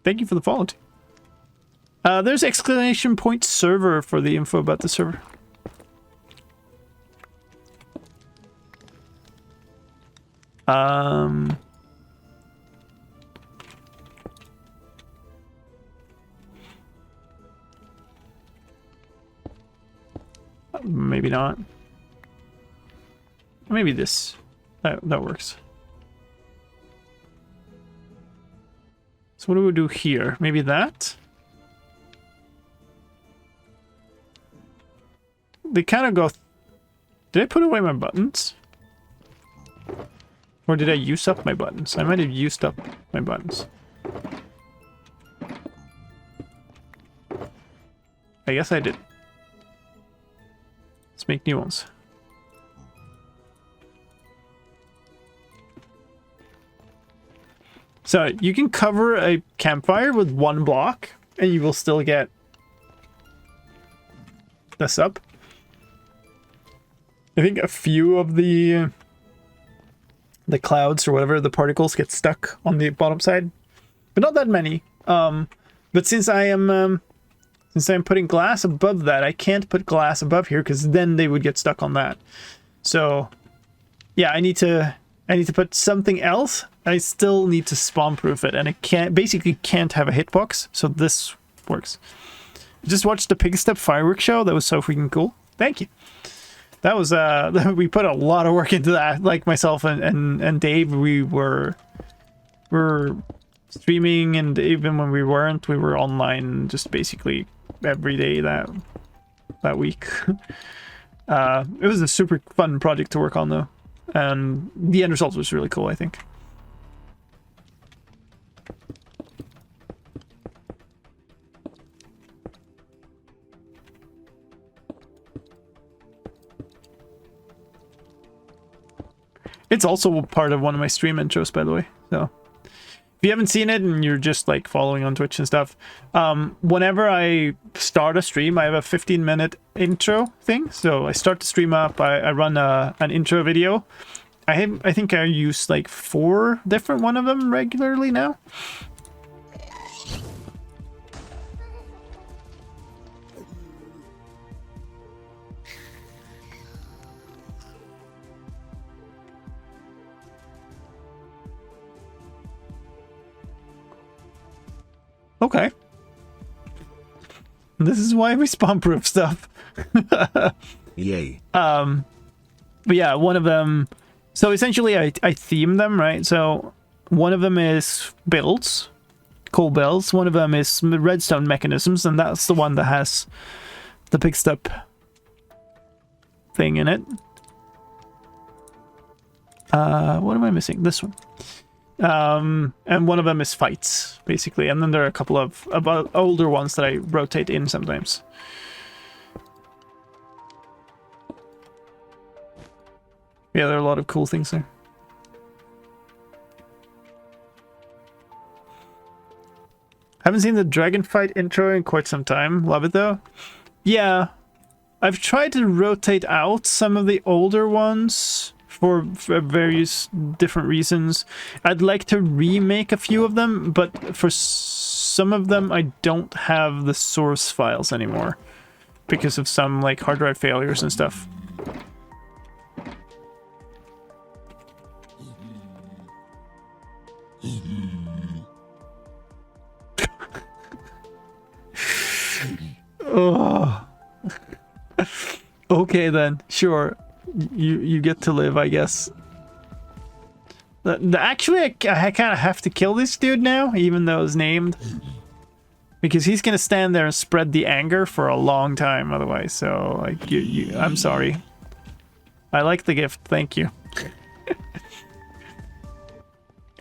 Thank you for the follow too. There's exclamation point server for the info about the server. Maybe not. Maybe this. That works. So what do we do here? Maybe that? They kind of go... Did I put away my buttons? Or did I use up my buttons? I might have used up my buttons. I guess I did. Let's make new ones. So you can cover a campfire with one block and you will still get this up. I think a few of the clouds or whatever, the particles get stuck on the bottom side, but not that many. But since Since I'm putting glass above that, I can't put glass above here because then they would get stuck on that. So yeah, I need to put something else. I still need to spawn proof it, and it basically can't have a hitbox. So this works. Just watched the Pig Step fireworks show. That was so freaking cool. Thank you. That was we put a lot of work into that. Like myself and Dave, we were streaming, and even when we weren't, we were online just basically every day that week. It was a super fun project to work on though, and the end result was really cool, I think. It's also part of one of my stream intros, by the way. So if you haven't seen it and you're just like following on Twitch and stuff, whenever I start a stream, I have a 15-minute intro thing. So I start the stream up, I run an intro video. I think I use like 4 different one of them regularly now. Okay. This is why we spawn proof stuff. Yay. But yeah, one of them, so essentially I theme them, right? So one of them is builds, cool builds. One of them is redstone mechanisms, and that's the one that has the Pig Step thing in it. What am I missing? This one. And one of them is fights, basically, and then there are a couple of about older ones that I rotate in sometimes. Yeah, there are a lot of cool things there. Haven't seen the dragon fight intro in quite some time. Love it though. Yeah, I've tried to rotate out some of the older ones for various different reasons. I'd like to remake a few of them, but for some of them I don't have the source files anymore because of some like hard drive failures and stuff. Oh. Okay then, sure. You get to live, I guess. Actually, I kind of have to kill this dude now, even though it's named. Because he's going to stand there and spread the anger for a long time otherwise. So, like, I'm sorry. I like the gift, thank you.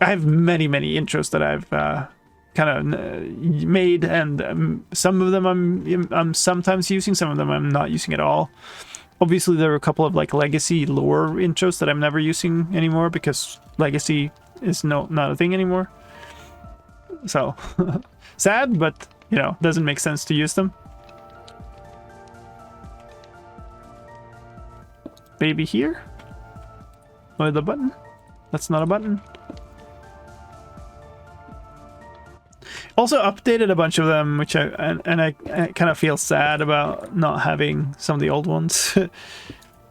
I have many intros that I've kind of made, and some of them I'm sometimes using, some of them I'm not using at all. Obviously, there are a couple of like legacy lore intros that I'm never using anymore because legacy is not a thing anymore. So sad, but you know, doesn't make sense to use them. Baby here with a button. That's not a button. Also updated a bunch of them, which I kind of feel sad about not having some of the old ones.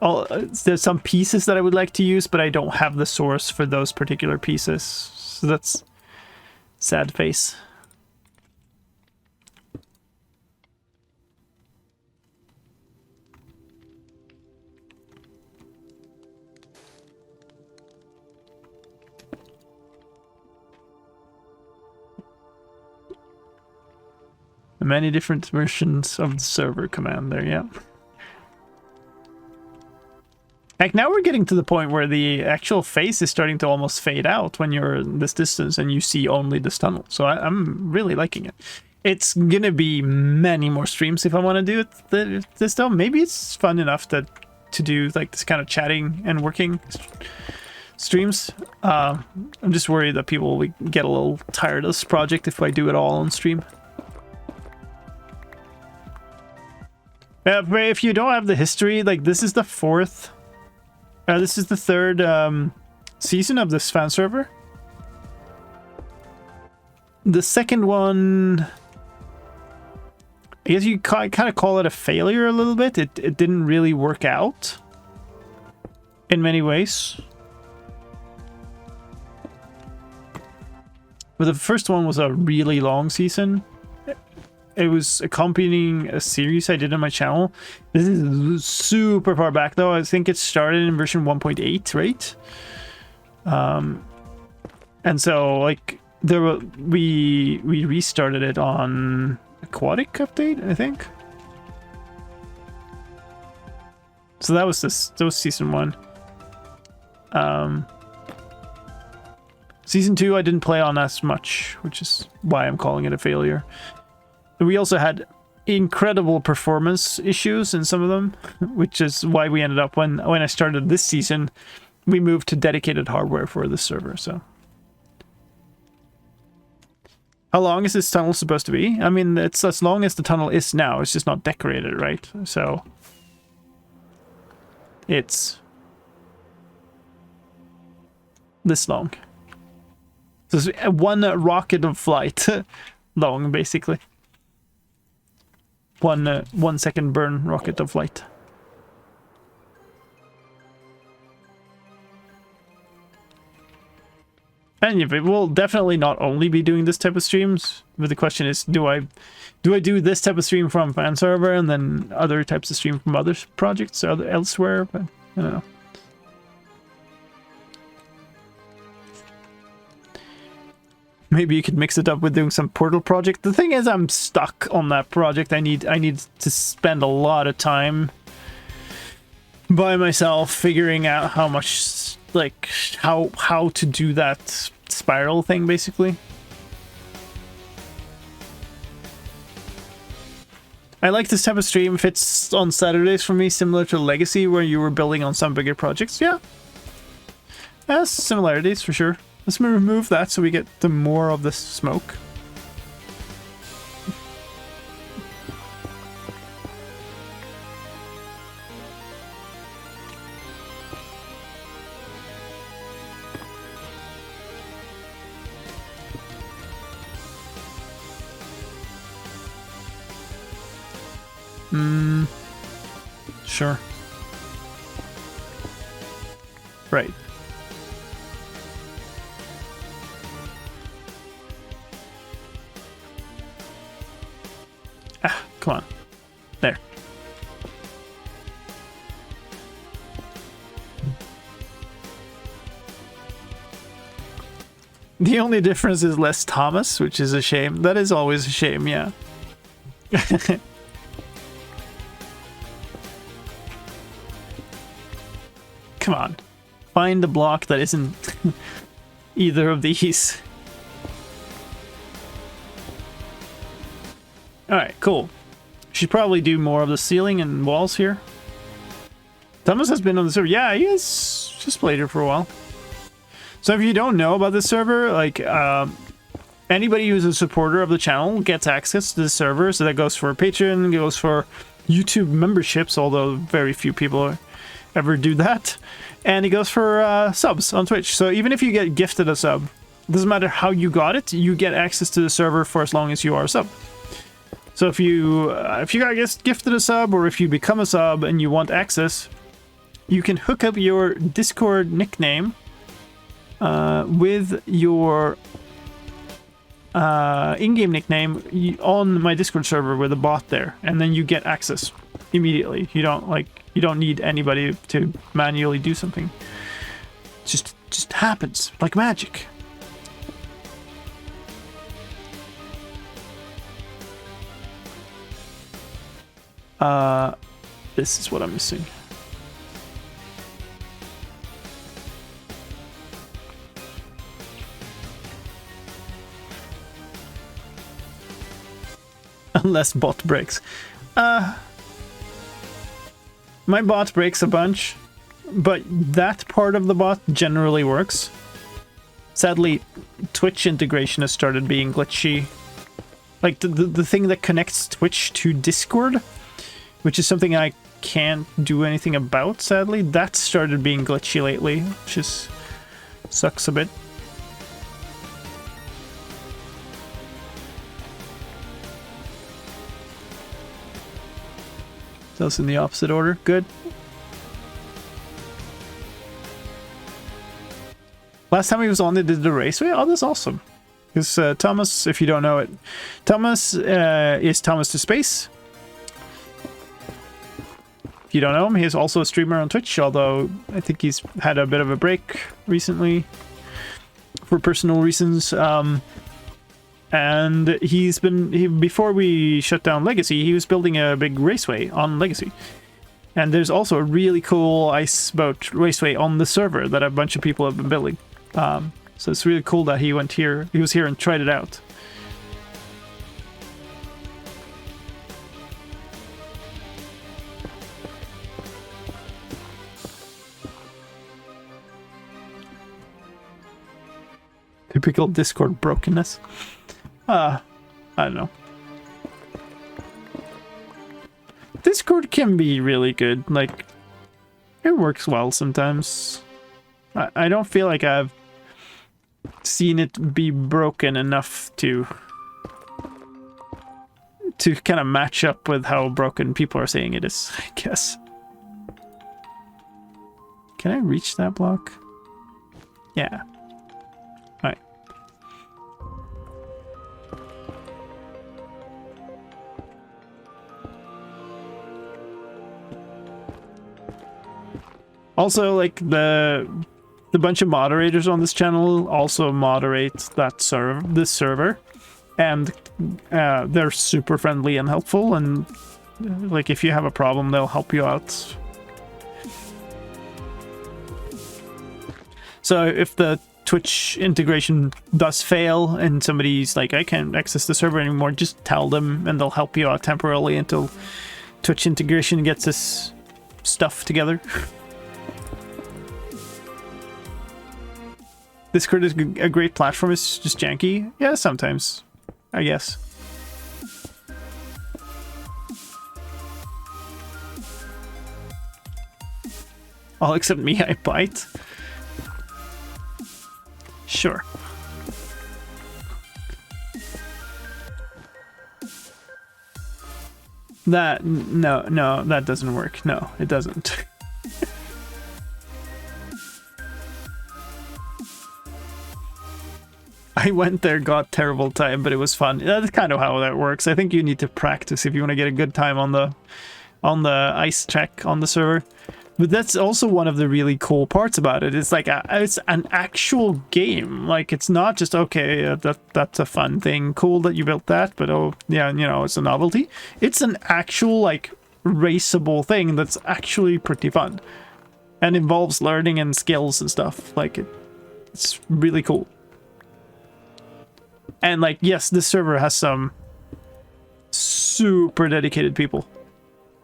There's some pieces that I would like to use, but I don't have the source for those particular pieces. So that's sad face. Many different versions of the server command there, yeah. Like now we're getting to the point where the actual face is starting to almost fade out when you're this distance and you see only this tunnel. So I'm really liking it. It's gonna be many more streams if I want to do it this though. Maybe it's fun enough to do like this kind of chatting and working streams. I'm just worried that people will get a little tired of this project if I do it all on stream. If you don't have the history, like this is the third season of this fan server. The second one, I guess you kind of call it a failure a little bit. It didn't really work out in many ways. But the first one was a really long season. It was accompanying a series I did on my channel. This is super far back though. I think it started in version 1.8, right? And so like we restarted it on Aquatic update, I think. So that was season 1. Season 2 I didn't play on as much, which is why I'm calling it a failure. We also had incredible performance issues in some of them, which is why we ended up when I started this season, we moved to dedicated hardware for this server. So how long is this tunnel supposed to be? I mean, it's as long as the tunnel is now. It's just not decorated, right? So it's this long. So it's one rocket of flight long, basically. 1 second burn rocket of light. And yeah, we'll definitely not only be doing this type of streams, but the question is, do I do this type of stream from fan server and then other types of stream from other projects or elsewhere? But I don't know. Maybe you could mix it up with doing some Portal project. The thing is, I'm stuck on that project. I need to spend a lot of time by myself figuring out how much, like, how to do that spiral thing, basically. I like this type of stream if it's on Saturdays for me, similar to Legacy, where you were building on some bigger projects. Yeah. Has similarities, for sure. Let's remove that so we get the more of the smoke. Sure. Right. Come on. There. The only difference is less Thomas, which is a shame. That is always a shame, yeah. Come on. Find the block that isn't either of these. Alright, cool. Should probably do more of the ceiling and walls here. Thomas has been on the server. Yeah, he has just played here for a while. So if you don't know about this server, like, anybody who's a supporter of the channel gets access to the server. So that goes for Patreon, goes for YouTube memberships, although very few people ever do that. And it goes for subs on Twitch. So even if you get gifted a sub, doesn't matter how you got it, you get access to the server for as long as you are a sub. So if you got gifted a sub, or if you become a sub and you want access, you can hook up your Discord nickname with your in-game nickname on my Discord server with a bot there, and then you get access immediately. You don't need anybody to manually do something. It just happens like magic. This is what I'm missing. Unless bot breaks. My bot breaks a bunch, but that part of the bot generally works. Sadly, Twitch integration has started being glitchy. Like the thing that connects Twitch to Discord, which is something I can't do anything about, sadly, that started being glitchy lately, which is sucks a bit. That's in the opposite order. Good. Last time he was on, they did the raceway. Oh, that's awesome. Because Thomas, if you don't know it, Thomas is Thomas to Space. If you don't know him, he's also a streamer on Twitch, although I think he's had a bit of a break recently for personal reasons. And before we shut down Legacy, he was building a big raceway on Legacy. And there's also a really cool ice boat raceway on the server that a bunch of people have been building. So it's really cool that he was here and tried it out. Typical Discord brokenness. I don't know. Discord can be really good. Like, it works well sometimes. I don't feel like I've seen it be broken enough to kind of match up with how broken people are saying it is, I guess. Can I reach that block? Yeah. Alright. Also, like, the bunch of moderators on this channel also moderate this server, and they're super friendly and helpful, and like, if you have a problem, they'll help you out. So if the Twitch integration does fail and somebody's like, I can't access the server anymore, just tell them and they'll help you out temporarily until Twitch integration gets this stuff together. Discord is a great platform. It's just janky. Yeah, sometimes, I guess. All except me, I bite. Sure. No, that doesn't work. No, it doesn't. I went there, got terrible time, but it was fun. That's kind of how that works. I think you need to practice if you want to get a good time on the ice track on the server. But that's also one of the really cool parts about it. It's like it's an actual game. Like, it's not just, okay, that's a fun thing. Cool that you built that, but oh yeah, you know, it's a novelty. It's an actual, like, raceable thing that's actually pretty fun and involves learning and skills and stuff. Like, it's really cool. And, like, yes, this server has some super dedicated people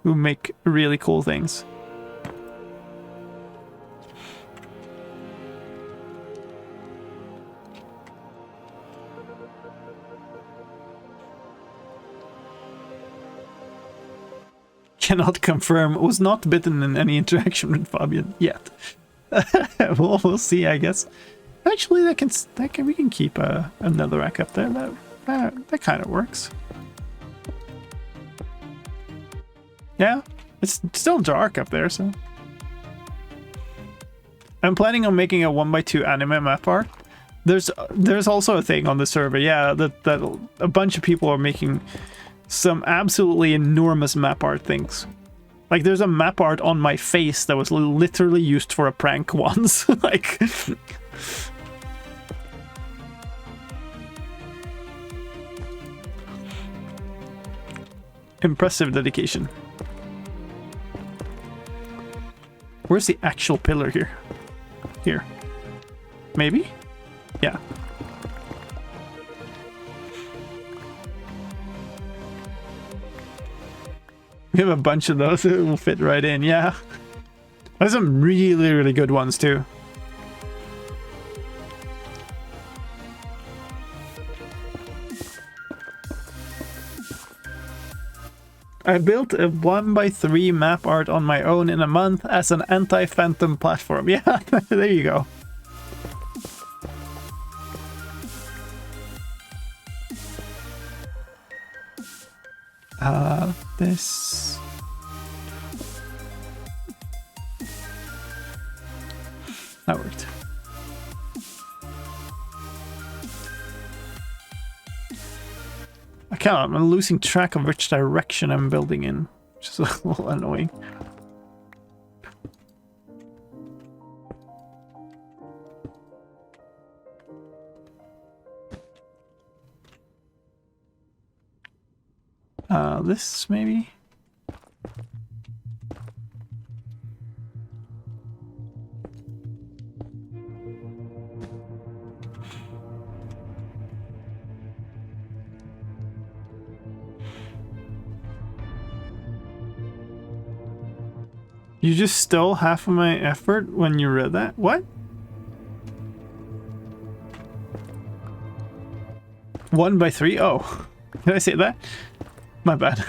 who make really cool things. Cannot confirm. Was not bitten in any interaction with Fabian yet. We'll see, I guess. Actually, we can keep another rack up there. That kind of works. Yeah, it's still dark up there, so. I'm planning on making a 1x2 anime map art. There's also a thing on the server, yeah, that a bunch of people are making some absolutely enormous map art things. Like, there's a map art on my face that was literally used for a prank once. Like. Impressive dedication. Where's the actual pillar here? Here. Maybe? Yeah. We have a bunch of those that will fit right in, yeah. There's some really, really good ones too. I built a 1x3 map art on my own in a month as an anti-phantom platform. Yeah, there you go. This... God, I'm losing track of which direction I'm building in, which is a little annoying. This maybe? You just stole half of my effort when you read that? What? 1 by 3? Oh. Did I say that? My bad.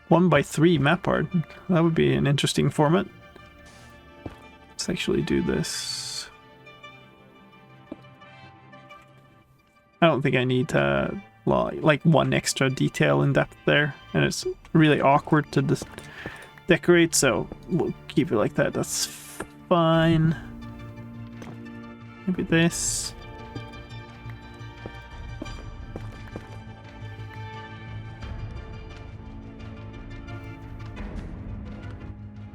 One by 3 map art. That would be an interesting format. Let's actually do this. I don't think I need like one extra detail in depth there, and it's really awkward to just decorate, so we'll keep it like that. That's fine. Maybe this.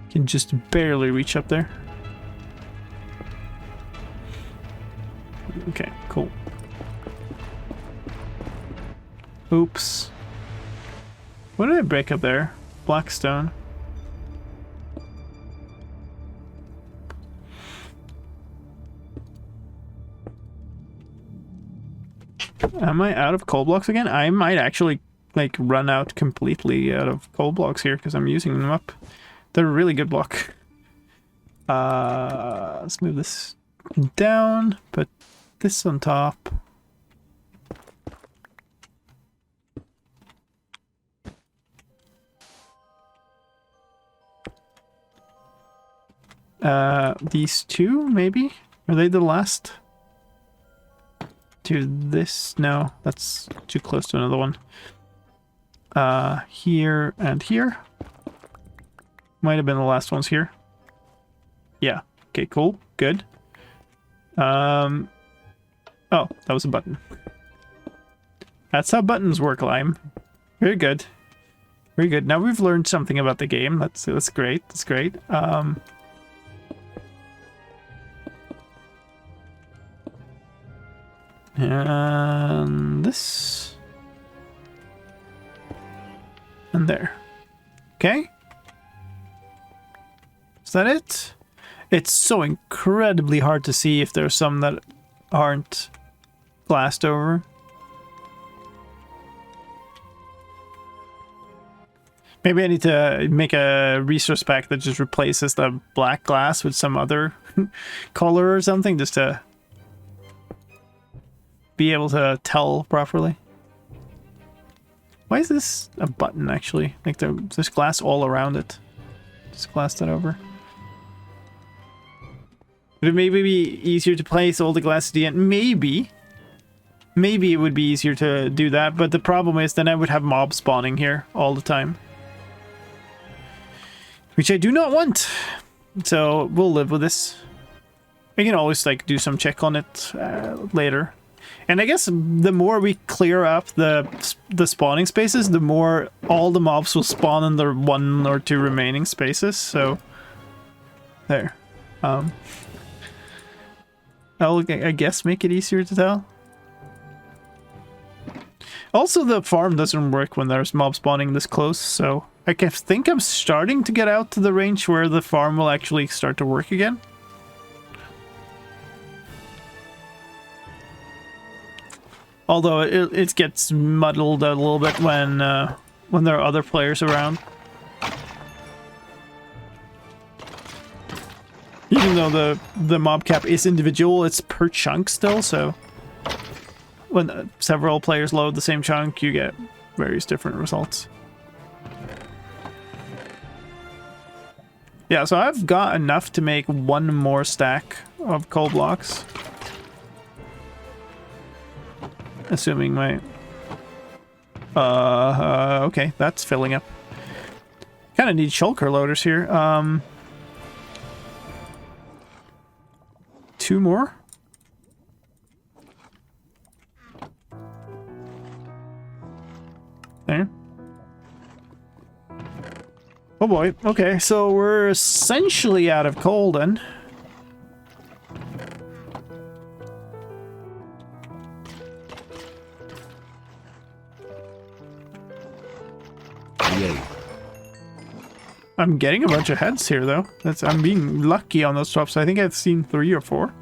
Can just barely reach up there. Okay, cool. Oops. What did I break up there? Blackstone. Am I out of coal blocks again? I might actually like run out completely out of coal blocks here because I'm using them up. They're a really good block. Let's move this down, put this on top. These two, maybe? Are they the last? To this? No, that's too close to another one. Here and here. Might have been the last ones here. Yeah. Okay, cool. Good. Oh, that was a button. That's how buttons work, Lime. Very good. Very good. Now we've learned something about the game. That's great. That's great. And this. And there. Okay. Is that it? It's so incredibly hard to see if there's some that aren't glassed over. Maybe I need to make a resource pack that just replaces the black glass with some other color or something, just to be able to tell properly. Why is this a button, actually? Like there's glass all around it. Just glass that over. Would it maybe be easier to place all the glass at the end? Maybe. Maybe it would be easier to do that, but the problem is then I would have mobs spawning here all the time. Which I do not want. So we'll live with this. We can always like do some check on it later. And I guess the more we clear up the spawning spaces, the more all the mobs will spawn in the 1 or 2 remaining spaces. So there. I'll, I guess, make it easier to tell. Also, the farm doesn't work when there's mob spawning this close, so I think I'm starting to get out to the range where the farm will actually start to work again. Although it gets muddled a little bit when there are other players around. Even though the mob cap is individual, it's per chunk still, so when several players load the same chunk, you get various different results. Yeah, so I've got enough to make 1 more stack of coal blocks. Okay, that's filling up. Kind of need shulker loaders here. 2 more. There. Oh boy. Okay, so we're essentially out of coal then. Yay. I'm getting a bunch of heads here though. I'm being lucky on those drops. I think I've seen 3 or 4.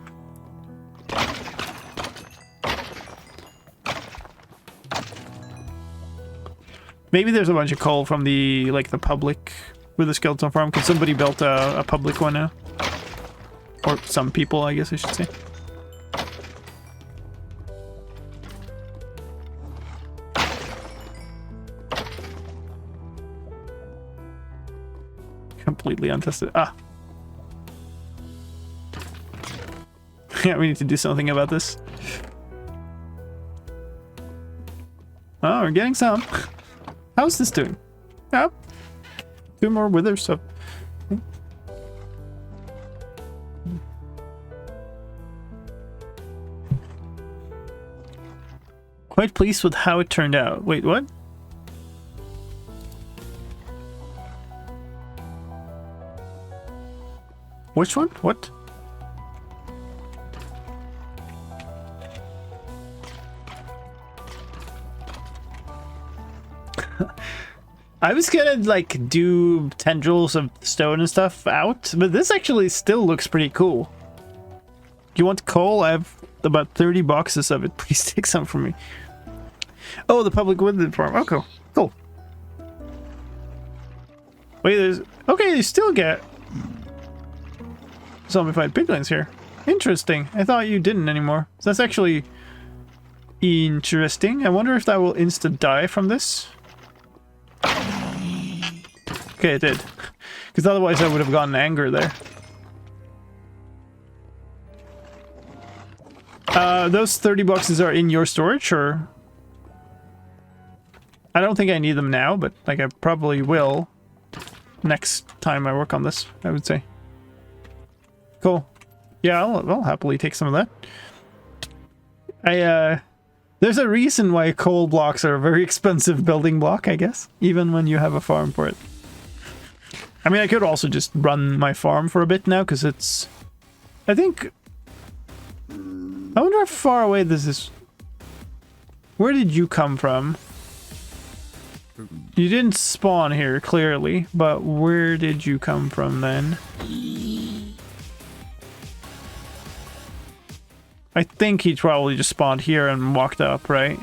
Maybe there's a bunch of coal from the public with the skeleton farm, because somebody built a public one now. Or some people, I guess I should say. Completely untested. Ah. Yeah, we need to do something about this. Oh, we're getting some. How's this doing? Yeah. 2 more withers, so. Quite pleased with how it turned out. Wait, what? Which one? What? I was gonna like do tendrils of stone and stuff out, but this actually still looks pretty cool. You want coal? I have about 30 boxes of it. Please take some from me. Oh, the public woodland farm. Oh, cool. Cool. Wait, there's... Okay, you still get zombified piglins here. Interesting. I thought you didn't anymore. So that's actually interesting. I wonder if that will insta-die from this. Okay, it did. Because otherwise I would have gotten anger there. Those 30 boxes are in your storage, or... I don't think I need them now, but like I probably will next time I work on this, I would say. Cool. Yeah, I'll happily take some of that. There's a reason why coal blocks are a very expensive building block, I guess, even when you have a farm for it. I mean, I could also just run my farm for a bit now, because it's... I think... I wonder how far away this is... Where did you come from? You didn't spawn here, clearly, but where did you come from then? I think he probably just spawned here and walked up, right?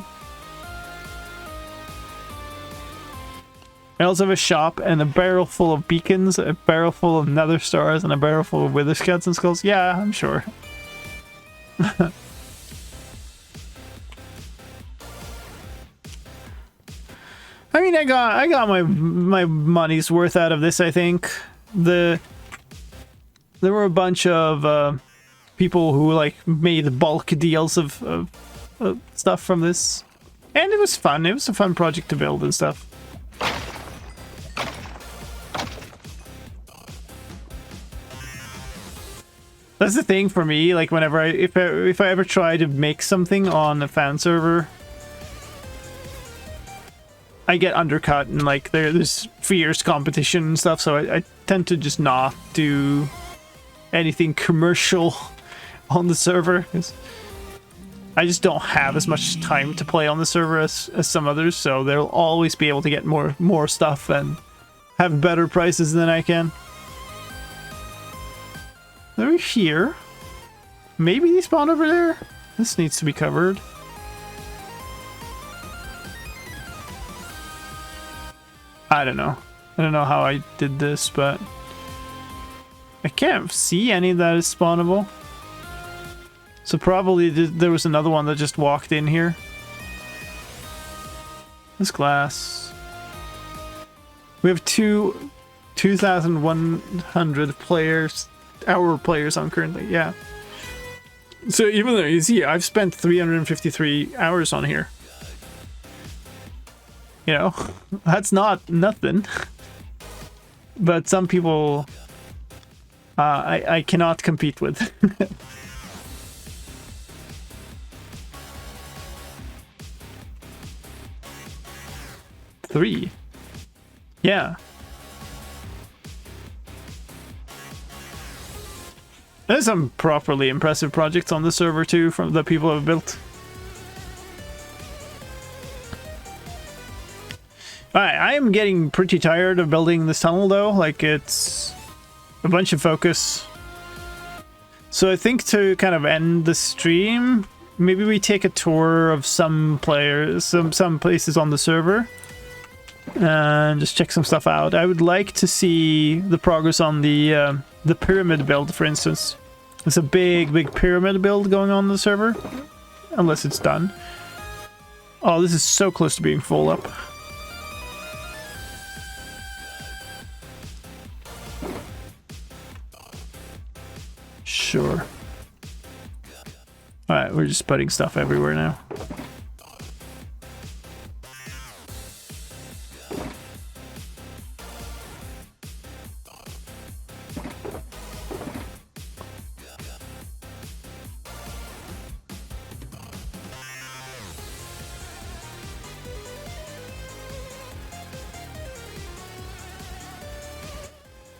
I also have a shop and a barrel full of beacons, a barrel full of nether stars, and a barrel full of wither skeleton skulls. Yeah, I'm sure. I mean, I got my money's worth out of this, I think. There were a bunch of people who like made bulk deals of stuff from this, and it was fun. It was a fun project to build and stuff. That's the thing for me. Like whenever if I ever try to make something on a fan server, I get undercut and like there's fierce competition and stuff, so I tend to just not do anything commercial on the server, because I just don't have as much time to play on the server as some others, so they'll always be able to get more stuff and have better prices than I can. They're here. Maybe they spawn over there? This needs to be covered. I don't know. I don't know how I did this, but I can't see any that is spawnable. So probably there was another one that just walked in here. This glass. We have 2,100 players, hour players on currently, yeah. So even though you see, I've spent 353 hours on here. You know, that's not nothing. But some people, I cannot compete with. 3. Yeah. There's some properly impressive projects on the server too from the people have built. Alright, I am getting pretty tired of building this tunnel though, like it's a bunch of focus. So I think to kind of end the stream, maybe we take a tour of some players, some places on the server. And just check some stuff out. I would like to see the progress on the pyramid build, for instance. There's a big pyramid build going on the server, unless it's done. Oh, this is so close to being full up. Sure. All right, we're just putting stuff everywhere now.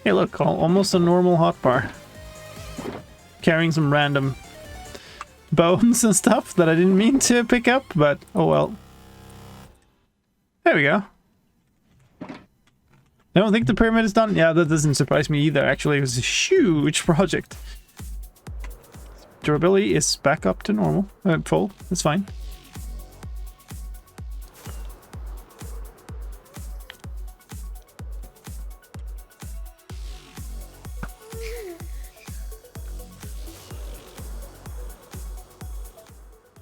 Hey look, almost a normal hotbar. Carrying some random bones and stuff that I didn't mean to pick up, but oh well. There we go. I don't think the pyramid is done. Yeah, that doesn't surprise me either. Actually, it was a huge project. Durability is back up to normal. Full. That's fine.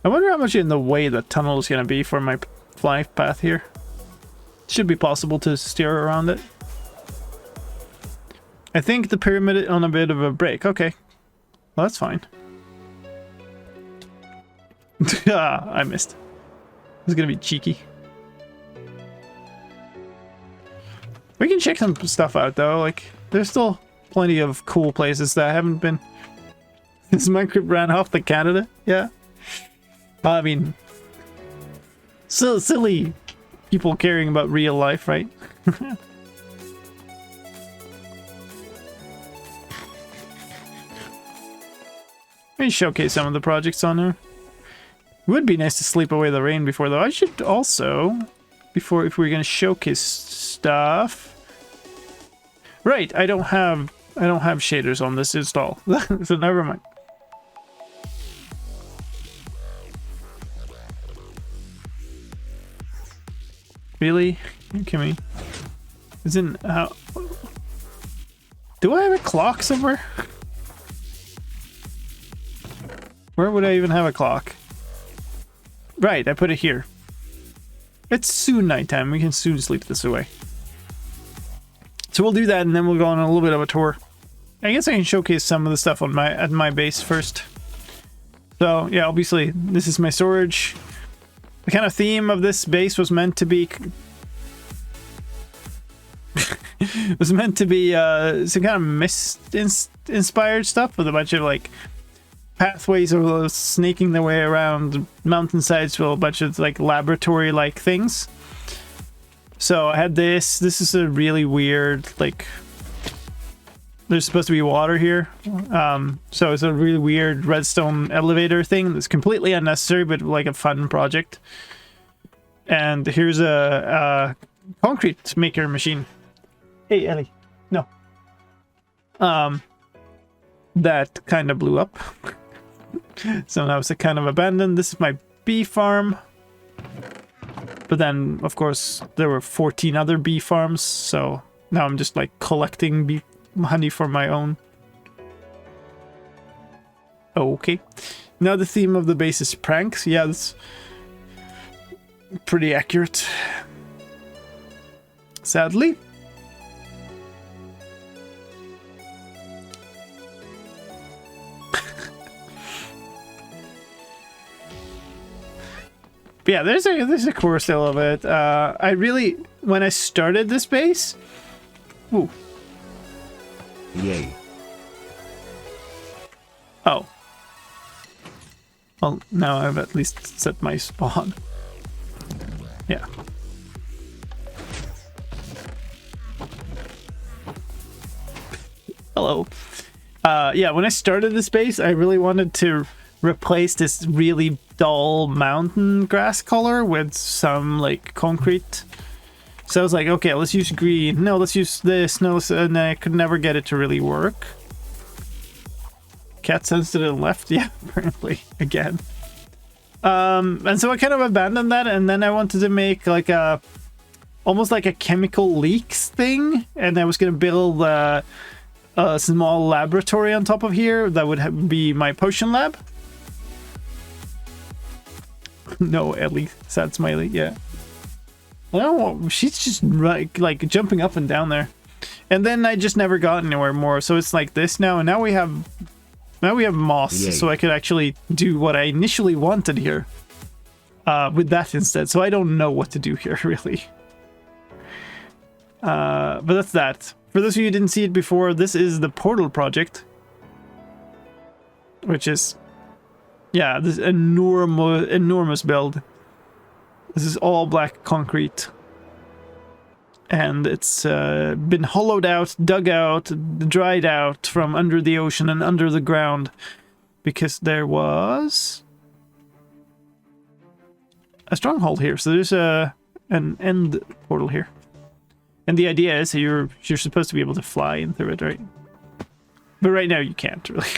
I wonder how much in the way the tunnel is going to be for my fly path here. Should be possible to steer around it. I think the pyramid is on a bit of a break. Okay. Well, that's fine. Ah, I missed. This is going to be cheeky. We can check some stuff out, though. Like, there's still plenty of cool places that I haven't been. This Minecraft ran off to Canada? Yeah. I mean, so silly people caring about real life, right? Let me showcase some of the projects on there. It would be nice to sleep away the rain before, though. I should also, if we're gonna showcase stuff, right? I don't have shaders on this install, so never mind. Really? You kidding me? Isn't how? Do I have a clock somewhere? Where would I even have a clock? Right, I put it here. It's soon nighttime. We can soon sleep this away. So we'll do that, and then we'll go on a little bit of a tour. I guess I can showcase some of the stuff on at my base first. So yeah, obviously this is my storage. The kind of theme of this base was meant to be some kind of mist-inspired stuff with a bunch of like pathways or sneaking their way around mountainsides with a bunch of like laboratory-like things. So I had this. This is a really weird, like, there's supposed to be water here. So it's a really weird redstone elevator thing that's completely unnecessary, but like a fun project. And here's a concrete maker machine. Hey, Ellie. No. That kind of blew up. So now it's kind of abandoned. This is my bee farm. But then, of course, there were 14 other bee farms. So now I'm just like collecting bee honey for my own. Okay. Now the theme of the base is pranks. Yeah, that's pretty accurate. Sadly. But yeah, there's a core still of it. I really, when I started this base, ooh. Yay. Oh. Well, now I've at least set my spawn. Yeah. Hello. Yeah, when I started this base, I really wanted to replace this really dull mountain grass color with some like concrete. So I was like, okay, let's use green. No, let's use this. No, and I could never get it to really work. Cat sends to the left. Yeah, apparently again. And so I kind of abandoned that, and then I wanted to make like a almost like a chemical leaks thing, and I was gonna build a small laboratory on top of here that would be my potion lab. No, Ellie, sad smiley. Yeah. Oh, she's just like jumping up and down there, and then I just never got anywhere more. So it's like this now, and now we have moss. Yay. So I could actually do what I initially wanted here with that instead. So I don't know what to do here really. But that's that. For those of you who didn't see it before, this is the portal project, which is, yeah, this enormous build. This is all black concrete, and it's been hollowed out, dug out, dried out from under the ocean and under the ground, because there was a stronghold here. So there's an end portal here, and the idea is you're supposed to be able to fly in through it, right? But right now you can't really.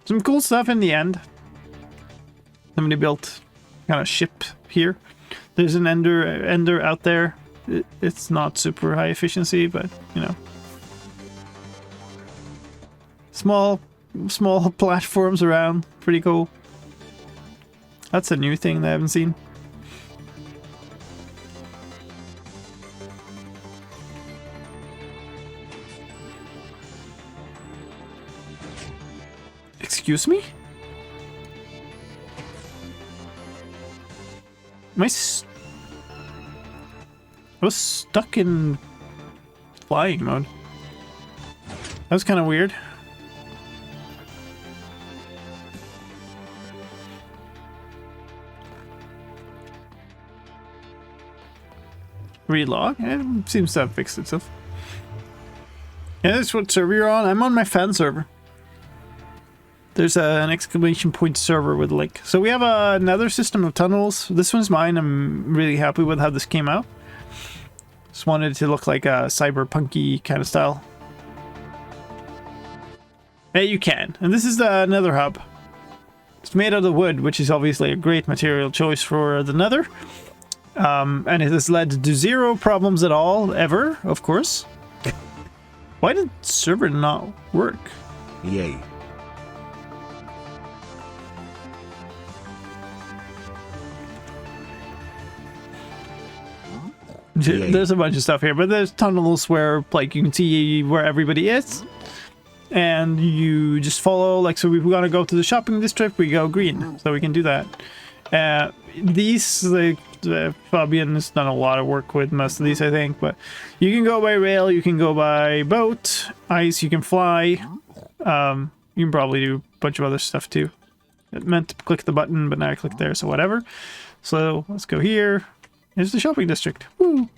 Some cool stuff in the end. Somebody built kind of ship here. There's an ender out there. It's not super high efficiency, but you know, small platforms around, pretty cool. That's a new thing that I haven't seen. Excuse me? I was stuck in flying mode. That was kind of weird. Relog? It seems to have fixed itself. Yeah, that's what server you're on. I'm on my fan server. There's an exclamation point server with a link. So we have another system of tunnels. This one's mine. I'm really happy with how this came out. Just wanted it to look like a cyberpunky kind of style. Hey, you can. And this is the nether hub. It's made out of wood, which is obviously a great material choice for the nether. And it has led to 0 problems at all, ever, of course. Why did server not work? Yay. There's a bunch of stuff here, but there's tunnels where like you can see where everybody is, and you just follow. Like, so we want to go to the shopping district, we go green, so we can do that. These, like, Fabian has done a lot of work with most of these, I think, but you can go by rail, you can go by boat, ice, you can fly. You can probably do a bunch of other stuff too. It meant to click the button, but now I click there, so whatever. So let's go here. Here's the shopping district. Woo!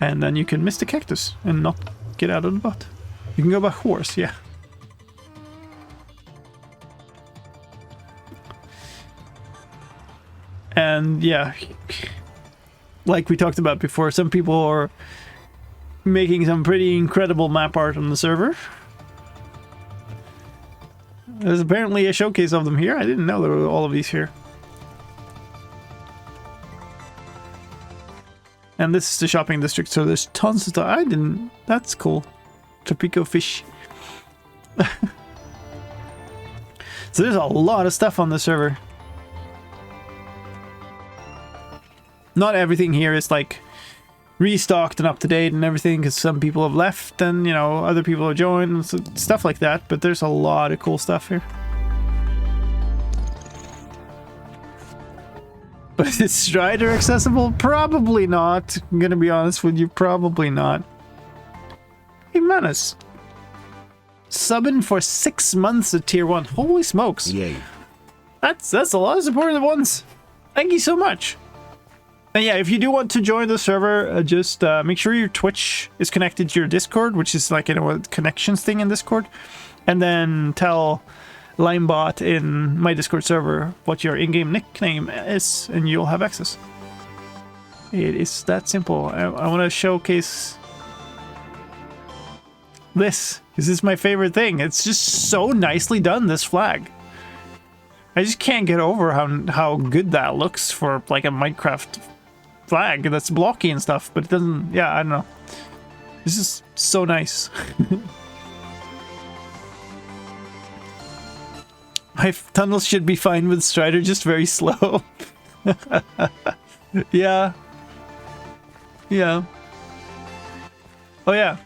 And then you can miss the cactus and not get out of the butt. You can go by horse, yeah. And yeah, like we talked about before, some people are making some pretty incredible map art on the server. There's apparently a showcase of them here. I didn't know there were all of these here. And this is the shopping district, so there's tons of stuff. I didn't... That's cool. Tropico fish. So there's a lot of stuff on the server. Not everything here is like restocked and up to date and everything, because some people have left and, you know, other people have joined and stuff like that. But there's a lot of cool stuff here. But is Strider accessible? Probably not. I'm gonna be honest with you, probably not. Hey, Manus. Subbing for 6 months at tier 1. Holy smokes. Yay. That's a lot of support at once. Thank you so much. And yeah, if you do want to join the server, just make sure your Twitch is connected to your Discord, which is like, you know, a connections thing in Discord. And then tell Limebot in my Discord server what your in-game nickname is, and you'll have access. It is that simple. I want to showcase this, because this is my favorite thing. It's just so nicely done, this flag. I just can't get over how good that looks for like a Minecraft flag that's blocky and stuff, but it doesn't, yeah, I don't know. This is so nice. My tunnels should be fine with Strider, just very slow. Yeah. Yeah. Oh yeah.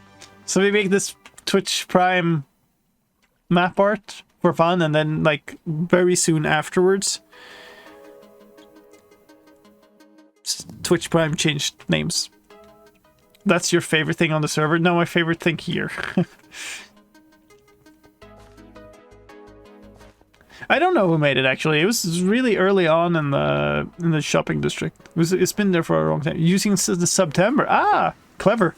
So we make this Twitch Prime map art for fun, and then like very soon afterwards, Twitch Prime changed names. That's your favorite thing on the server? No, my favorite thing here. I don't know who made it actually. It was really early on in the shopping district. It's been there for a long time. Using the September. Ah, clever.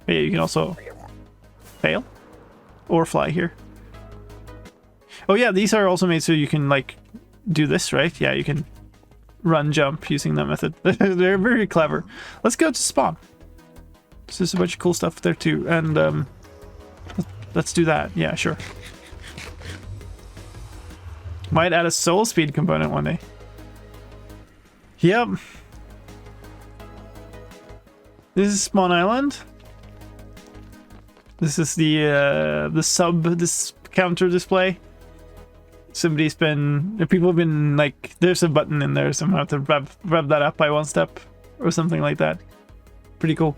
Yeah, you can also fail or fly here. Oh yeah, these are also made so you can like do this, right? Yeah, you can run, jump using that method. They're very clever. Let's go to spawn. So there's a bunch of cool stuff there too, and let's do that. Yeah, sure. Might add a soul speed component one day. Yep. This is Spawn Island. This is this counter display. People have been like, there's a button in there somehow to rev that up by 1 step or something like that. Pretty cool.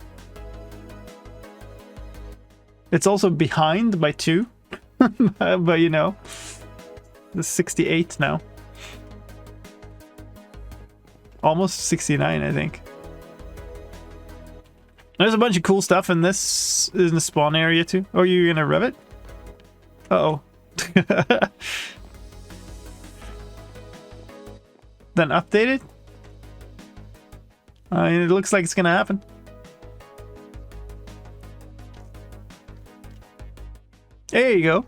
It's also behind by 2, but you know, the 68 now. Almost 69, I think. There's a bunch of cool stuff in this, in the spawn area too. Oh, you're gonna rev it? Uh-oh. Then update it? I mean, it looks like it's gonna happen. There you go.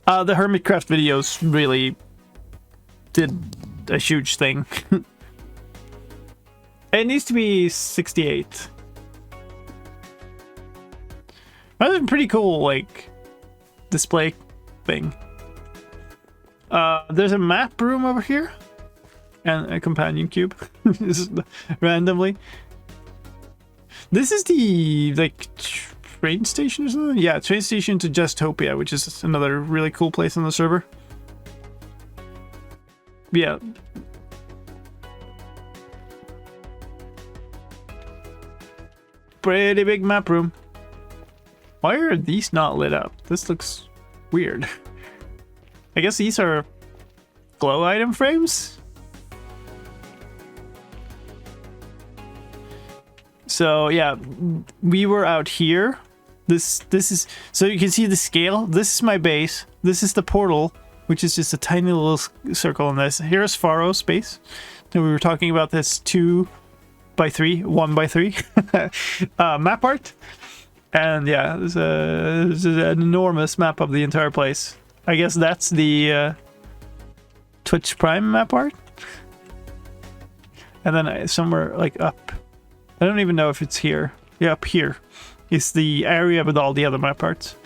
The Hermitcraft videos really did a huge thing. It needs to be 68. That's a pretty cool, like, display thing. There's a map room over here. And a companion cube. Just randomly. This is the, like, train station or something? Yeah, train station to Justopia, which is another really cool place on the server. Yeah. Pretty big map room. Why are these not lit up? This looks weird. I guess these are glow item frames? So yeah, we were out here. This is, so you can see the scale. This is my base. This is the portal, which is just a tiny little circle in this. Here's Faro space. And we were talking about this 2x3, 1x3 map art. And yeah, there's an enormous map of the entire place. I guess that's the Twitch Prime map art. And then somewhere like up, I don't even know if it's here. Yeah, up here is the area with all the other map parts.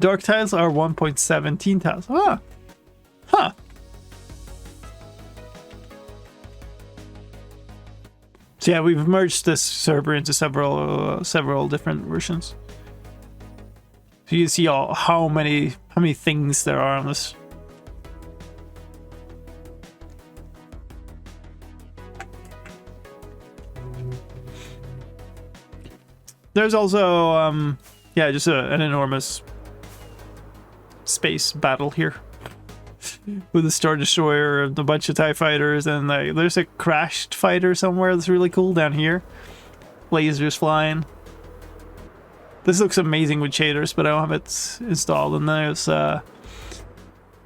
Dark tiles are 1.17 tiles. Ah, huh. So yeah, we've merged this server into several different versions. So you can see how many things there are on this. There's also yeah, just an enormous space battle here with a Star Destroyer and a bunch of TIE fighters, and there's a crashed fighter somewhere that's really cool down here. Lasers flying. This looks amazing with shaders, but I don't have it installed. And there's a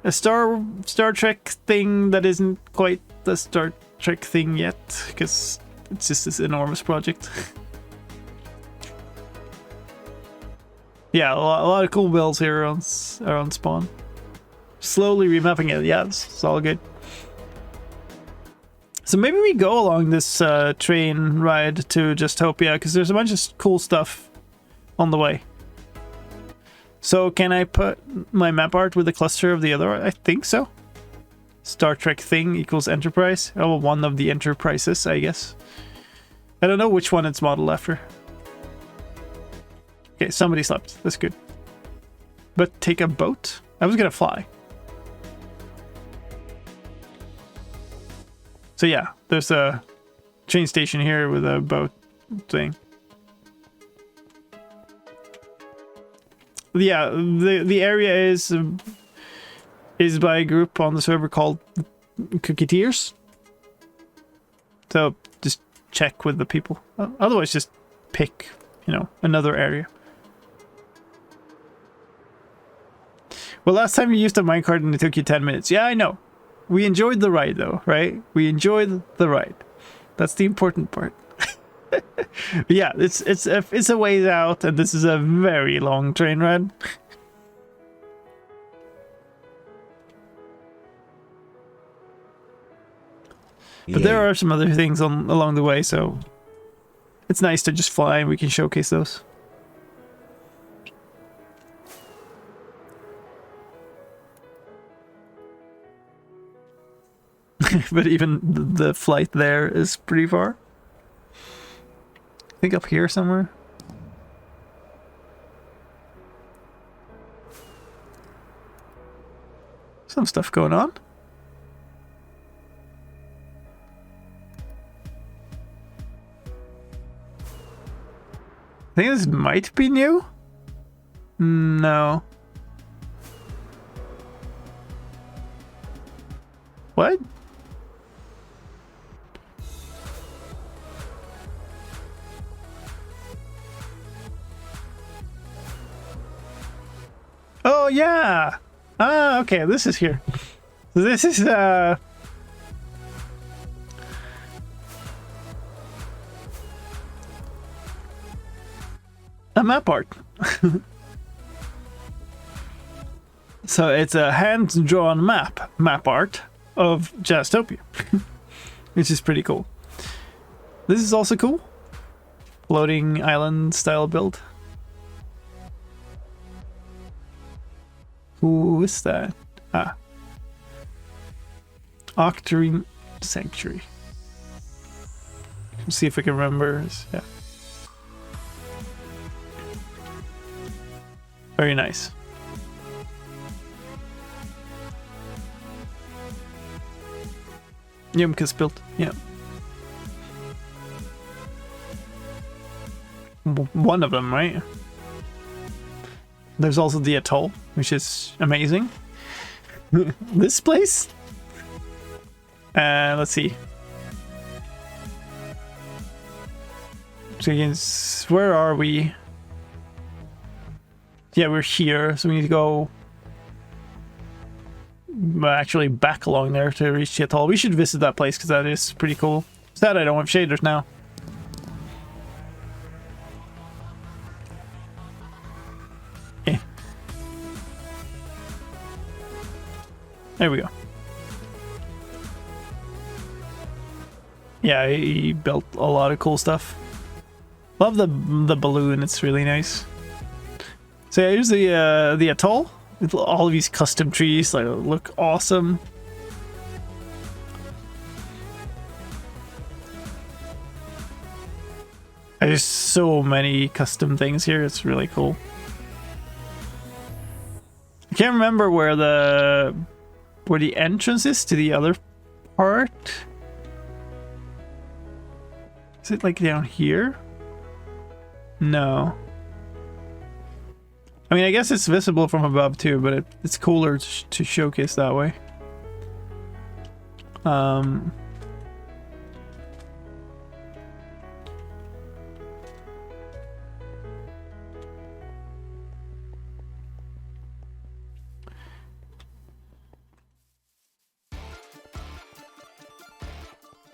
Star Trek thing that isn't quite the Star Trek thing yet, because it's just this enormous project. Yeah, a lot of cool builds here on spawn. Slowly remapping it. Yeah, it's all good. So maybe we go along this train ride to Justopia, because there's a bunch of cool stuff on the way. So can I put my map art with the cluster of the other? I think so. Star Trek thing equals Enterprise. Oh, one of the Enterprises, I guess. I don't know which one it's modeled after. Okay, somebody slept. That's good. But take a boat? I was gonna fly. So yeah, there's a train station here with a boat thing. Yeah, the area is by a group on the server called Cookieteers. So just check with the people. Otherwise, just pick, another area. Well, last time you used a minecart and it took you 10 minutes. Yeah, I know. We enjoyed the ride, though, right? We enjoyed the ride. That's the important part. Yeah, it's a ways out, and this is a very long train ride. But there are some other things along the way, so it's nice to just fly and we can showcase those. But even the flight there is pretty far. I think up here somewhere. Some stuff going on. I think this might be new. No. What? Oh yeah. Ah, okay, this is here. This is a map art. So it's a hand-drawn map art of Justopia, which is pretty cool. This is also cool. Floating island style build. Who is that? Ah. Octarine Sanctuary. Let's see if I can remember. Yeah. Very nice. Yumka's built. Yeah. One of them, right? There's also the atoll, which is amazing. This place? Let's see. So where are we? Yeah, we're here, so we need to go actually back along there to reach the atoll. We should visit that place because that is pretty cool. Sad I don't have shaders now. Okay. There we go. Yeah, he built a lot of cool stuff. Love the balloon, it's really nice. So yeah, here's the atoll with all of these custom trees. Like, look awesome. There's so many custom things here. It's really cool. I can't remember where the entrance is to the other part. Is it like down here? No. I mean, I guess it's visible from above too, but it's cooler to showcase that way.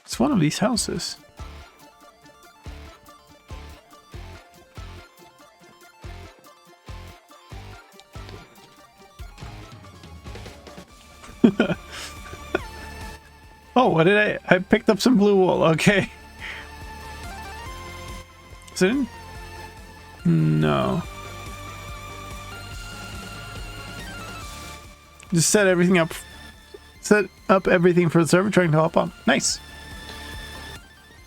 It's one of these houses. Oh, what did I picked up some blue wool. Okay. Is it in? No. Just set everything up. Set up everything for the server trying to hop on. Nice.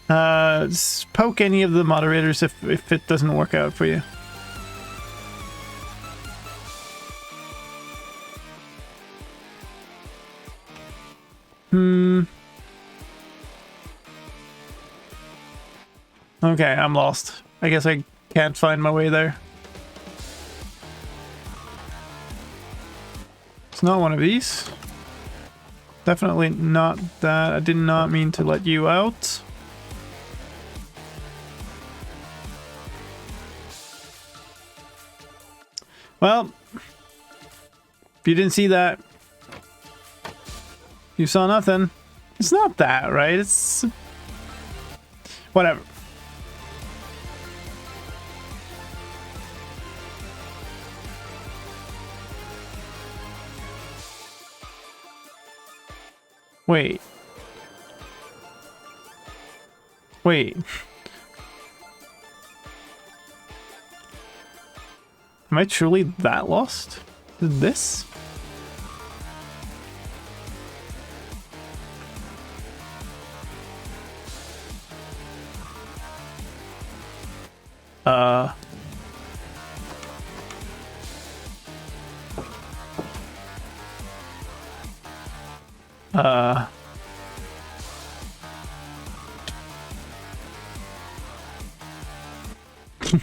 Just poke any of the moderators if it doesn't work out for you. Okay, I'm lost. I guess I can't find my way there. It's not one of these. Definitely not that. I did not mean to let you out. Well, if you didn't see that, you saw nothing. It's not that, right? It's... whatever. Wait. Wait. Am I truly that lost? This?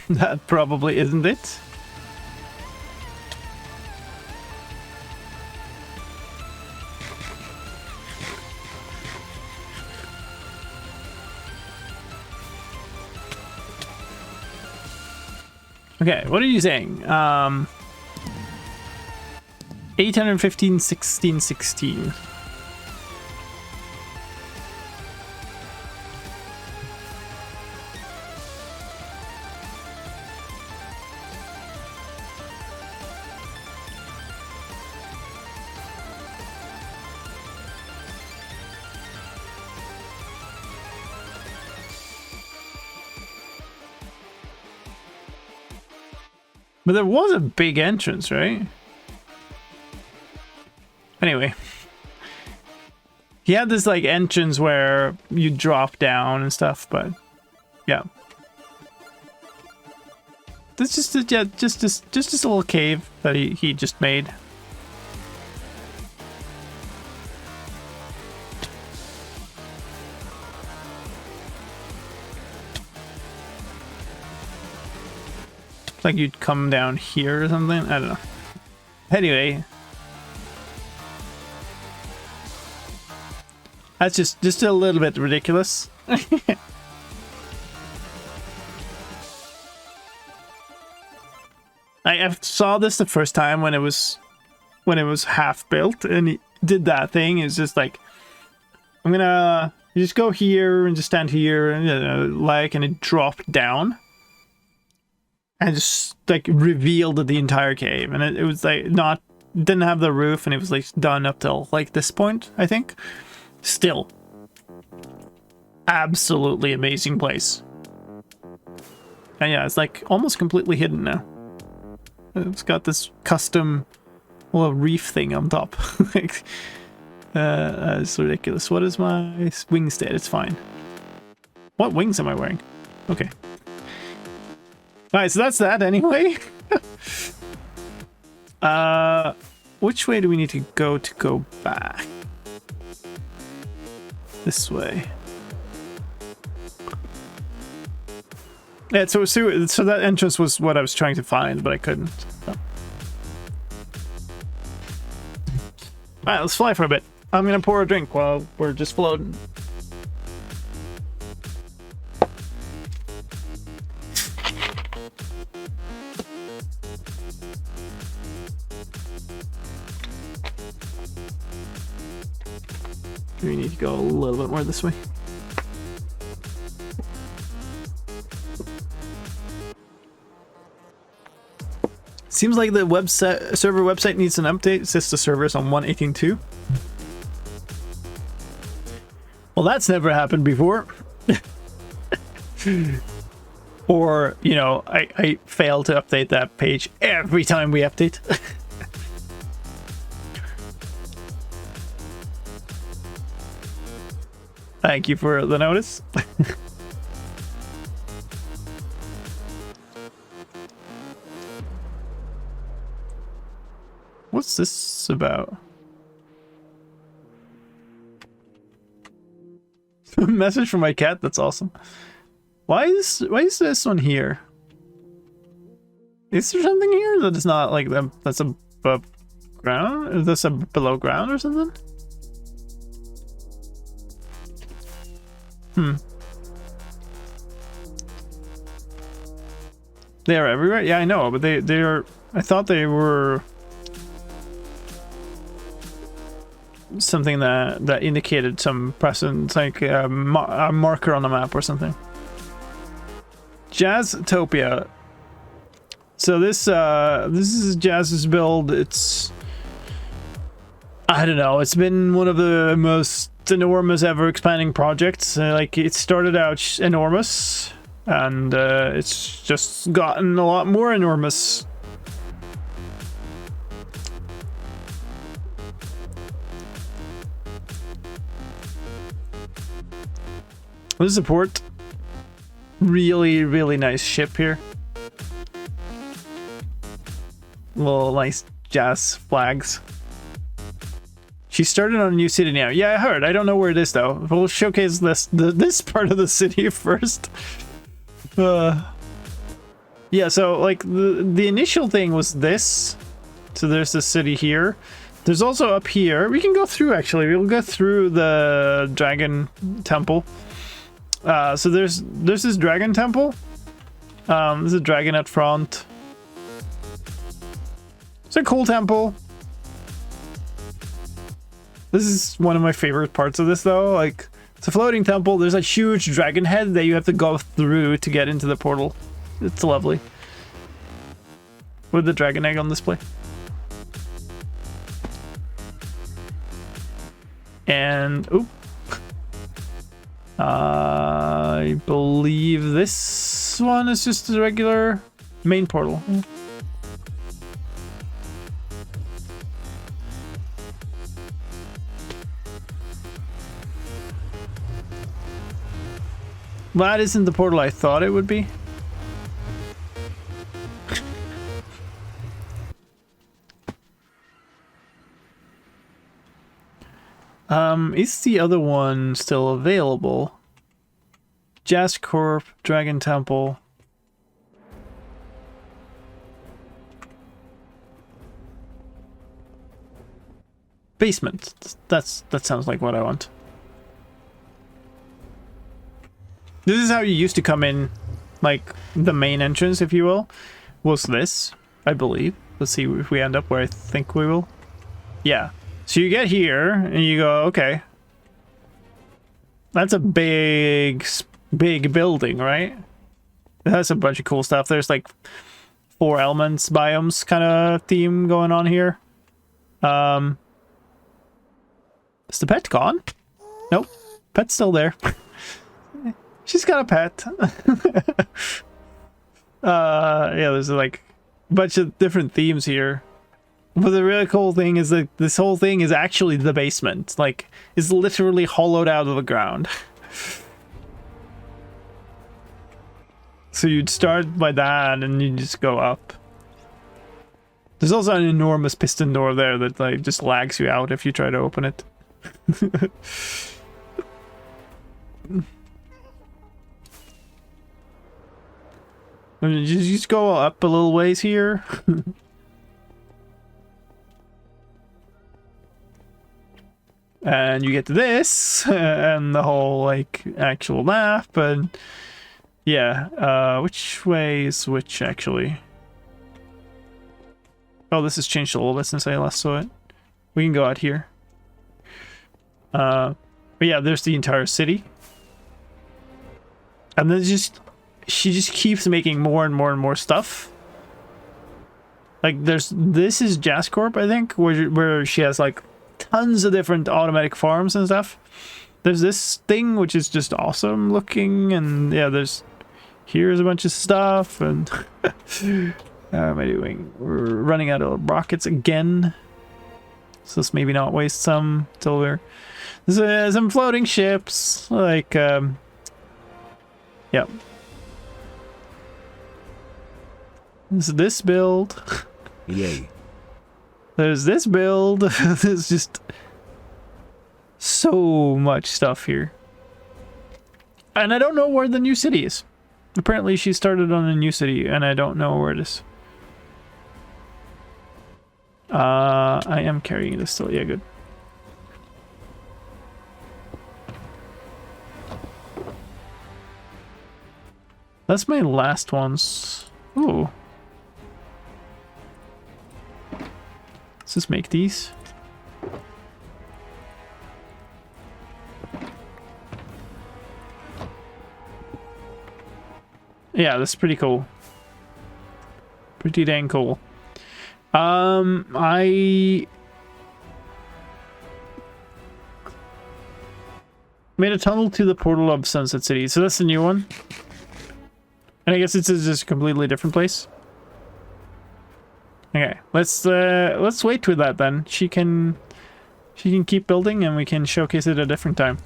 That probably isn't it. Okay, what are you saying? 815, 16, 16. But there was a big entrance, right? Anyway. He had this like entrance where you drop down and stuff, but yeah. This just this little cave that he just made. Like you'd come down here or something. I don't know. Anyway, that's just a little bit ridiculous. I saw this the first time when it was half built, and he did that thing. It's just like, I'm gonna just go here and just stand here and and it dropped down. And just like revealed the entire cave, and it was like didn't have the roof, and it was like done up till like this point, I think. Still, absolutely amazing place. And yeah, it's like almost completely hidden now. It's got this custom little reef thing on top. Like, it's ridiculous. What is my wing state? It's fine. What wings am I wearing? Okay. Alright, so that's that anyway. which way do we need to go back? This way. Yeah, so that entrance was what I was trying to find, but I couldn't. So. Alright, let's fly for a bit. I'm gonna pour a drink while we're just floating. We need to go a little bit more this way. Seems like the server website needs an update. It says the server's on 1.18.2. Well, that's never happened before. Or, you know, I fail to update that page every time we update. Thank you for the notice. What's this about? Message from my cat. That's awesome. Why is this one here? Is there something here that is not like them? That's above ground? Is this below ground or something? They are everywhere. Yeah, I know, but they are. I thought they were something that indicated some presence, like a marker on the map or something. Jazztopia. So this is Jazz's build. It's, I don't know, it's been one of the most enormous ever expanding projects. Like, it started out enormous and it's just gotten a lot more enormous. This is a port. Really, really nice ship here. Little nice jazz flags. She started on a new city now. Yeah, I heard. I don't know where it is though. We'll showcase this part of the city first. Yeah, so like the initial thing was this. So there's the city here. There's also up here. We can go through actually. We'll go through the dragon temple. So there's this dragon temple. There's a dragon at front. It's a cool temple. This is one of my favorite parts of this though. Like, it's a floating temple. There's a huge dragon head that you have to go through to get into the portal. It's lovely. With the dragon egg on display. And oop. I believe this one is just a regular main portal. That isn't the portal I thought it would be. Is the other one still available? Jazz Corp, Dragon Temple. Basement. That sounds like what I want. This is how you used to come in, like the main entrance, if you will, was this, I believe. Let's see if we end up where I think we will. Yeah. So you get here and you go, okay. That's a big building, right? It has a bunch of cool stuff. There's like 4 elements, biomes kind of theme going on here. Is the pet gone? Nope. Pet's still there. She's got a pet. Yeah, there's like a bunch of different themes here. But the really cool thing is that this whole thing is actually the basement. Like, it's literally hollowed out of the ground. So you'd start by that and you just go up. There's also an enormous piston door there that like just lags you out if you try to open it. You just go up a little ways here. And you get to this, and the whole, like, actual map, and yeah, which way is which, actually? Oh, this has changed a little bit since I last saw it. We can go out here. But yeah, there's the entire city. And then she just keeps making more and more and more stuff. Like, this is Jascorp, I think, where she has, like, tons of different automatic farms and stuff. There's this thing, which is just awesome looking, and yeah, here's a bunch of stuff, and how am I doing? We're running out of rockets again, so let's maybe not waste some till there's some floating ships, like, yeah. This build. Yay. There's this build. There's just so much stuff here. And I don't know where the new city is. Apparently she started on a new city and I don't know where it is. I am carrying this still. Yeah, good. That's my last ones. Ooh. Let's just make these. Yeah, that's pretty cool. Pretty dang cool. I made a tunnel to the portal of Sunset City. So that's the new one. And I guess it's just a completely different place. Okay, let's wait with that then. She can keep building and we can showcase it at a different time.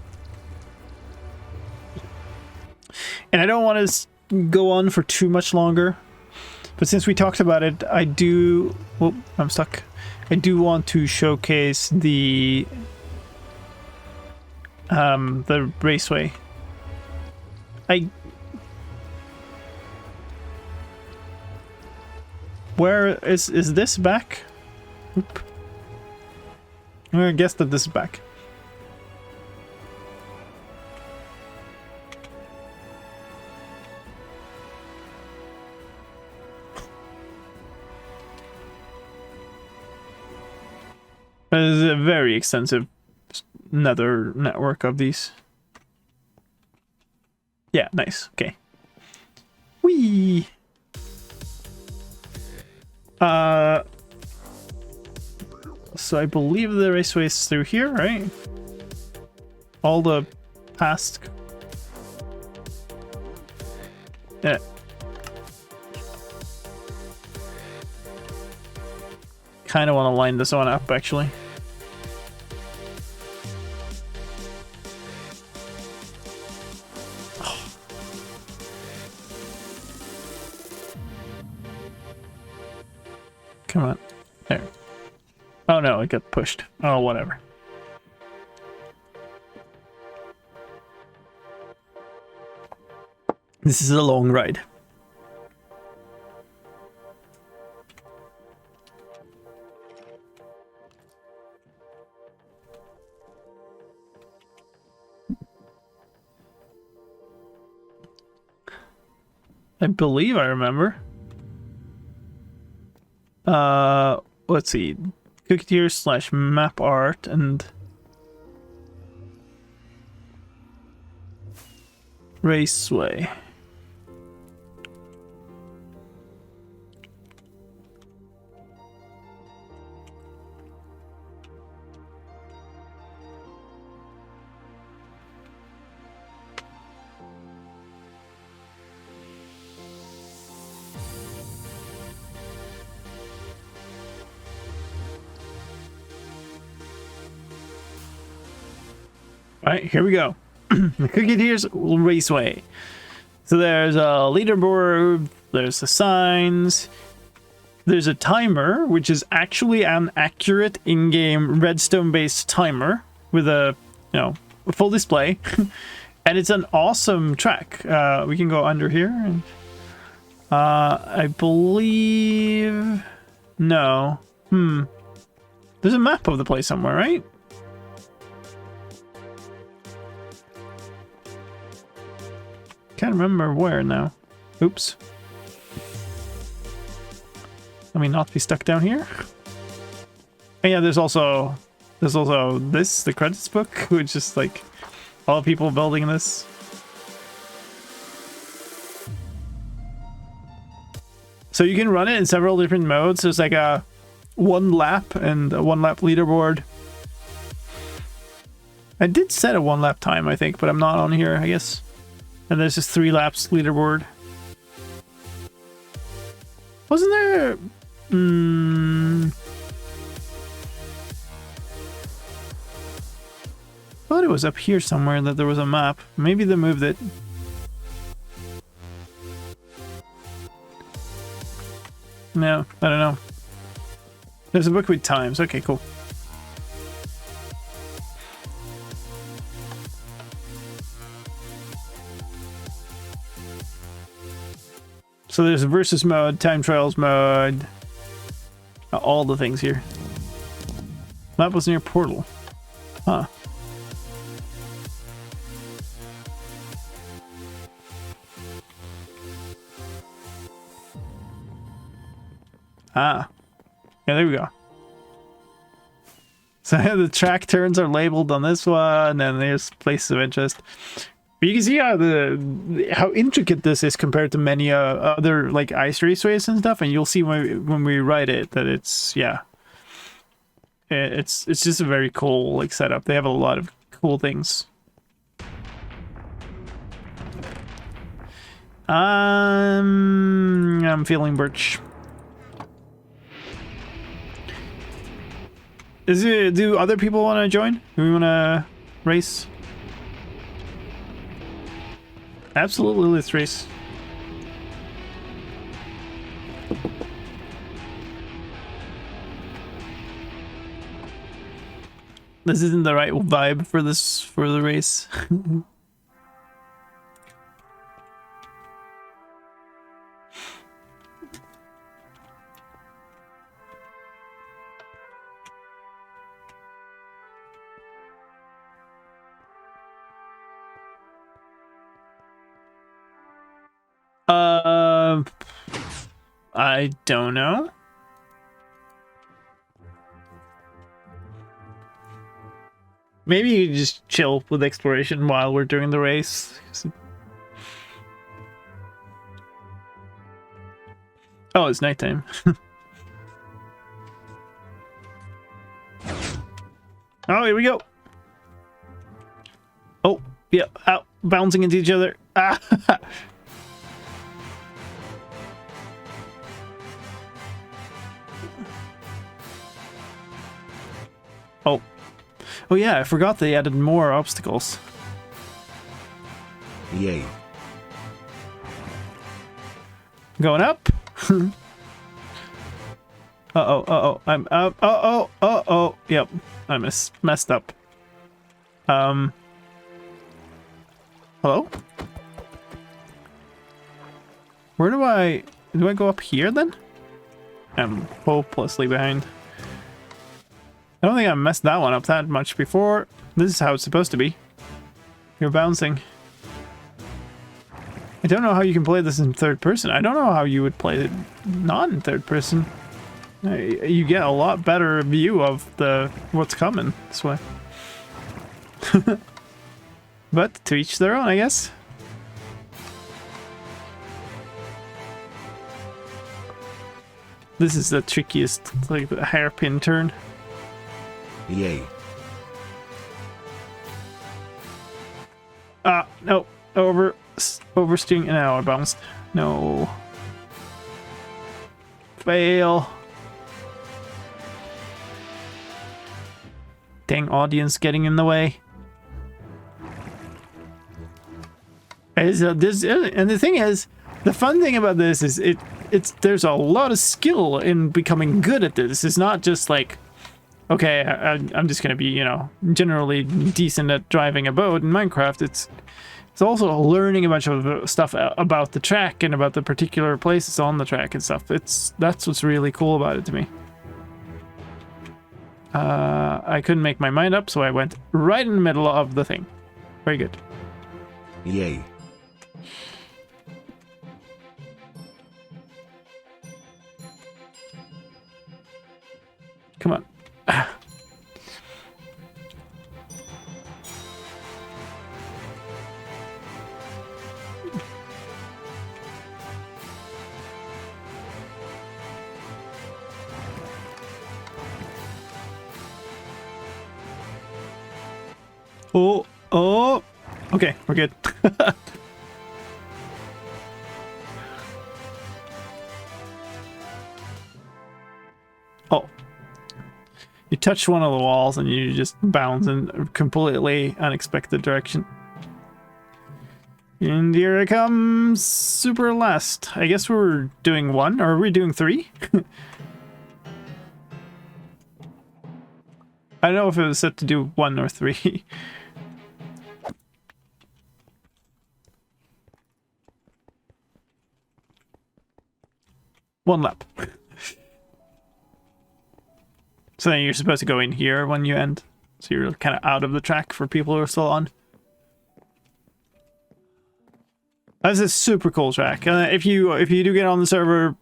And I don't want to go on for too much longer, but since we talked about it, I do. Oh, I'm stuck. I do want to showcase the raceway. Where is this back? Oop. I'm gonna guess that this is back. There's a very extensive nether network of these. Yeah, nice. Okay. Whee! So I believe the raceway is through here, right? All the past... Yeah. Kind of want to line this one up, actually. Come on. There. Oh no, it got pushed. Oh, whatever. This is a long ride. I believe I remember. Let's see. Cooketeer / map art and raceway. Alright, here we go. The Cooketeer's Raceway. So there's a leaderboard, there's the signs, there's a timer, which is actually an accurate in-game redstone-based timer with a, you know, a full display. And it's an awesome track. We can go under here. And, I believe... No. There's a map of the place somewhere, right? Can't remember where now. Oops. Let me not be stuck down here. And yeah, there's also this, the credits book, which is like all the people building this. So you can run it in several different modes. There's like a 1 lap and a 1 lap leaderboard. I did set a 1 lap time, I think, but I'm not on here, I guess. And there's just 3 laps leaderboard. Wasn't there... I thought it was up here somewhere that there was a map. Maybe they moved it. No, I don't know. There's a book with times. Okay, cool. So there's a versus mode, time trials mode, all the things here. Map was near portal. Huh. Ah. Yeah, there we go. So the track turns are labeled on this one, and there's places of interest. But you can see how intricate this is compared to many other like ice raceways and stuff, and you'll see when we write it that it's it's just a very cool like setup. They have a lot of cool things. I'm feeling birch. Do other people want to join? Do we want to race? Absolutely, let's race. This isn't the right vibe for the race. I don't know. Maybe you just chill with exploration while we're doing the race. Oh, it's nighttime. Oh, here we go. Oh, yeah, out, bouncing into each other. Ah. Oh. Oh yeah, I forgot they added more obstacles. Yay. Going up. Uh-oh, uh-oh. I'm up. Uh-oh, uh-oh. Yep. I messed up. Hello? Where do I go up here then? I'm hopelessly behind. I don't think I messed that one up that much before. This is how it's supposed to be. You're bouncing. I don't know how you can play this in third person. I don't know how you would play it not in third person. You get a lot better view of what's coming this way. But to each their own, I guess. This is the trickiest, like the hairpin turn. Yay. No. Oversteering. Now I bounced. No. Fail. Dang audience getting in the way. And the thing is, the fun thing about this is there's a lot of skill in becoming good at this. It's not just like, okay, I'm just gonna be, you know, generally decent at driving a boat in Minecraft. It's also learning a bunch of stuff about the track and about the particular places on the track and stuff. That's what's really cool about it to me. I couldn't make my mind up, so I went right in the middle of the thing. Very good. Yay. Come on. Oh, okay, we're good. Oh, you touch one of the walls and you just bounce in a completely unexpected direction. And here it comes, super last. I guess we're doing 1, or are we doing 3? I don't know if it was set to do 1 or 3. One lap. So then you're supposed to go in here when you end. So you're kind of out of the track for people who are still on. That's a super cool track. If you do get on the server,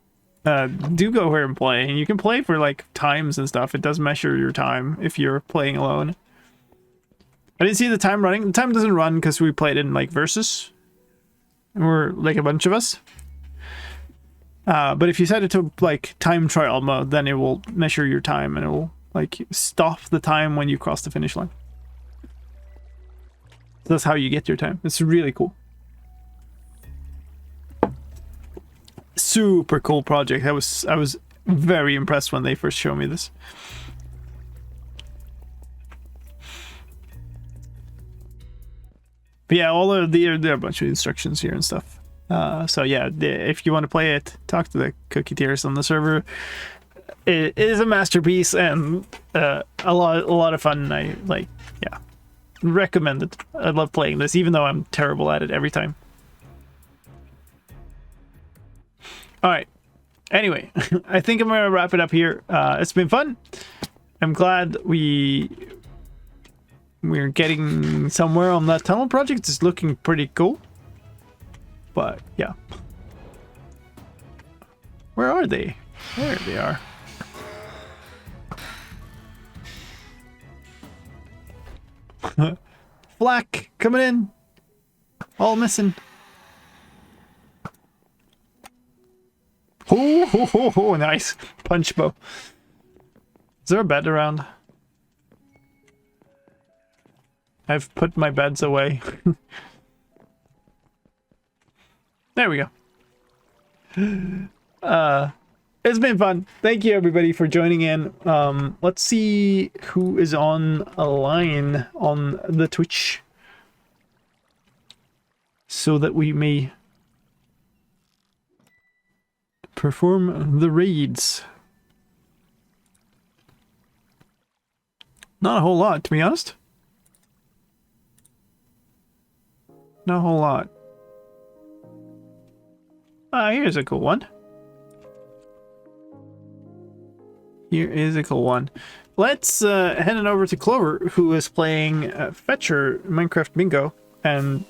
do go here and play. And you can play for like times and stuff. It does measure your time if you're playing alone. I didn't see the time running. The time doesn't run because we played in like versus. And we're like a bunch of us. But if you set it to like time trial mode, then it will measure your time and it will like stop the time when you cross the finish line. So that's how you get your time. It's really cool. Super cool project. I was very impressed when they first showed me this. But yeah, there are a bunch of instructions here and stuff. So yeah, if you want to play it, talk to the cookie tiers on the server. It is a masterpiece and a lot of fun. I recommend it. I love playing this, even though I'm terrible at it every time. All right. Anyway, I think I'm gonna wrap it up here. It's been fun. I'm glad we're getting somewhere on that tunnel project. It's looking pretty cool. But yeah, where are they? There they are. Flak coming in, all missing. Oh, nice punch bow. Is there a bed around? I've put my beds away. There we go. It's been fun. Thank you everybody for joining in. Let's see who is on a line on the Twitch so that we may perform the raids. Not a whole lot, to be honest. Not a whole lot. Here's a cool one. Here is a cool one. Let's head on over to Clover, who is playing Fetcher Minecraft Bingo, and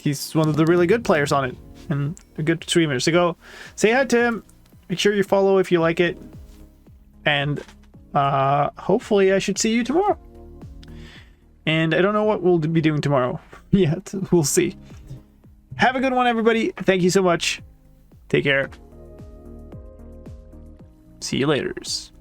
he's one of the really good players on it, and a good streamer. So go say hi to him. Make sure you follow if you like it, and hopefully I should see you tomorrow. And I don't know what we'll be doing tomorrow yet. We'll see. Have a good one, everybody. Thank you so much. Take care. See you laters.